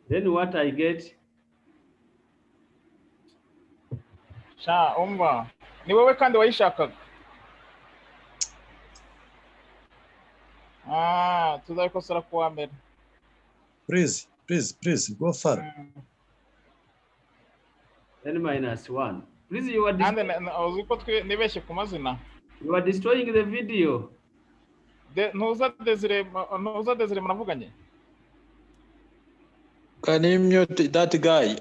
then what I get, sha umva ni wowe kandi wayishakaga tuzabikosora kuwa mbere. Please, go far. Then minus 1. Please, you are nibeshye ku mazina. You are destroying the video. Ntuza Desire muravuganye? Can you mute that guy?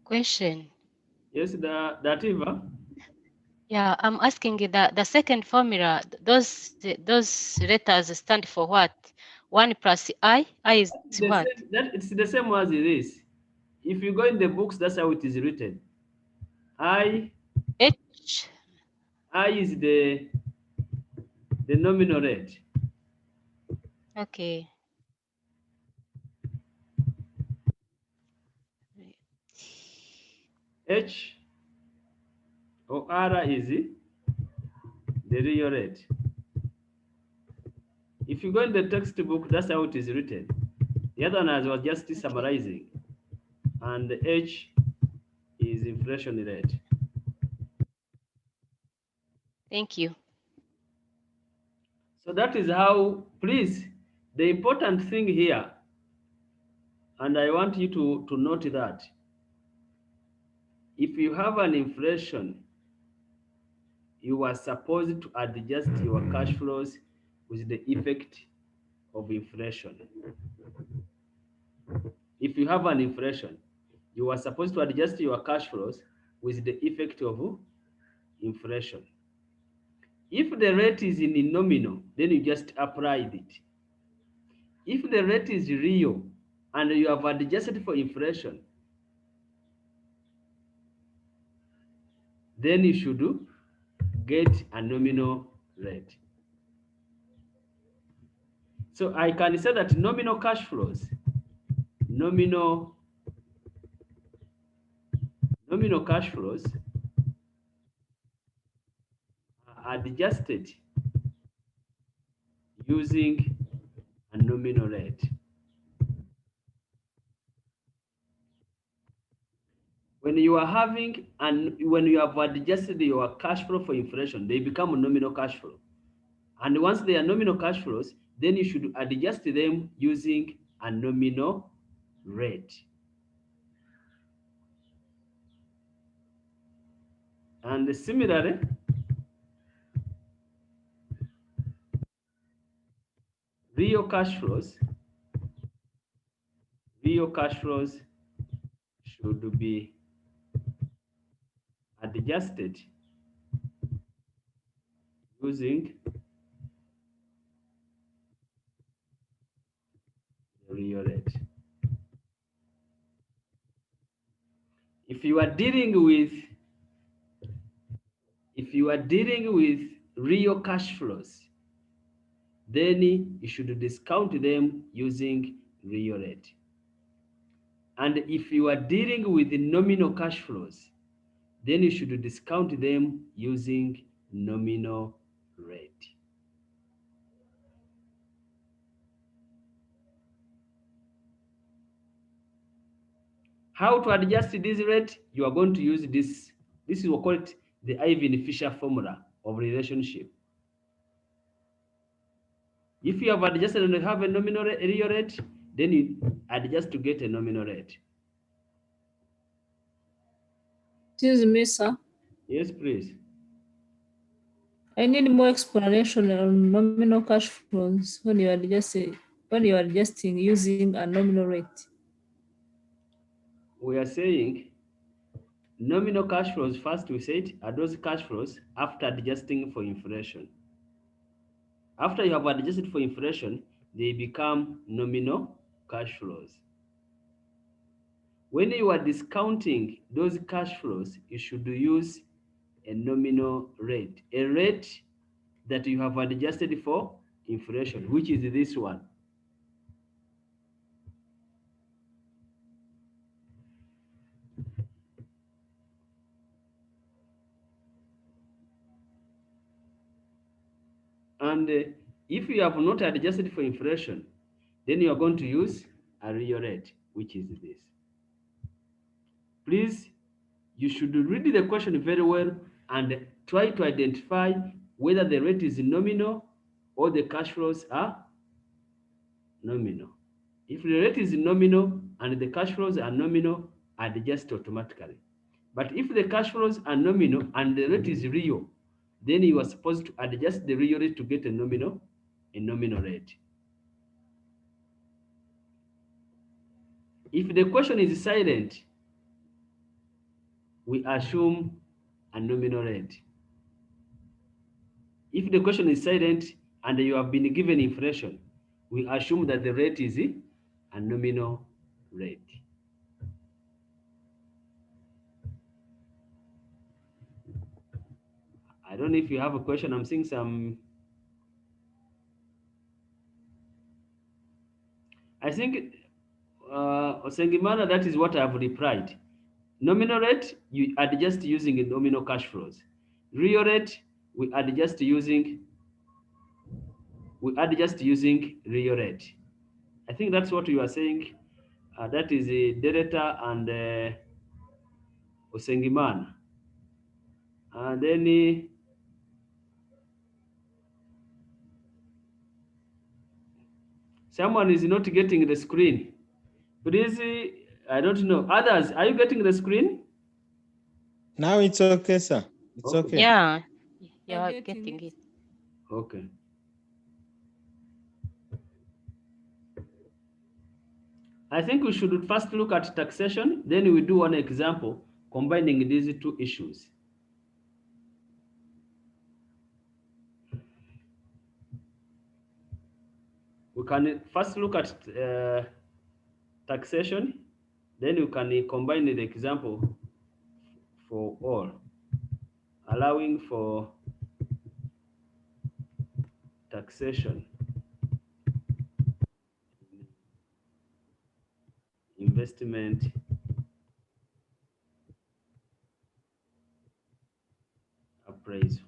Question. Yes, Dativa. Yeah, I'm asking you the second formula, those letters stand for what? 1 plus I is what? It's the same as this. If you go in the books, that's how it is written. I is the nominal rate. Okay. H or R is the real rate. If you go in the textbook, that's how it is written. The other one was just summarizing. And the H is inflation rate. Thank you. So that is how, please, the important thing here, and I want you to note that, if you have an inflation, you are supposed to adjust your cash flows with the effect of inflation. If you have an inflation, you are supposed to adjust your cash flows with the effect of inflation. If the rate is in nominal, then you just apply it. If the rate is real and you have adjusted for inflation, then you should get a nominal rate. So I can say that nominal cash flows, nominal cash flows are adjusted using a nominal rate. When you are having when you have adjusted your cash flow for inflation, they become nominal cash flow. And once they are nominal cash flows, then you should adjust them using a nominal rate. And similarly, real cash flows should be adjusted using the real rate. If you are dealing with real cash flows, then you should discount them using real rate. And if you are dealing with nominal cash flows, then you should discount them using nominal rate. How to adjust this rate? You are going to use this. This is what we call it the Ivan-Fisher formula of relationship. If you have adjusted and have a nominal real rate, then you adjust to get a nominal rate. Excuse me, sir. Yes, please. I need more explanation on nominal cash flows when you are adjusting using a nominal rate. We are saying nominal cash flows, first we said, are those cash flows after adjusting for inflation. After you have adjusted for inflation, they become nominal cash flows. When you are discounting those cash flows, you should use a nominal rate, a rate that you have adjusted for inflation, which is this one. And if you have not adjusted for inflation, then you are going to use a real rate, which is this. Please, you should read the question very well and try to identify whether the rate is nominal or the cash flows are nominal. If the rate is nominal and the cash flows are nominal, adjust automatically. But if the cash flows are nominal and the rate is real, then you are supposed to adjust the real rate to get a nominal rate. If the question is silent, we assume a nominal rate. If the question is silent and you have been given inflation, we assume that the rate is a nominal rate. I don't know if you have a question. I'm seeing some. I think, Osengimana, that is what I've replied. Nominal rate, you adjust using nominal cash flows. Real rate, we adjust using real rate. I think that's what you are saying. That is Dereta and Osengimana. And then someone is not getting the screen. Please, I don't know. Others, are you getting the screen? Now it's okay, sir. It's okay. Yeah, you are getting it. Okay. I think we should first look at taxation, then we do one example combining these two issues. We can first look at taxation, then you can combine the example for all. allowing for taxation investment appraisal.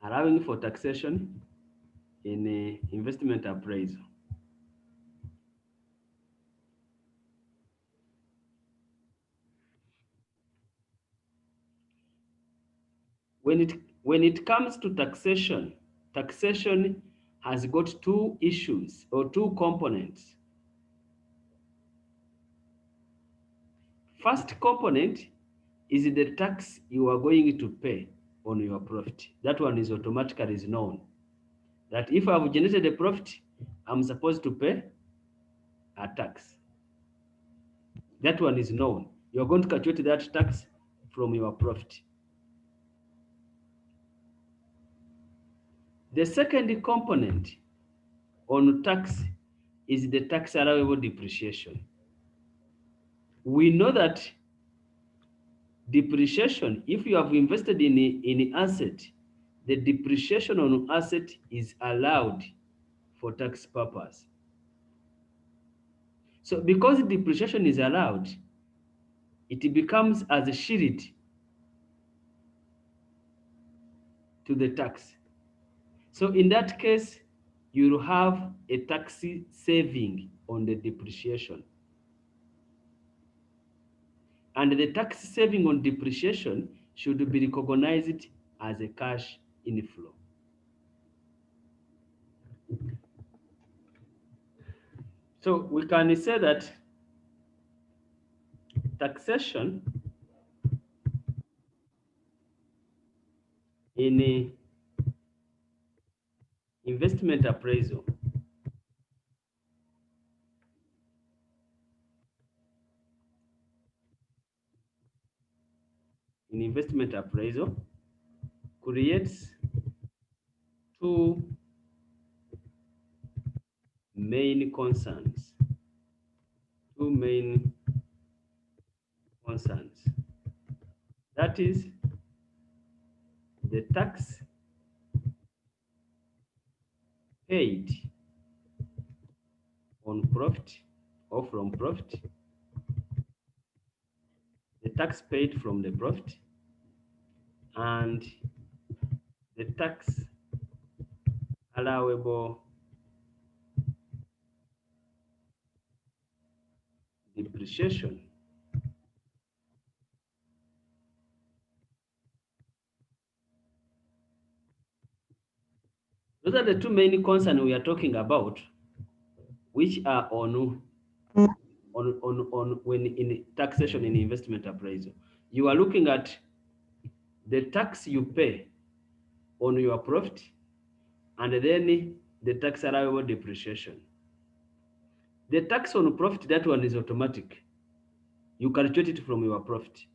Allowing for taxation in investment appraisal. When it comes to taxation, taxation has got two issues or two components. First component is the tax you are going to pay on your profit. That one is automatically known. That if I've generated a profit, I'm supposed to pay a tax. That one is known. You're going to calculate that tax from your profit. The second component on tax is the tax allowable depreciation. We know that depreciation, if you have invested in asset, the depreciation on asset is allowed for tax purpose. So because depreciation is allowed, it becomes as a shield to the tax. So in that case, you'll have a tax saving on the depreciation. And the tax saving on depreciation should be recognized as a cash inflow. So we can say that taxation in investment appraisal creates two main concerns. That is the tax paid on profit or from profit, the tax paid from the profit, and the tax allowable depreciation. Those are the two main concerns we are talking about, which are on when in taxation in investment appraisal. You are looking at the tax you pay on your profit and then the tax allowable depreciation. The tax on profit, that one is automatic. You calculate it from your profit.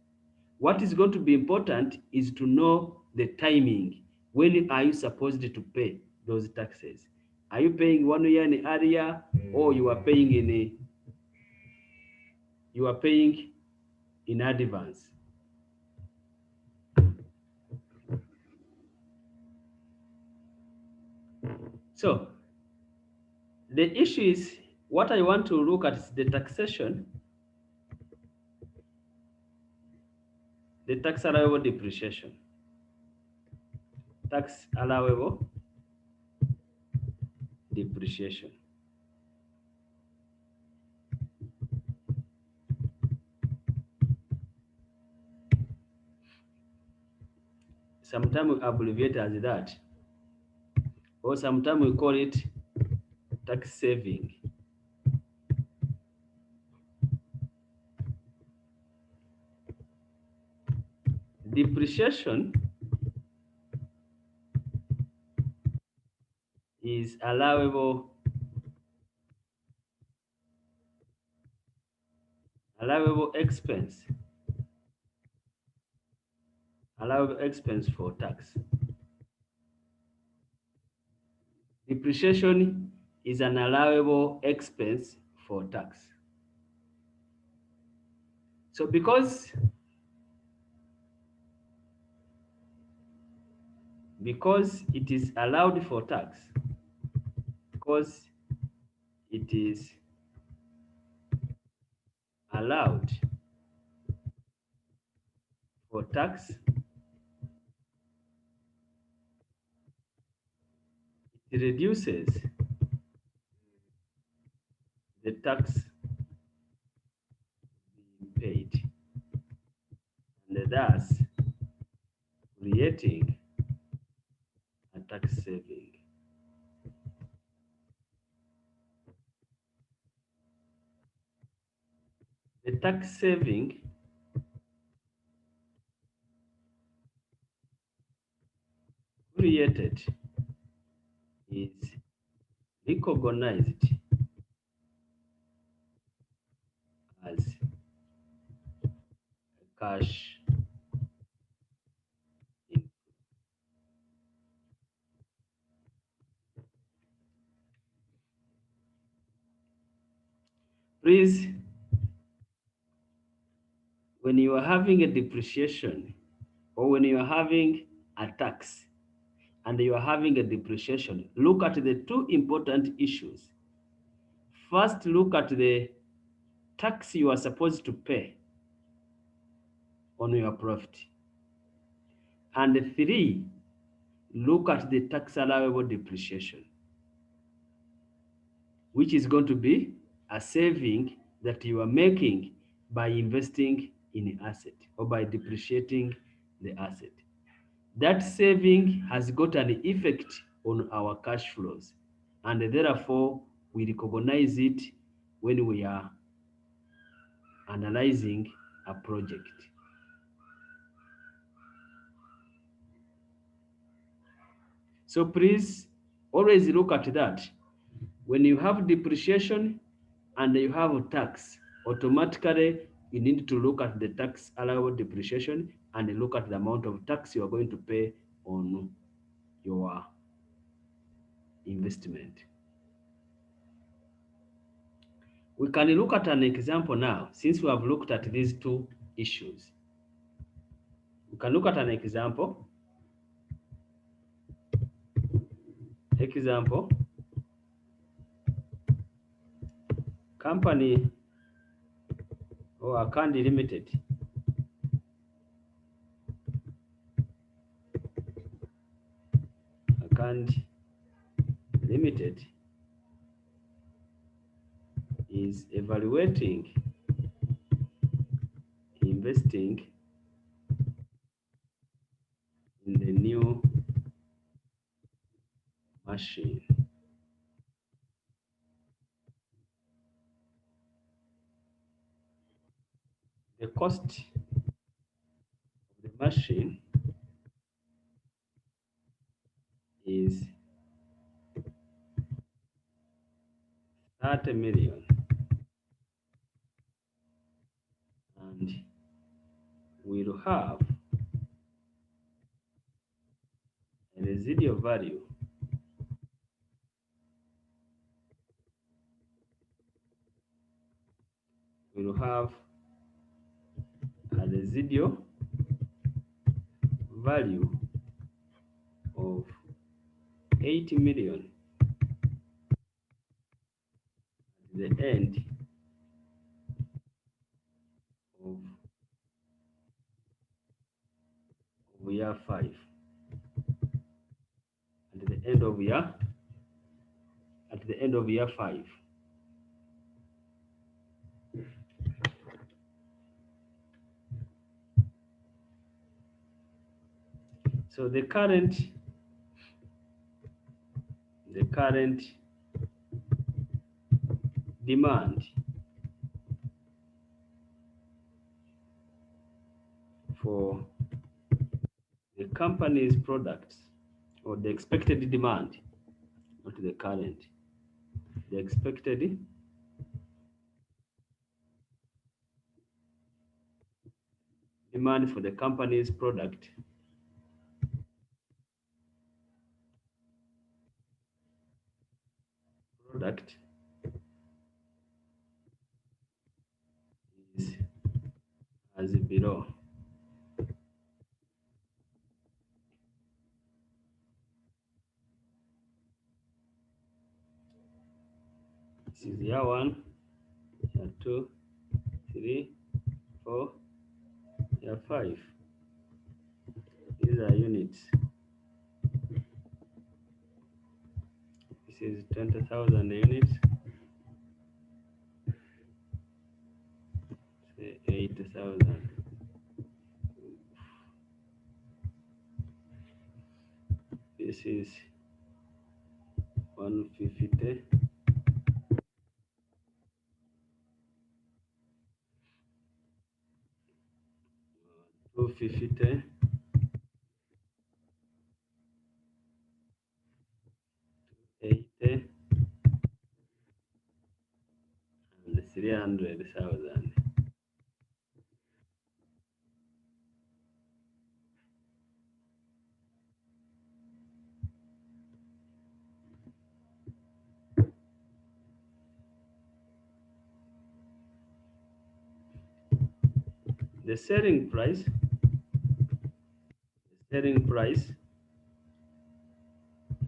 What is going to be important is to know the timing. When are you supposed to pay those taxes? Are you paying 1 year in area, or you are paying in advance? So the issue is, what I want to look at is the taxation, the tax allowable depreciation. Tax allowable depreciation. Sometimes we abbreviate as that, or sometimes we call it tax saving. Depreciation is allowable expense for tax. Depreciation is an allowable expense for tax. So because because it is allowed for tax, because it is allowed for tax, it reduces the tax being paid, and thus creating a tax saving. The tax saving created is recognized as a cash in. Please, when you are having a depreciation or when you are having a tax and you are having a depreciation, look at the two important issues. First, look at the tax you are supposed to pay on your profit. And three, look at the tax allowable depreciation, which is going to be a saving that you are making by investing in an asset or by depreciating the asset. That saving has got an effect on our cash flows, and therefore we recognize it when we are analyzing a project. So please always look at that. When you have depreciation and you have a tax, automatically you need to look at the tax allowable depreciation and look at the amount of tax you are going to pay on your investment. We can look at an example now, since we have looked at these two issues. We can look at an example. Example, company or Kandi Limited Kandi Limited is evaluating investing in the new machine. The cost of the machine is 30 million, and will have a residual value will have a residual value of 80 million at the end of year 5. At the end of year 5. So the current demand for the company's products, or the expected demand, not the current, the expected demand for the company's product is as below. This is year 1, year 2, 3, 4, year 5. These are units. This is 20,000 units. Say 80,000. This is 150. 250. 80. And 300,000. The selling price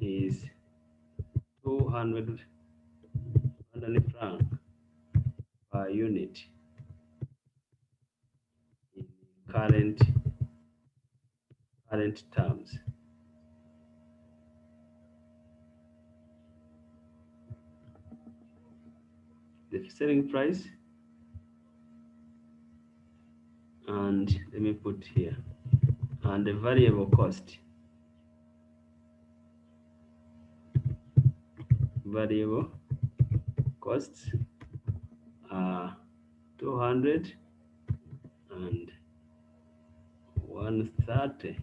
is 200 francs per unit in current terms. The selling price, and let me put here, and the variable cost. Variable costs are 200 and 130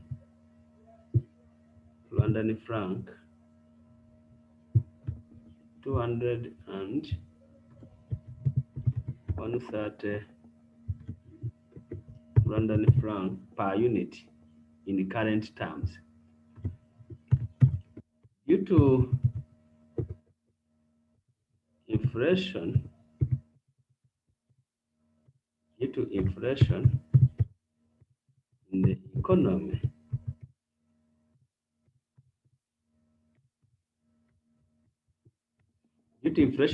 London franc, 200 and 130 London franc per unit in current terms. Due to inflation,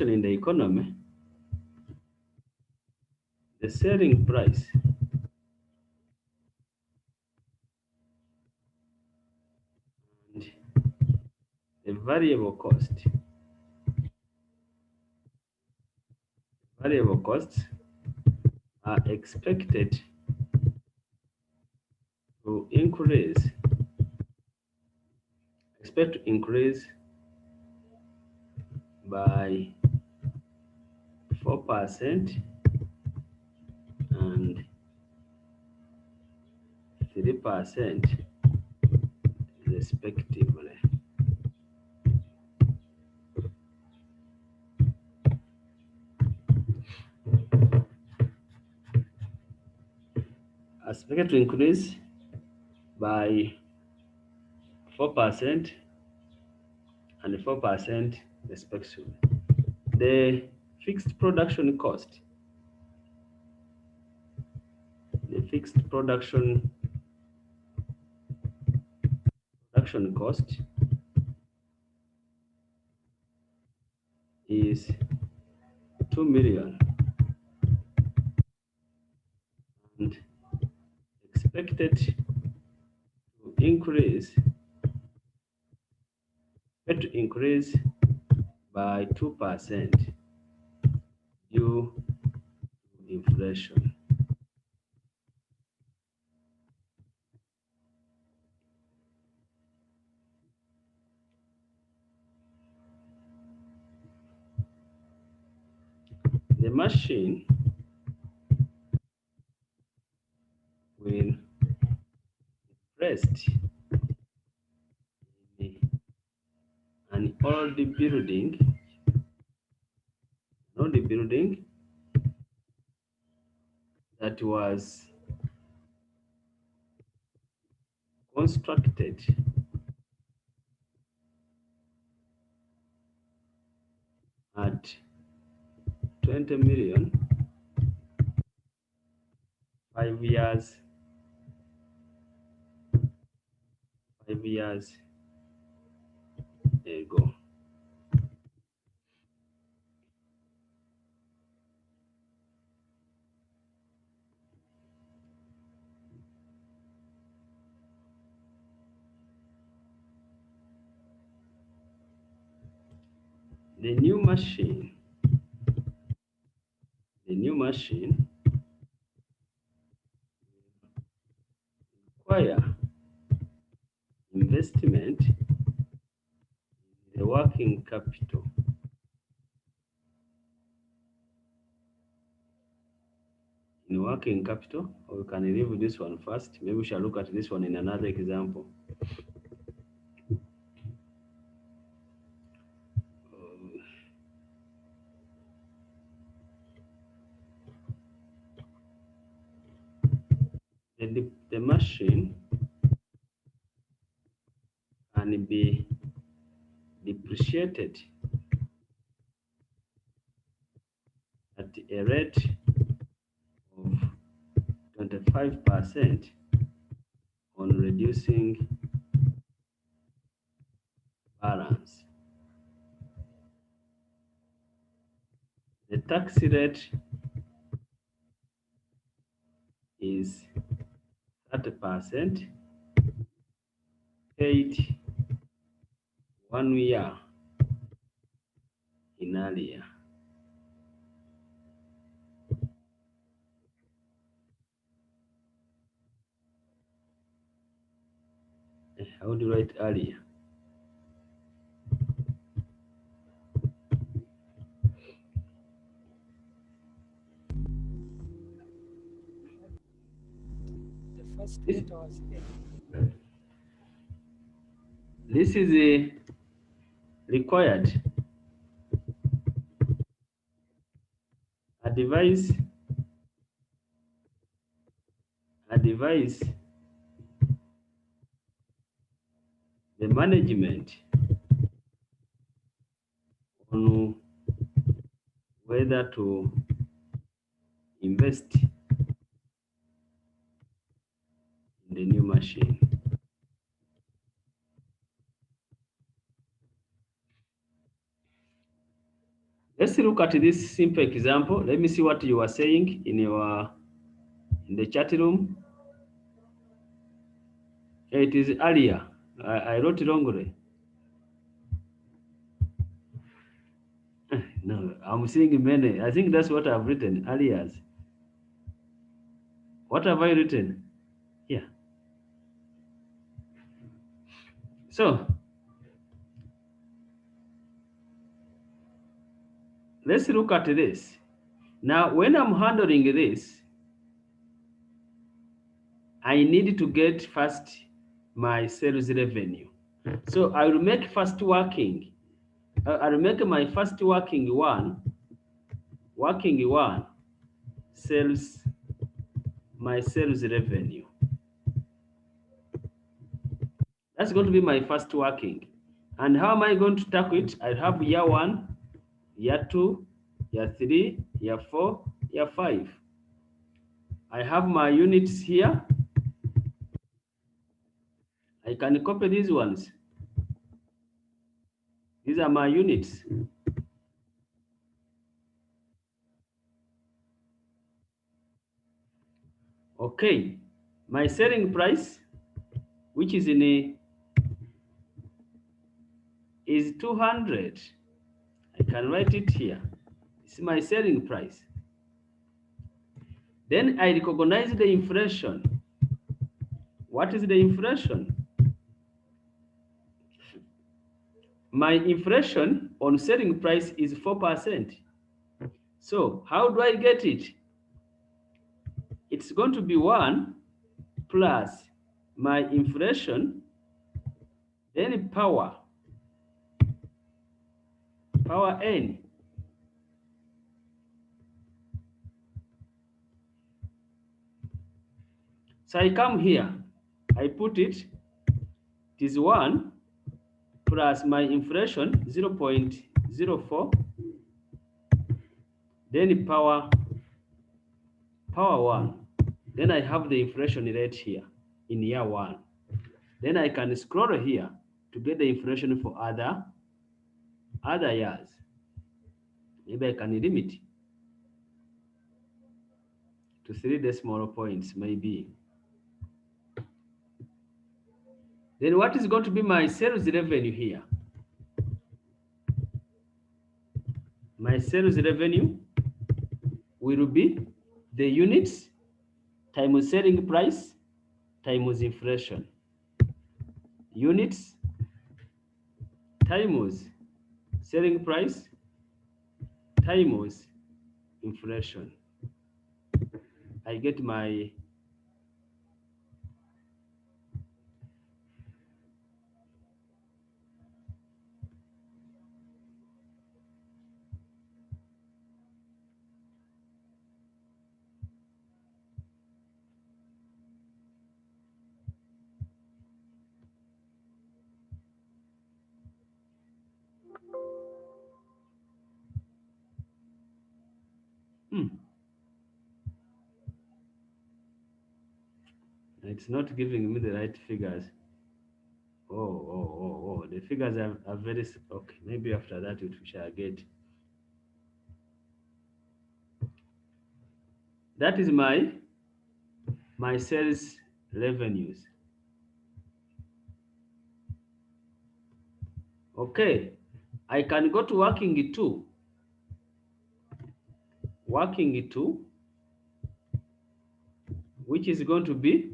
in the economy, the selling price and the variable costs are expected to increase by 4% and 3% respectively. Expected to increase by 4% and 4% respectively. The fixed production cost, cost is 2 million and expected to increase by 2% due to inflation. The machine will rest in an old building that was constructed at 20 million 5 years ago. the new machine require investment in the working capital. In working capital, or we can review this one first. Maybe we shall look at this one in another example. The machine can be depreciated at a rate of 25% on reducing balance. The tax rate is 30% paid 1 year in earlier. How do you write earlier? This is a required advise the management on whether to invest in the new machine. Let's look at this simple example. Let me see what you are saying in the chat room. It is earlier. I wrote wrongly. No, I'm seeing many. I think that's what I've written earlier. What have I written? Yeah. So let's look at this. Now, when I'm handling this, I need to get first my sales revenue. So I will make first working. I'll make my first working one sales, my sales revenue. That's going to be my first working. And how am I going to tackle it? I have year 1, year 2, year 3, year 4, year 5. I have my units here. I can copy these ones. These are my units. Okay, my selling price, which is is 200. I can write it here. It's my selling price. Then I recognize the inflation. What is the inflation? My inflation on selling price is 4%. So how do I get it? It's going to be 1 plus my inflation, then power n. So I come here, I put it is 1 plus my inflation 0.04, then power 1. Then I have the inflation rate here in year 1. Then I can scroll here to get the inflation for other years. Maybe I can limit to 3 decimal points, maybe. Then what is going to be my sales revenue here? my sales revenue will be the units times selling price times inflation. Units times selling price times inflation. I get my it's not giving me the right figures. Oh, the figures are very, okay, maybe after that we shall get. That is my sales revenues. Okay, I can go to working two. Working two, which is going to be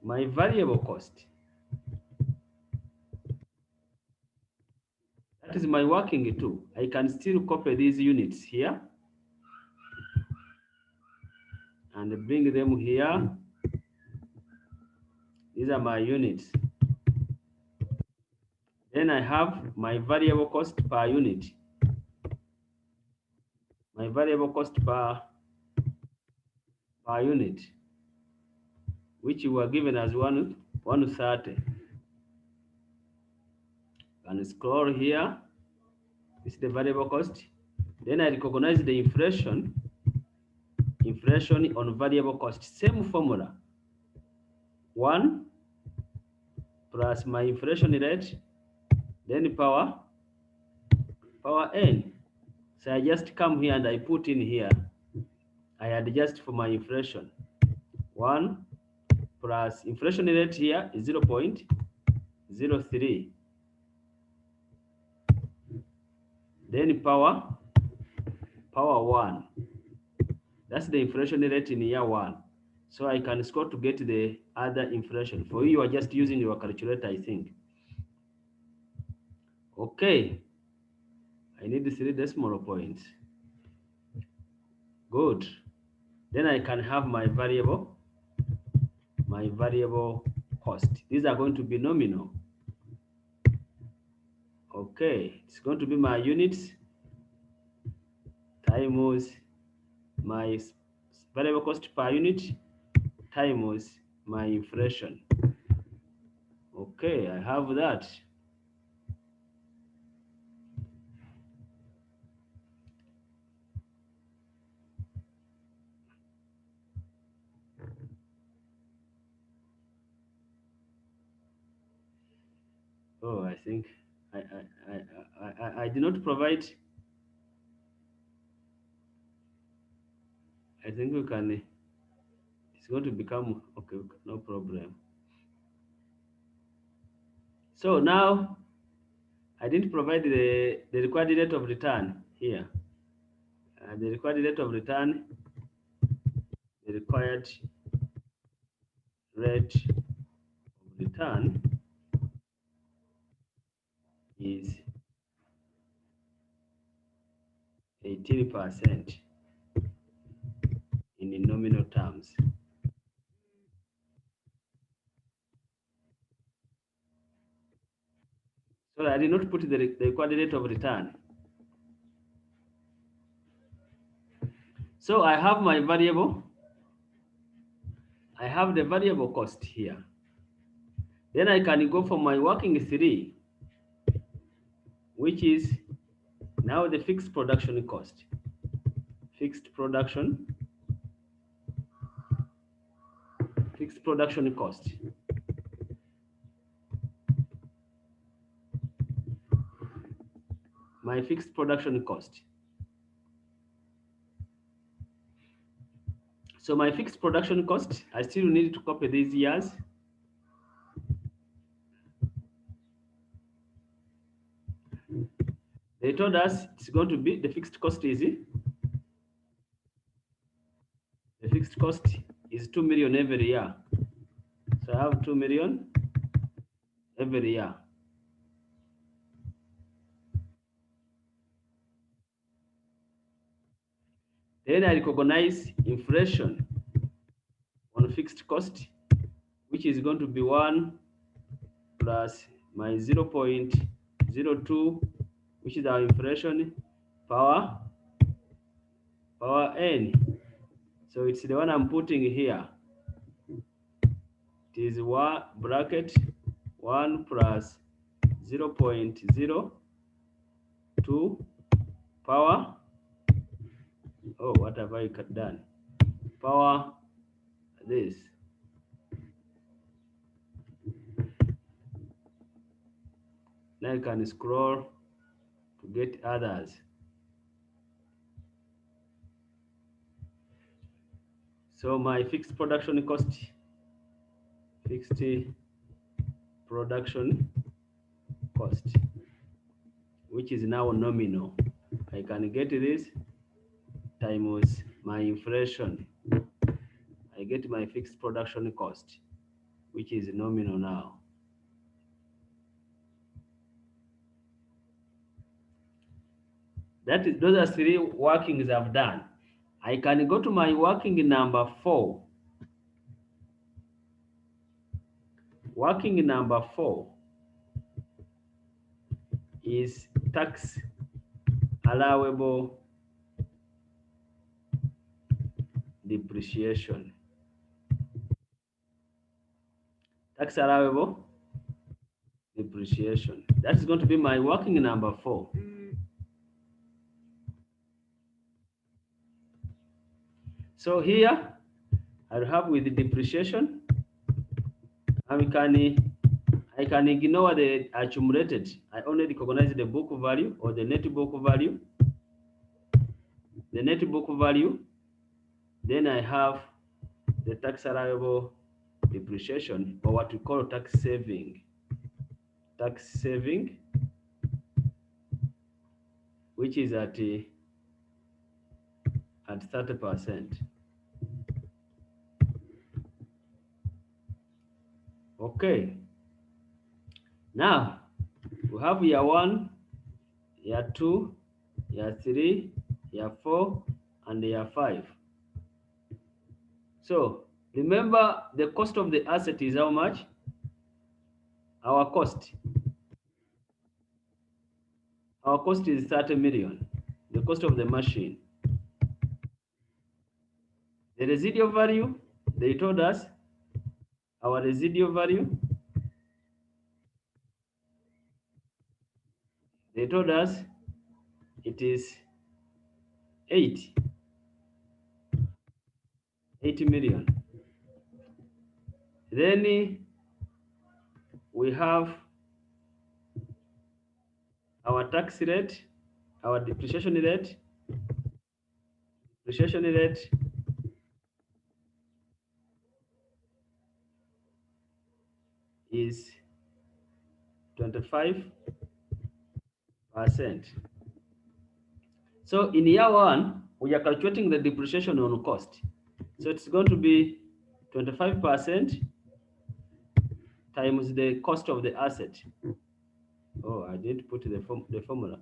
my variable cost. That is my working two. I can still copy these units here and bring them here. These are my units. Then I have my variable cost per unit. My variable cost per unit, which were given as 130. And scroll here. This is the variable cost. Then I recognize the inflation on variable cost. Same formula. 1 plus my inflation rate, then power n. So I just come here and I put in here. I adjust for my inflation. 1 plus inflation rate here is 0.03. Then power 1. That's the inflation rate in year 1. So I can score to get the other inflation. For you are just using your calculator, I think. Okay. I need 3 decimal points. Good. Then I can have my variable cost. These are going to be nominal. Okay, it's going to be my units times my variable cost per unit times my inflation. Okay, I have that. Oh, I think I did not provide. I think we can. It's going to become okay. No problem. So now I didn't provide the required rate of return here. The required rate of return. The required rate of return is 18% in nominal terms. So I did not put the required rate of return. So I have my variable. I have the variable cost here. Then I can go for my working 3, which is now the fixed production cost. Fixed production cost. My fixed production cost. So my fixed production cost, I still need to copy these years. They told us it's going to be, the fixed cost is, the fixed cost is 2 million every year. So I have 2 million every year. Then I recognize inflation on fixed cost, which is going to be 1 plus my 0.02, which is our inflation power n. So it's the one I'm putting here. It is 1 bracket 1 plus 0.02 power. Oh, what have I done? Power this. Now I can scroll to get others. So my fixed production cost, which is now nominal. I can get this times my inflation. I get my fixed production cost, which is nominal now. That is, those are 3 workings I've done. I can go to my working number 4. Working number 4 is tax allowable depreciation. Tax allowable depreciation. That is going to be my working number 4. So here I'll have with the depreciation. I can ignore the accumulated. I only recognize the book value or the net book value. The net book value. Then I have the tax allowable depreciation, or what we call tax saving. Tax saving, which is at 30%. Okay. Now we have year 1, year 2, year 3, year 4, and year 5. So remember, the cost of the asset is how much? Our cost. Our cost is 30 million, the cost of the machine. The residual value, they told us, our residual value, they told us it is 80 million. Then we have our tax rate, our depreciation rate. Depreciation rate is 25%. So in year 1, we are calculating the depreciation on cost. So it's going to be 25% times the cost of the asset. Oh, I didn't put the formula.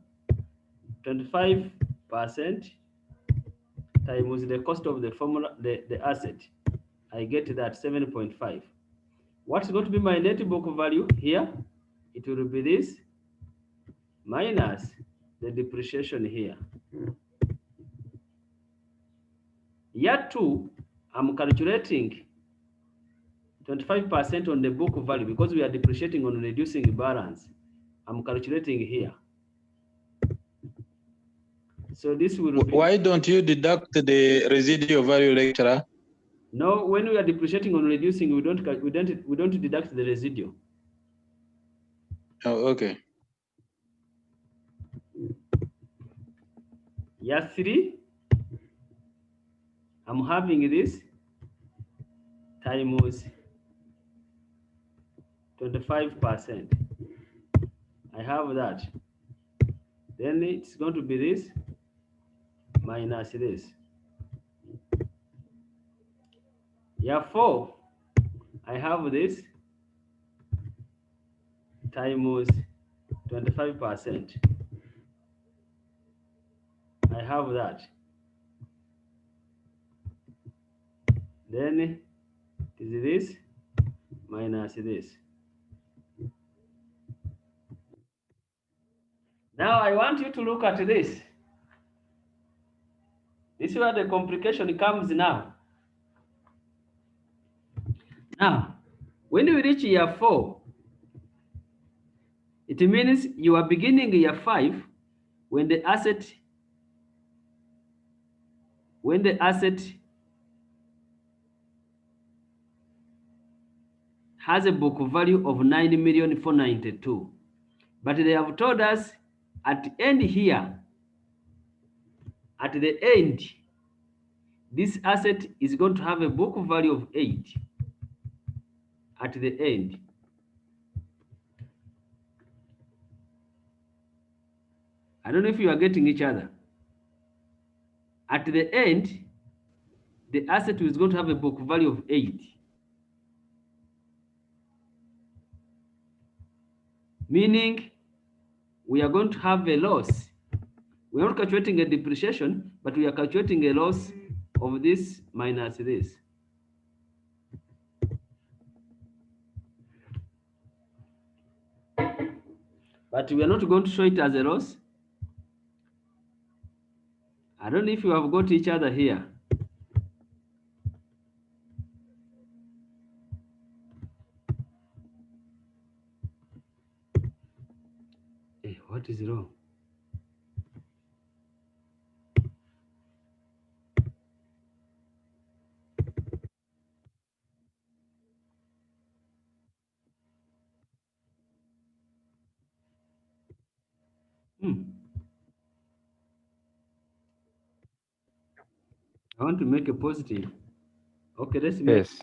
25% times the cost of the formula, the asset. I get that 7.5. What's going to be my net book value here? It will be this minus the depreciation here. Year 2, I'm calculating 25% on the book value because we are depreciating on reducing balance. I'm calculating here. So this will be. Why don't you deduct the residual value, lecturer? No, when we are depreciating on reducing, we don't deduct the residual. Oh, okay. Year 3, I'm having this times 25%. I have that. Then it's going to be this minus this. Yeah, 4. I have this times 25%. I have that. Then it is this minus this. Now I want you to look at this. This is where the complication comes now. Now, when you reach year 4, it means you are beginning year 5 when the asset has a book value of 9,492,000. But they have told us at the end here, at the end, this asset is going to have a book value of 8 at the end. I don't know if you are getting each other. At the end, the asset is going to have a book value of 8. Meaning, we are going to have a loss. We are not calculating a depreciation, but we are calculating a loss of this minus this. But we are not going to show it as a loss. I don't know if you have got each other here. Hey, what is wrong? I want to make a positive. Okay, let's make. Yes.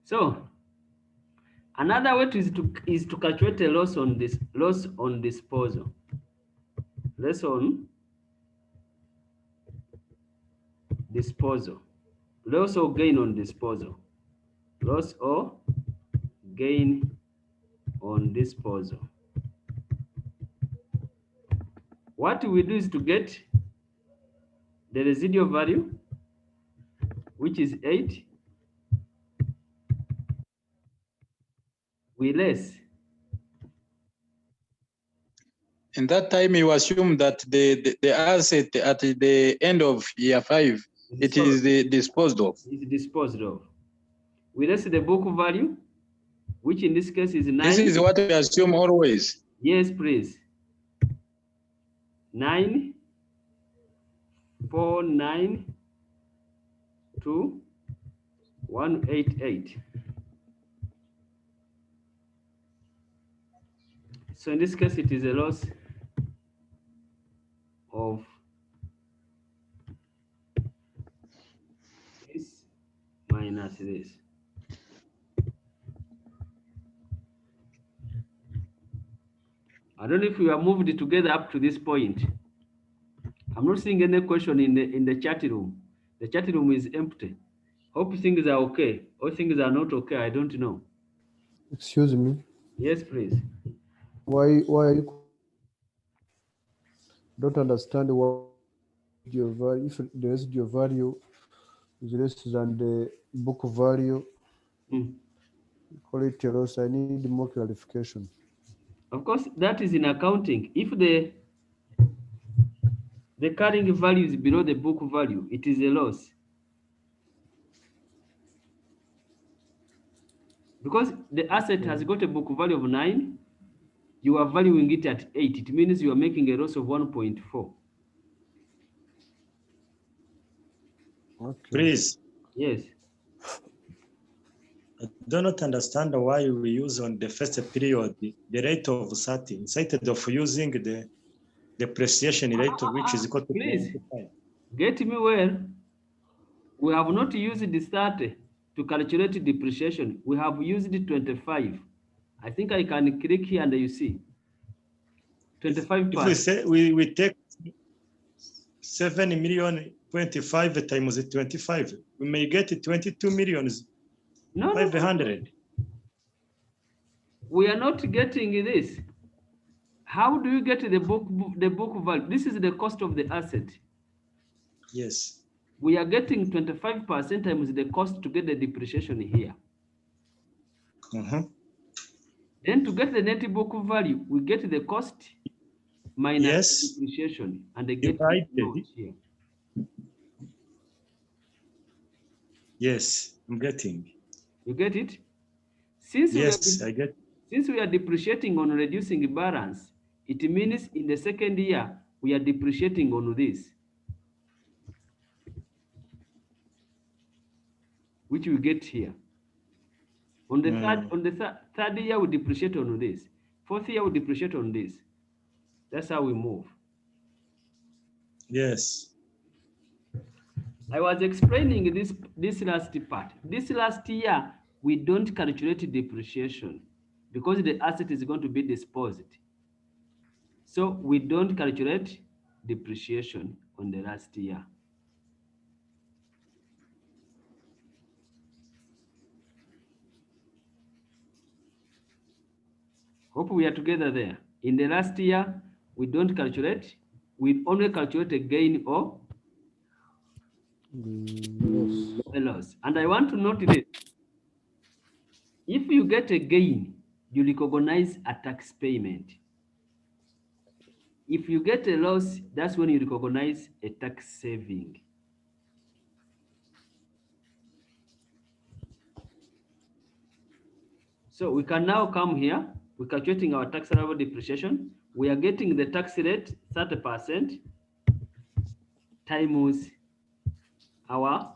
So another way is to calculate a loss on disposal. Loss on disposal. Loss or gain on disposal. Loss or gain on disposal. What we do is to get the residual value, which is 8, we less. In that time, you assume that the asset at the end of year 5, it is disposed of. It's disposed of. We less the book value, which in this case is 9. This is what we assume always. Yes, please. 9,492,188. So in this case, it is a loss of this minus this. I don't know if we are moved together up to this point. I'm not seeing any question in the chat room. The chat room is empty. Hope things are okay. Or things are not okay. I don't know. Excuse me. Yes, please. Why are you don't understand what your value, if the residual value is less than the book value, call it a loss. I need more clarification. Of course, that is in accounting. If the carrying value is below the book value, it is a loss. Because the asset has got a book value of 9, you are valuing it at 8. It means you are making a loss of 1.4. Please. Yes. I do not understand why we use on the first period the rate of 30 instead of using the depreciation rate, which is equal to Please 25. get me well. We have not used the 30 to calculate depreciation. We have used 25. I think I can click here and you see 25%. If we say we take 7,000,025 times 25, we may get 22 millions. No, 500. We are not getting this. How do you get the book value? This is the cost of the asset. Yes. We are getting 25% times the cost to get the depreciation here. Then to get the net book value, we get the cost minus depreciation, and they get the note here. Yes, I'm getting. You get it? Since I get. Since we are depreciating on reducing balance, it means in the second year we are depreciating on this, which we get here. On the third year we depreciate on this. Fourth year we depreciate on this. That's how we move. Yes. I was explaining this last part. This last year we don't calculate depreciation because the asset is going to be disposed. So we don't calculate depreciation on the last year. Hope we are together there. In the last year, we don't calculate. We only calculate a gain or a loss. And I want to note this. If you get a gain, you recognize a tax payment. If you get a loss, that's when you recognize a tax saving. So we can now come here. We're calculating our taxable depreciation. We are getting the tax rate 30% times our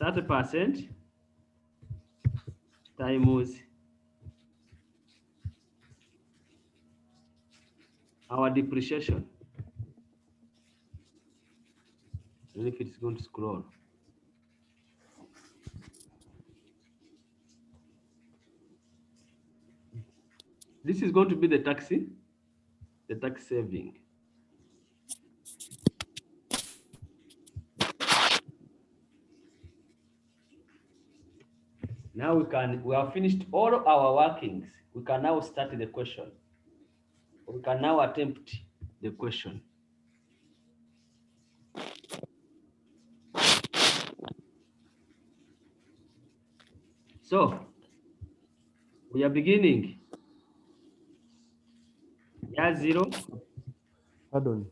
30% times our depreciation. I don't know if it's going to scroll. This is going to be the tax saving. Now we have finished all our workings. We can now start the question. We can now attempt the question. So we are beginning. Year 0. Pardon.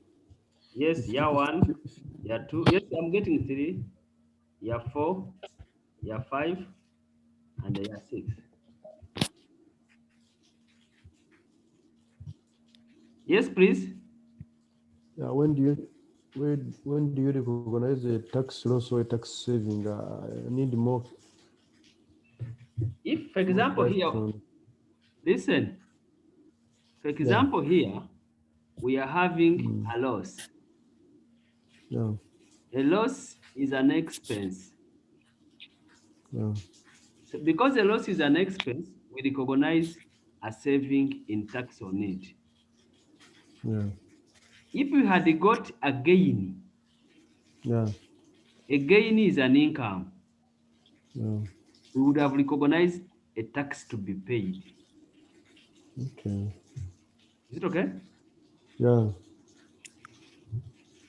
Yes, year 1, year 2. Yes, I'm getting 3. Year 4, year 5, and year 6. Yes, please. Yeah, when do you recognize a tax loss or a tax saving? I need more. If, for example, here, listen. For example, here we are having a loss. Yeah. A loss is an expense. Yeah. So because a loss is an expense, we recognize a saving in tax on it. Yeah. If we had got a gain, a gain is an income. Yeah. We would have recognized a tax to be paid. Okay. Is it okay? Yeah.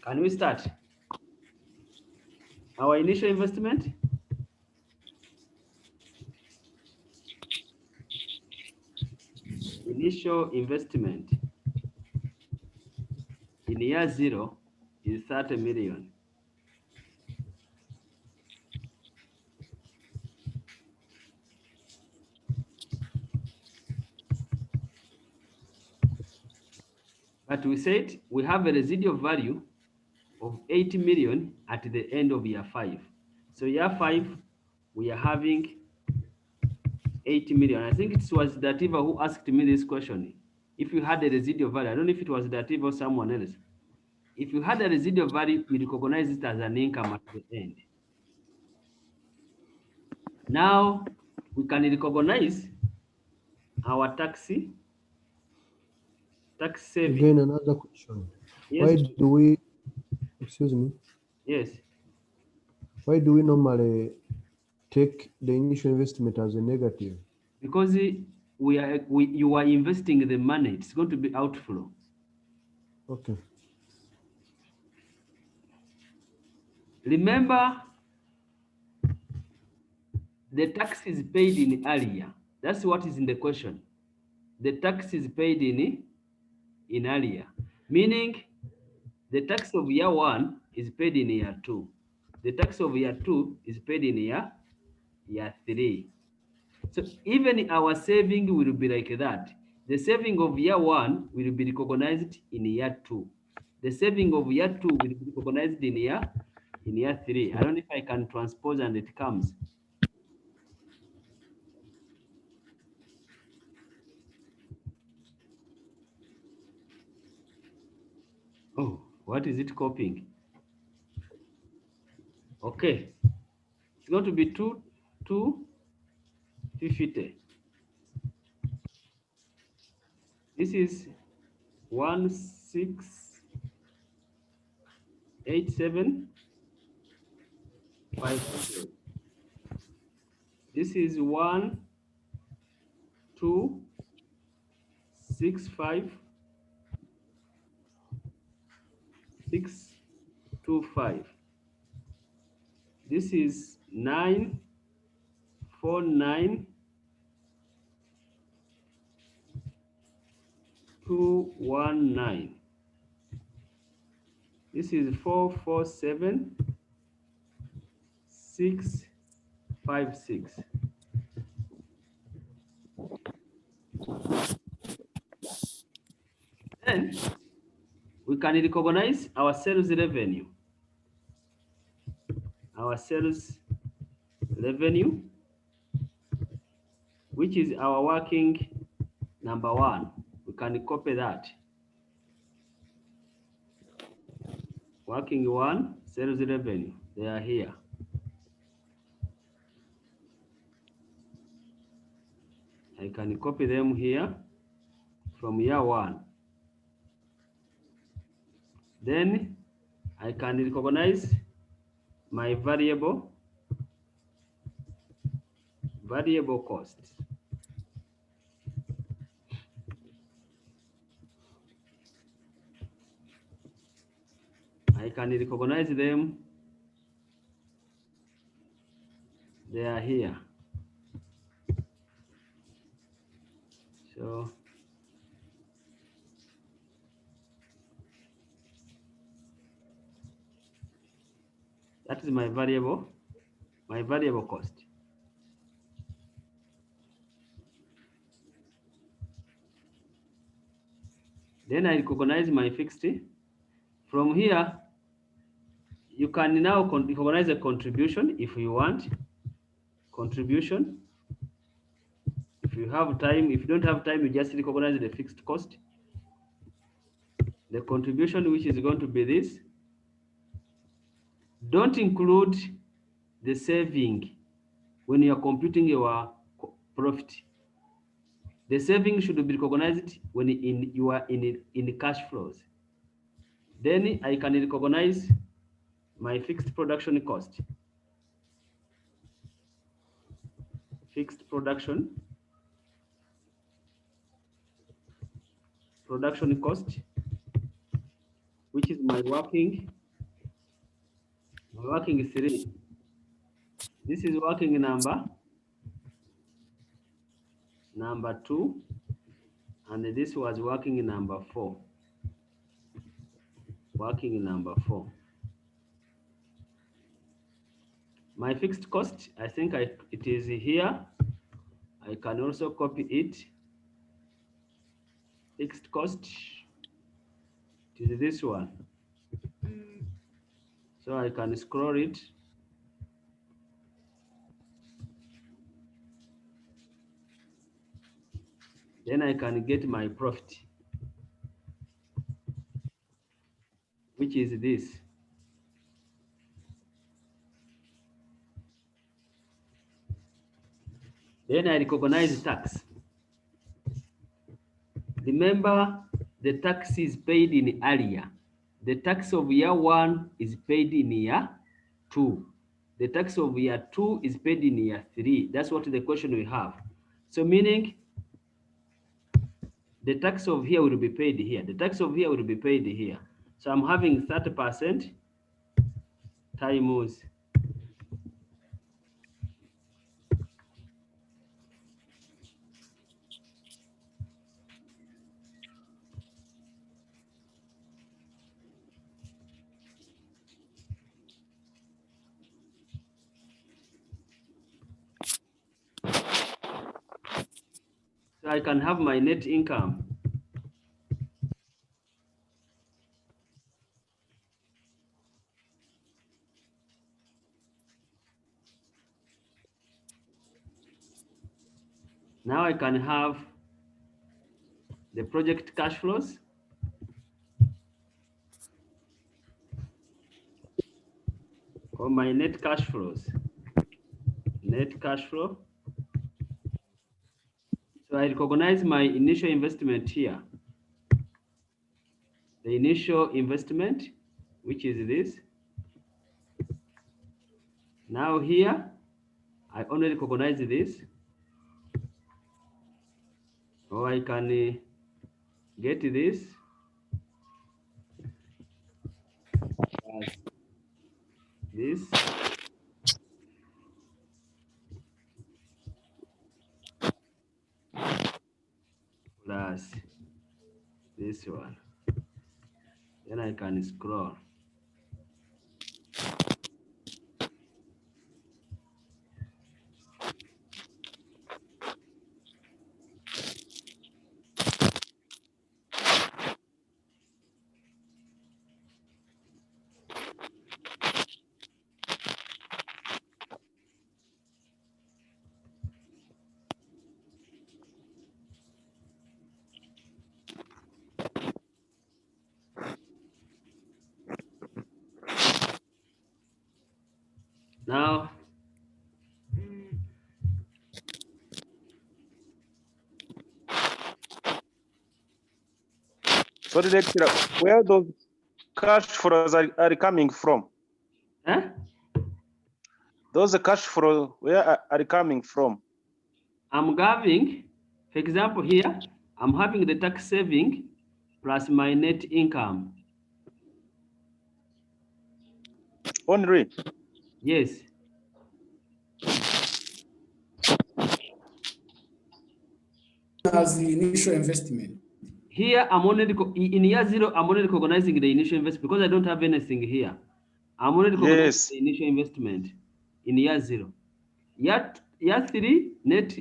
Can we start? Our initial investment? Initial investment in year 0 is 30 million. But we said we have a residual value of 80 million at the end of year 5. So year 5, we are having 80 million. I think it was Dativa who asked me this question. If you had a residual value, I don't know if it was Dativa or someone else. If you had a residual value, we recognize it as an income at the end. Now we can recognize our tax saving. Again, another question. Yes. Why do we, excuse me? Yes. Why do we normally take the initial investment as a negative? Because you are investing the money, it's going to be outflow. Okay. Remember, the tax is paid in earlier. That's what is in the question. The tax is paid in earlier, meaning the tax of year 1 is paid in year 2. The tax of year 2 is paid in year 3. So even our saving will be like that. The saving of year 1 will be recognized in year 2. The saving of year 2 will be recognized in year 3. I don't know if I can transpose and it comes. Oh, what is it copying? Okay. It's going to be 250. This is 1,687,500. This is 1,265,625. This is 949,219. This is 447,656. Then we can recognize our sales revenue. Our sales revenue, which is our working number 1. We can copy that. Working 1, sales revenue, they are here. I can copy them here from year 1. Then I can recognize my variable cost. I can recognize them. They are here. So that is my variable cost. Then I recognize my fixed. From here, you can now recognize a contribution if you want. Contribution. If you have time, if you don't have time, you just recognize the fixed cost. The contribution, which is going to be this. Don't include the saving when you are computing your profit. The saving should be recognized when you are in cash flows. Then I can recognize my fixed production cost. Fixed production cost, which is my working 3. This is working number 2, and this was working number 4. Working number 4. My fixed cost, I think it is here. I can also copy it. Fixed cost, it is this one. So I can scroll it Then I can get my profit, which is this. Then I recognize tax. Remember, the tax is paid in area. The tax of year 1 is paid in year 2. The tax of year 2 is paid in year 3. That's what the question we have. So meaning, the tax of here will be paid here. The tax of here will be paid here. So I'm having 30% times so I can have my net income. Now I can have the project cash flows. Or my net cash flows. Net cash flow. So I recognize my initial investment here. The initial investment, which is this. Now here, I only recognize this. Or I can get this as this. Plus this one. Then I can scroll. Now, Sorry, lecturer, where those cash flows are coming from? huh? Those cash flows, where are coming from? I'm having, for example, here, I'm having the tax saving plus my net income. Only? Yes. As the initial investment. Here, I'm only in year 0. I'm only recognizing the initial investment because I don't have anything here. I'm only recognizing the initial investment in year 0. Year 3, net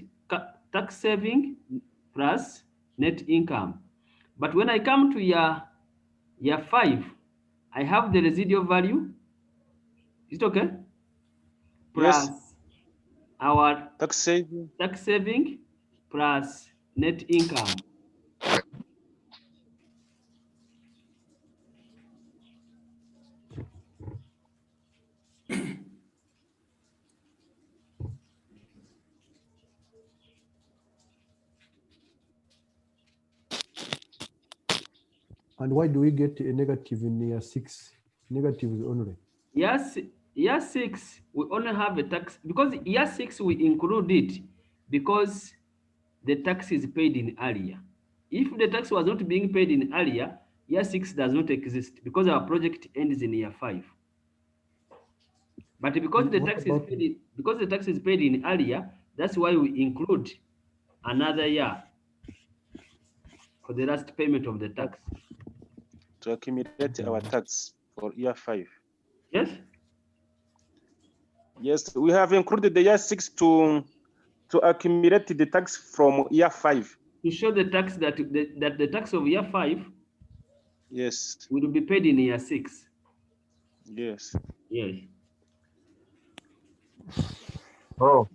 tax saving plus net income. But when I come to year 5, I have the residual value. Is it okay? Plus our tax saving plus net income. And why do we get a negative in year 6? Negatives only. Yes, year 6, we only have a tax because year 6 we include it because the tax is paid in earlier. If the tax was not being paid in earlier, year 6 does not exist because our project ends in year 5. But because the tax is paid in earlier, that's why we include another year for the last payment of the tax. To accumulate our tax for year 5. Yes? Yes, we have included the year 6 to accumulate the tax from year 5. To show the tax that the tax of year 5 will be paid in year 6. Yes. Yes. Oh.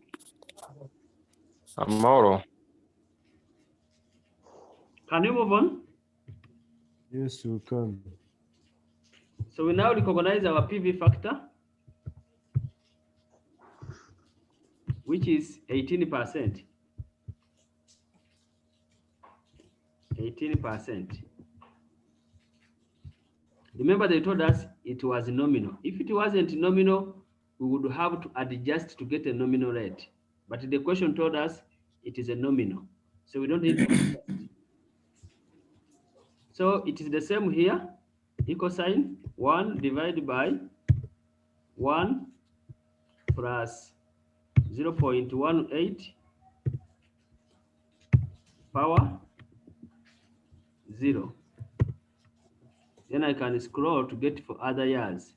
Amahoro. Can we move on? Yes, we can. So we now recognize our PV factor, which is 18%. 18%. Remember, they told us it was nominal. If it wasn't nominal, we would have to adjust to get a nominal rate. But the question told us it is a nominal, so we don't need to adjust. So it is the same here, equal sign, 1 divided by 1 plus 0.18 power 0. Then I can scroll to get for other years.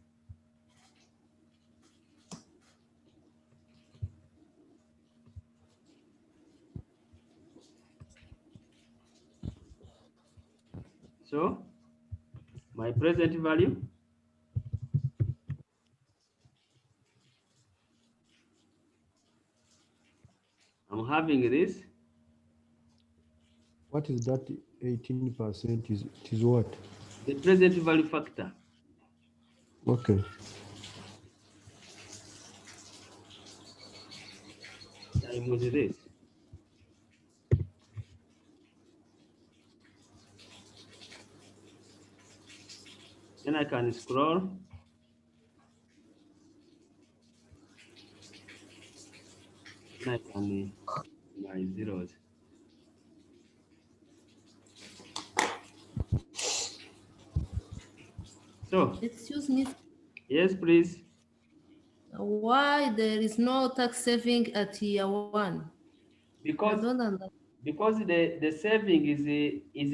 So my present value I'm having this. What is that 18%? It is what? The present value factor. Okay. Times this. Then I can scroll. Then I can my zeros. So, excuse me, yes, please. why there is no tax saving at year 1? Because I don't understand. because the saving is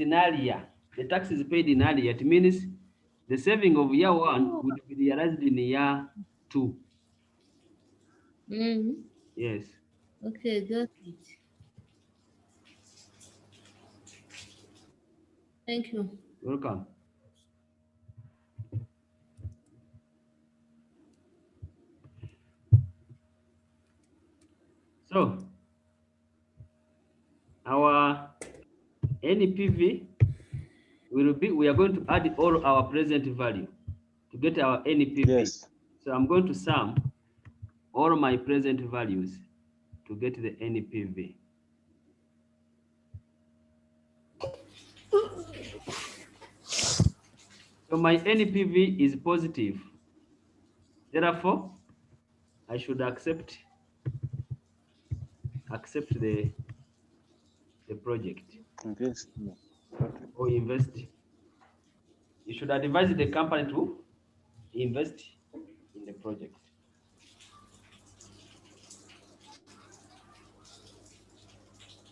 in earlier. The tax is paid in earlier. It means the saving of year 1 would be realized in year 2. Yes. Okay, got it. Thank you. Welcome. So our NPV we are going to add all our present value to get our NPV. Yes. So I'm going to sum all my present values to get the NPV. So my NPV is positive. Therefore, I should accept the project. Invest. Or invest. You should advise the company to invest in the project.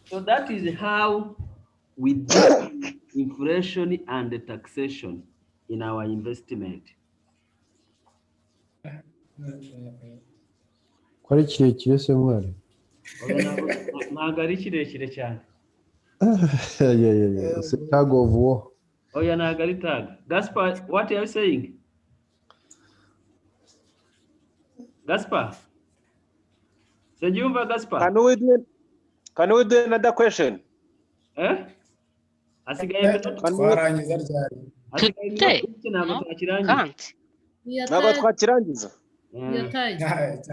So that is how we do inflation and the taxation in our investment. Ko ari kirekire se mwari? Ntabwo ari kirekire cyane. It's a tag of war. Oya ntabwo ari tag. Gaspar, what are you saying? Gaspar? Sejumba Gaspar? Can we do another question? Eh? Asigaye iminota. Twarangiza ryari? Asigaye iminota ntabwo twakirangiza. Ntabwo twakirangiza. You're tired.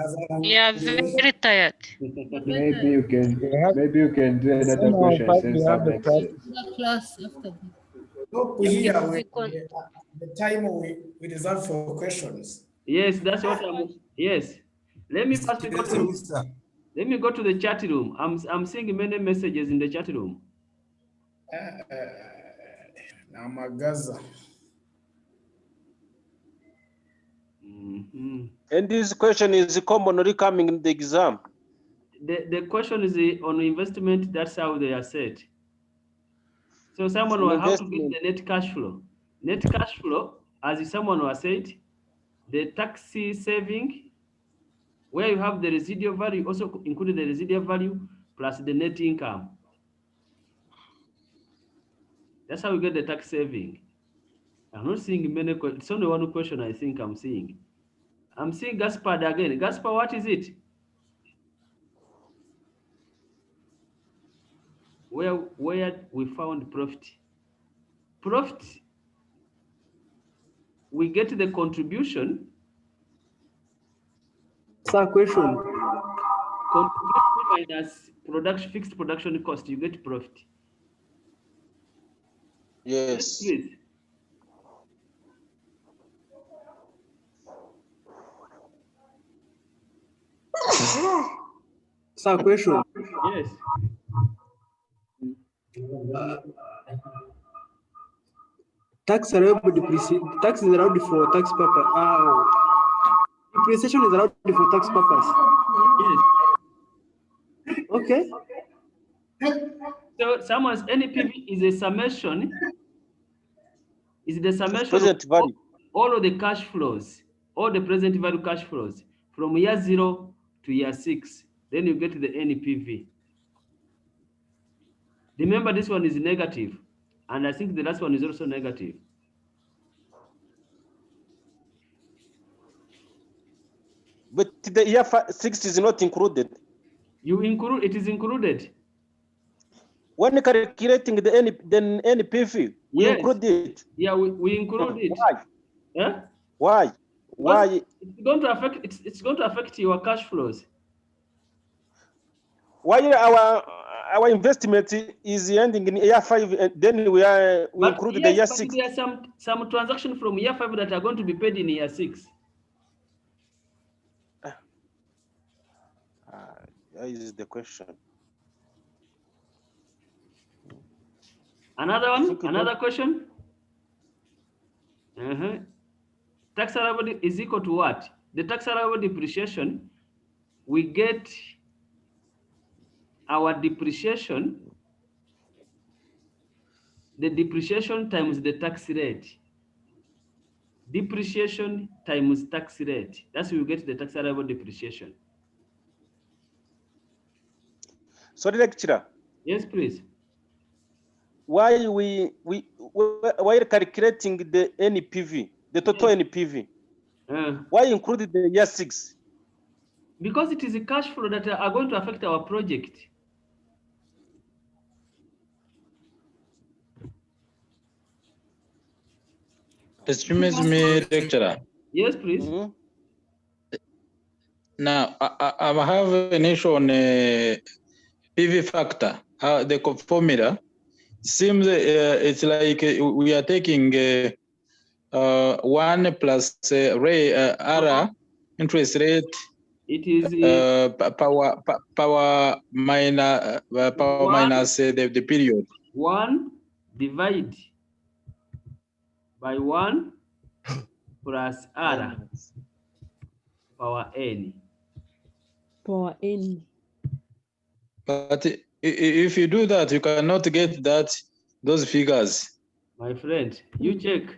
Yeah, very tired. Maybe you can do another question since I'm next. The class after this. Look, here the time we reserve for questions. Yes, that's what I'm. Yes. Let me first go to. Let me go to the chat room. I'm seeing many messages in the chat room. Namagaza. And this question is commonly coming in the exam. The question is on investment. That's how they are set. So someone will have to get the net cash flow. Net cash flow, as someone was said, the tax saving, where you have the residual value, also included the residual value plus the net income. That's how we get the tax saving. I'm not seeing many questions. It's only one question I think I'm seeing. I'm seeing Gaspard again. Gaspard, what is it? where we found profit. Profit, we get the contribution. Sir, question. Contribution minus production, fixed production cost, you get profit. Yes. Please. Sir, question. Yes. Tax allowable tax is allowed for tax purpose. Depreciation is allowed for tax purpose. Yes. Okay. So someone's NPV is a summation. Is the summation Present of value. all of the cash flows, all the present value cash flows from year 0 to year 6. Then you get the NPV. Remember, this one is negative, and I think the last one is also negative. But the year 6 is not included. You include, it is included. When calculating the NPV, we Yes. include it. Yeah, we include it. Why? Yeah? Why? Why? It's going to affect. It's going to affect your cash flows. Why our investment is ending in year 5, and then we include the year 6. There are some transactions from year 5 that are going to be paid in year 6. That is the question. Another one? Another question? Tax allowable is equal to what? The tax allowable depreciation, we get our depreciation, the depreciation times the tax rate. Depreciation times tax rate. That's how you get the tax allowable depreciation. Sorry, lecturer. Yes, please. Why while calculating the NPV, the total NPV, why include the year 6? Because it is a cash flow that are going to affect our project. Excuse me, lecturer. Yes, please. Now, I have an issue on PV factor. The formula seems it's like we are taking 1 plus R interest rate. It is power minus the period. 1 divide by 1 plus R power n. Power n. But if you do that, you cannot get those figures. My friend, you check.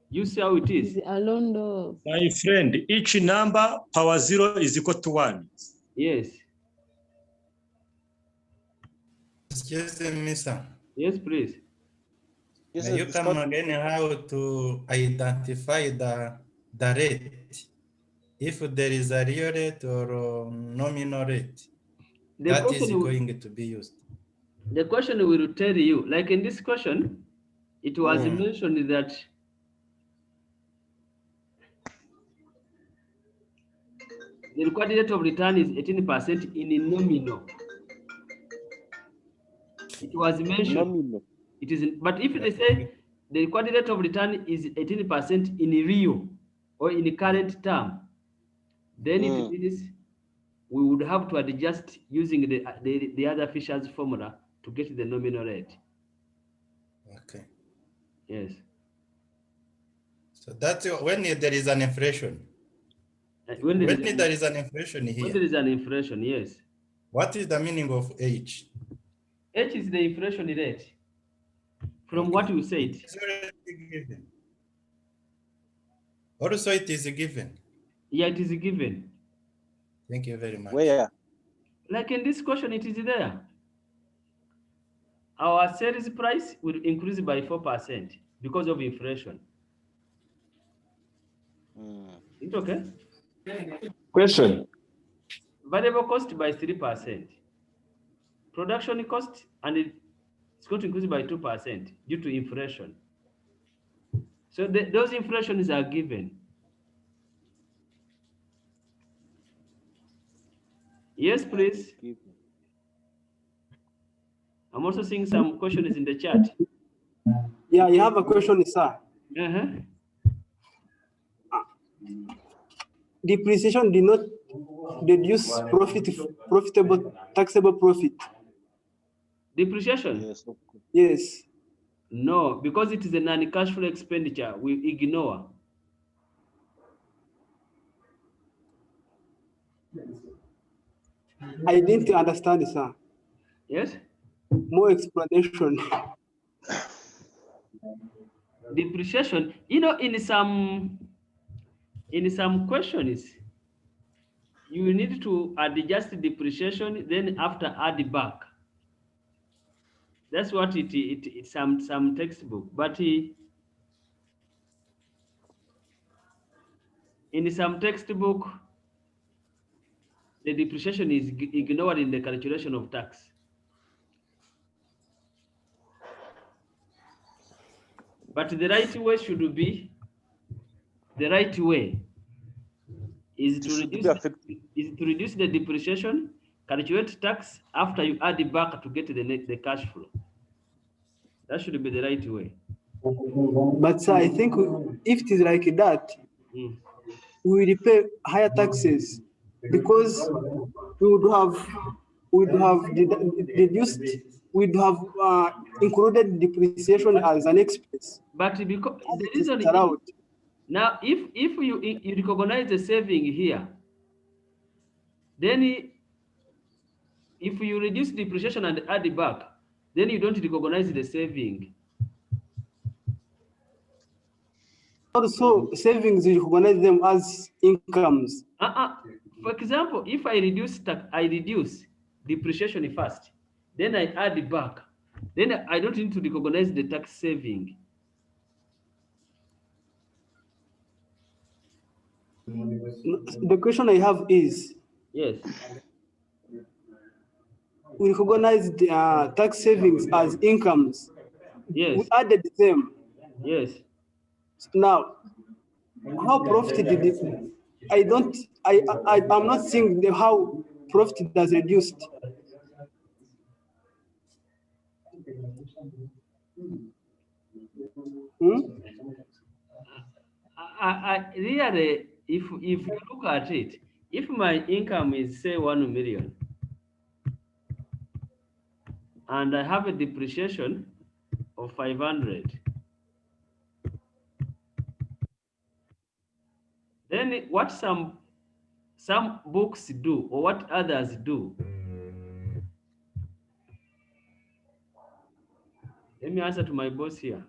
You see how it is. My friend, each number power 0 is equal to 1. Yes. Excuse me, sir. Yes, please. May you come again how to identify the rate? If there is a real rate or nominal rate, that is going to be used. The question will tell you, like in this question, it was mentioned that the required rate of return is 18% in nominal. It was mentioned. Nominal. It is, but if they say the required rate of return is 18% in real or in current term, then it means we would have to adjust using the other Fisher's formula to get the nominal rate. Okay. Yes. So that's when there is an inflation. When there is an inflation here. When there is an inflation, yes. What is the meaning of H? H is the inflation rate. From what you said. It's already given. Also, it is given. Yeah, it is given. Thank you very much. Where? Like in this question, it is there. Our sales price will increase by 4% because of inflation. It's okay? Question. Variable cost by 3%. Production cost and It's going to increase by 2% due to inflation. So those inflations are given. Yes, please. I'm also seeing some questions in the chat. Yeah, you have a question, sir. Depreciation did not deduce profitable taxable profit. Depreciation? Yes. No, because it is a non-cash flow expenditure, we ignore. I didn't understand, sir. Yes? More explanation. Depreciation, you know, in some questions, you need to adjust depreciation, then after add back. That's what it's some textbook, but in some textbook, the depreciation is ignored in the calculation of tax. But the right way should be, the right way is to reduce the depreciation, calculate tax after you add it back to get the cash flow. That should be the right way. But sir, I think if it is like that, we will pay higher taxes because we would have deduced, we'd have included depreciation as an expense. But because the reason now, if you recognize the saving here, then if you reduce depreciation and add it back, then you don't recognize the saving. Also, savings, you recognize them as incomes. For example, if I reduce depreciation first, then I add it back, then I don't need to recognize the tax saving. The question I have is, yes, we recognize the tax savings as incomes. Yes. We added them. Yes. Now, how profit did it? I'm not seeing how profit has reduced. Really, if you look at it, if my income is say 1 million, and I have a depreciation of 500, then what some books do, or what others do, let me answer to my boss here.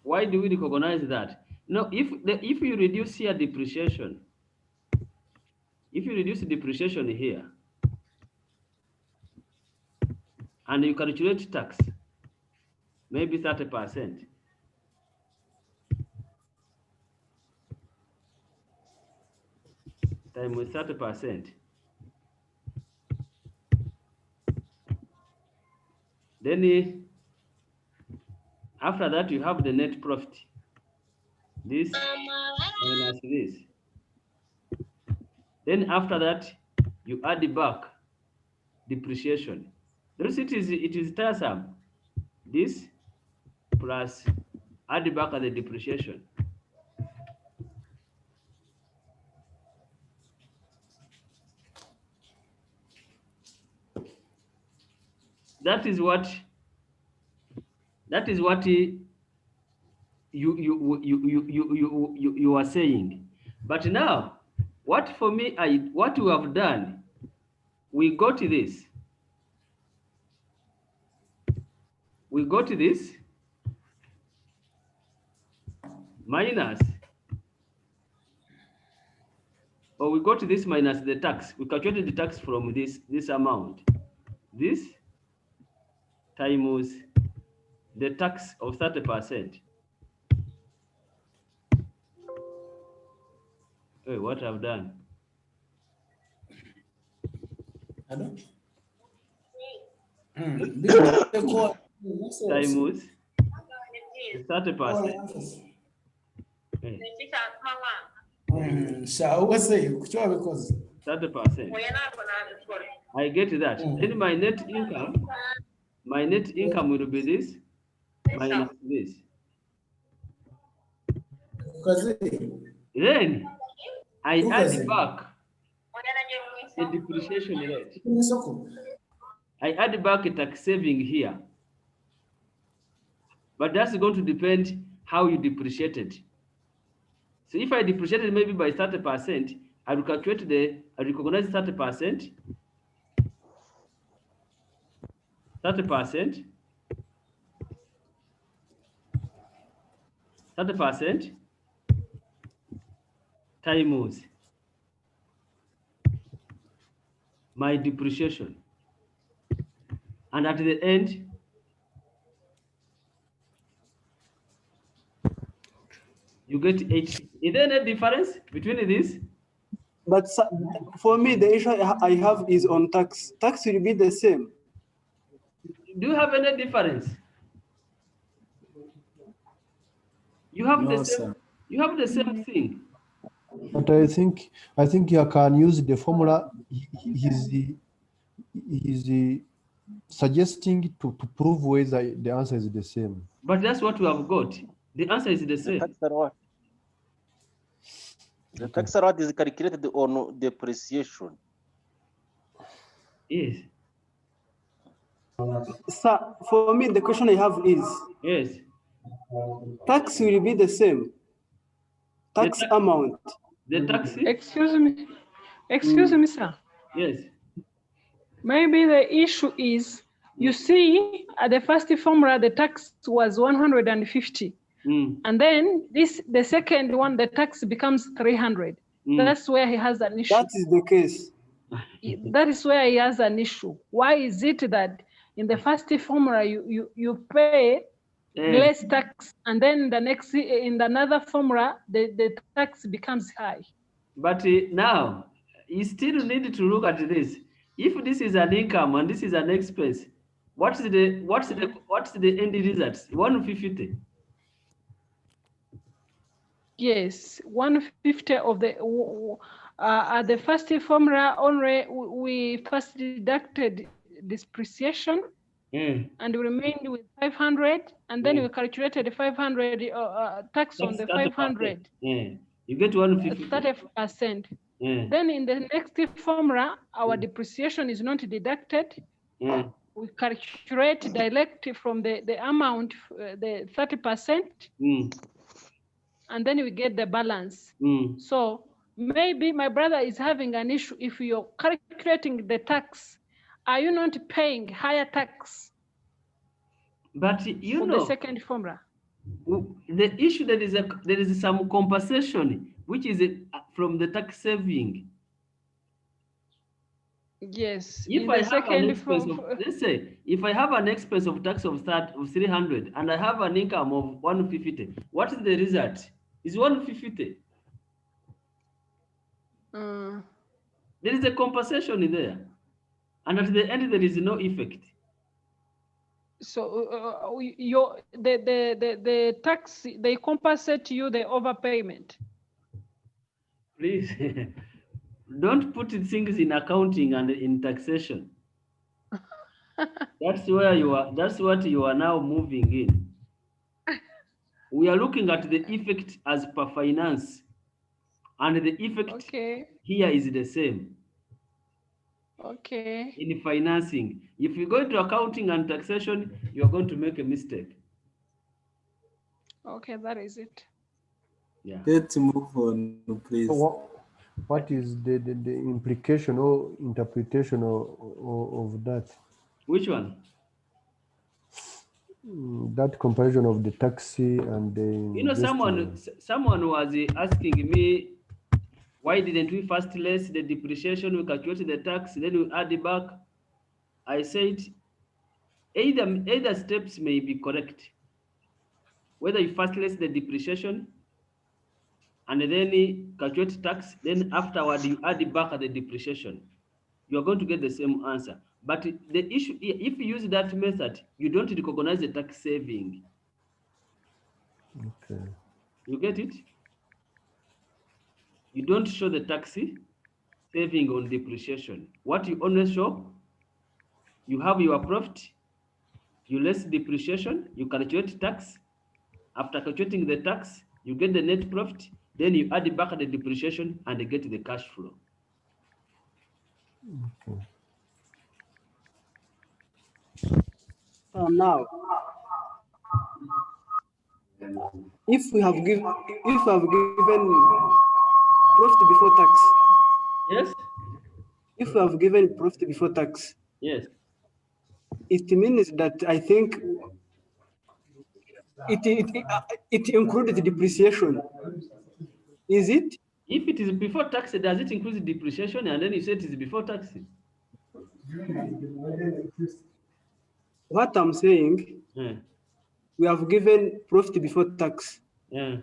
Why do we recognize that? No, if you reduce here depreciation, if you reduce depreciation here, and you calculate tax, maybe 30%. Time with 30%. Then after that, you have the net profit. This minus this. Then after that, you add back depreciation. Notice it is tiresome. This plus add back the depreciation. That is what you are saying. But now, what we have done, we got this. We got this minus, or we got this minus the tax. We calculated the tax from this amount. This times the tax of 30%. Hey, what I've done? I don't. Times 30%. Shall we say, 30%. I get that. Then my net income will be this minus this. Then I add back the depreciation rate. I add back a tax saving here. But that's going to depend how you depreciated. So if I depreciated maybe by 30%, I will I recognize 30%, 30%, 30% times my depreciation. And at the end, you get 80. Is there any difference between this? But for me, the issue I have is on tax. Tax will be the same. Do you have any difference? You have No, the same. sir. You have the same thing. But I think you can use the formula. He's suggesting to prove whether the answer is the same. But that's what we have got. The answer is the same. The tax rate is calculated on depreciation. Yes. Sir, for me, the question I have is, yes, tax will be the same. Tax amount. The tax. Excuse me, sir. Yes. Maybe the issue is, you see, at the first formula, the tax was 150. And then the second one, the tax becomes 300. That's where he has an issue. That is the case. That is where he has an issue. Why is it that in the first formula you pay less tax, and then the next in another formula the tax becomes high? But now you still need to look at this. If this is an income and this is an expense, what's the end result? 150. Yes, 150 of the first formula only we first deducted depreciation and we remained with 500, and then we calculated 500 tax on the 500. You get 150. 30%. Then in the next formula, our depreciation is not deducted. We calculate directly from the amount, the 30%. And then we get the balance. So maybe my brother is having an issue. If you're calculating the tax, are you not paying higher tax? But you for know the second formula? The issue that there is some compensation which is from the tax saving. Yes. If in I the have an second expense of, let's say, if I have an expense of tax of 300 and I have an income of 150, what is the result? Is 150. There is a compensation in there, and at the end there is no effect. So the tax, they compensate you the overpayment. Please, don't put things in accounting and in taxation. That's where you are. That's what you are now moving in. We are looking at the effect as per finance, and the effect here is the same. Okay. In financing, if you go into accounting and taxation, you are going to make a mistake. Okay, that is it. Yeah. Let's move on, please. So what is the implication or interpretation of that? Which one? That comparison of the taxi and the You know, someone was asking me, why didn't we first less the depreciation, we calculate the tax, then we add it back? I said, either steps may be correct. Whether you first less the depreciation and then calculate tax, then afterward you add it back at the depreciation, you're going to get the same answer. But the issue, if you use that method, you don't recognize the tax saving. Okay. You get it? You don't show the tax saving on depreciation. What you only show, you have your profit, you less depreciation, you calculate tax. After calculating the tax, you get the net profit, then you add back the depreciation and get the cash flow. Okay. So now, if we have given profit before tax. Yes. If we have given profit before tax. Yes. It means that I think it included depreciation. Is it? If it is before tax, does it include depreciation? And then you said it is before tax. What I'm saying, we have given profit before tax. Yeah.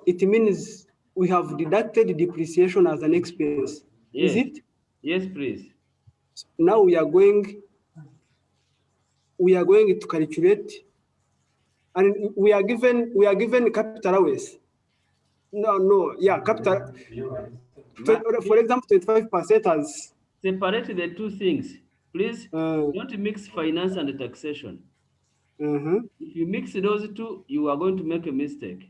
It means we have deducted depreciation as an expense. Yes. Is it? Yes, please. Now we are going to calculate, and we are given capital always. No, yeah, capital. For example, 25% as. Separate the two things, please. Don't mix finance and taxation. If you mix those two, you are going to make a mistake.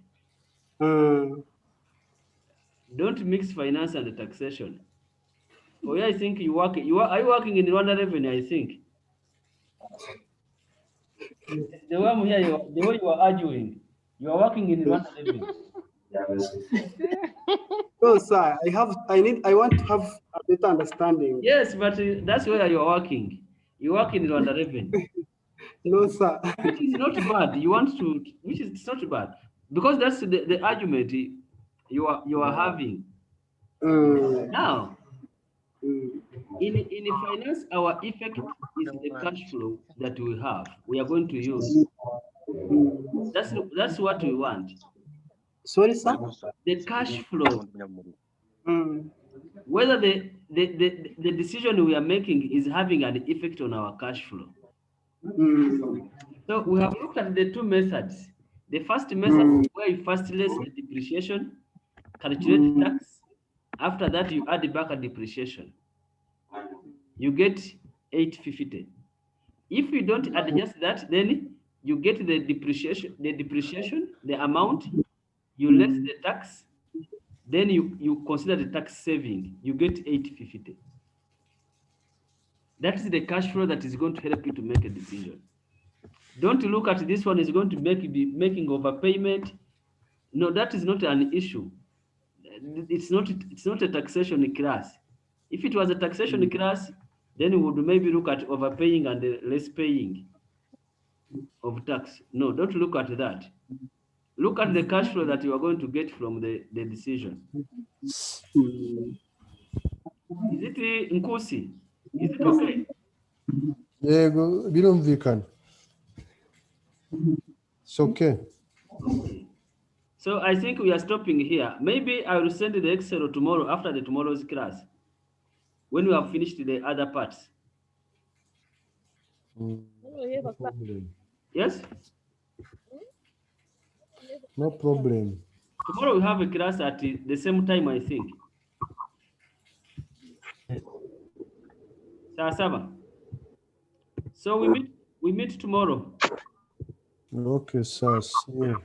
Don't mix finance and taxation. For you, I think are you working in Rwanda Revenue? I think. The way you are arguing, you are working in Rwanda Revenue. No, sir. I want to have a better understanding. Yes, but that's where you are working. You work in Rwanda Revenue. No, sir. Which is not bad. You want to, which is not bad, because that's the argument you are having. Now, in finance, our effect is the cash flow that we have. We are going to use. That's what we want. Sorry, sir. The cash flow. Whether the decision we are making is having an effect on our cash flow. So we have looked at the two methods. The first method where you first less the depreciation, calculate tax. After that, you add back a depreciation. You get 850. If you don't adjust that, then you get the depreciation, the amount, you less the tax, then you consider the tax saving, you get 850. That is the cash flow that is going to help you to make a decision. Don't look at this one is going to be making overpayment. No, that is not an issue. It's not a taxation class. If it was a taxation class, then we would maybe look at overpaying and less paying. of tax. No, don't look at that. Look at the cash flow that you are going to get from the decision. Is it Nkusi? Is it okay? Yego, birumvikana. It's okay. Okay. So I think we are stopping here. Maybe I will send the Excel tomorrow after the tomorrow's class, when we have finished the other parts. No problem. Yes? No problem. Tomorrow we have a class at the same time, I think. Saba. So we meet tomorrow. Okay, sir. See you.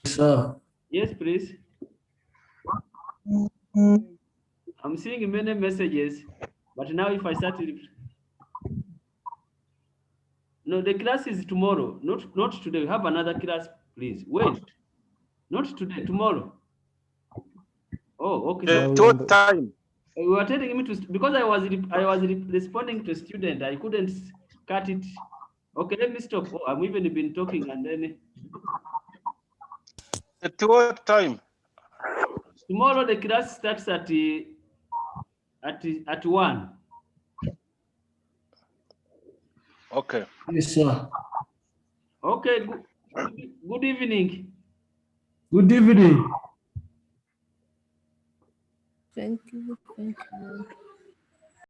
Sir. Yes, please. I'm seeing many messages, but now if I start no, the class is tomorrow, not today. We have another class, please. Wait. Not today, tomorrow. Oh, okay. What time? You were telling me to, because I was responding to a student, I couldn't cut it. Okay, let me stop. Oh, I've even been talking and then. At what time? Tomorrow the class starts at 1. Okay. Yes, sir. Okay, good evening. Good evening. Thank you. Thank you.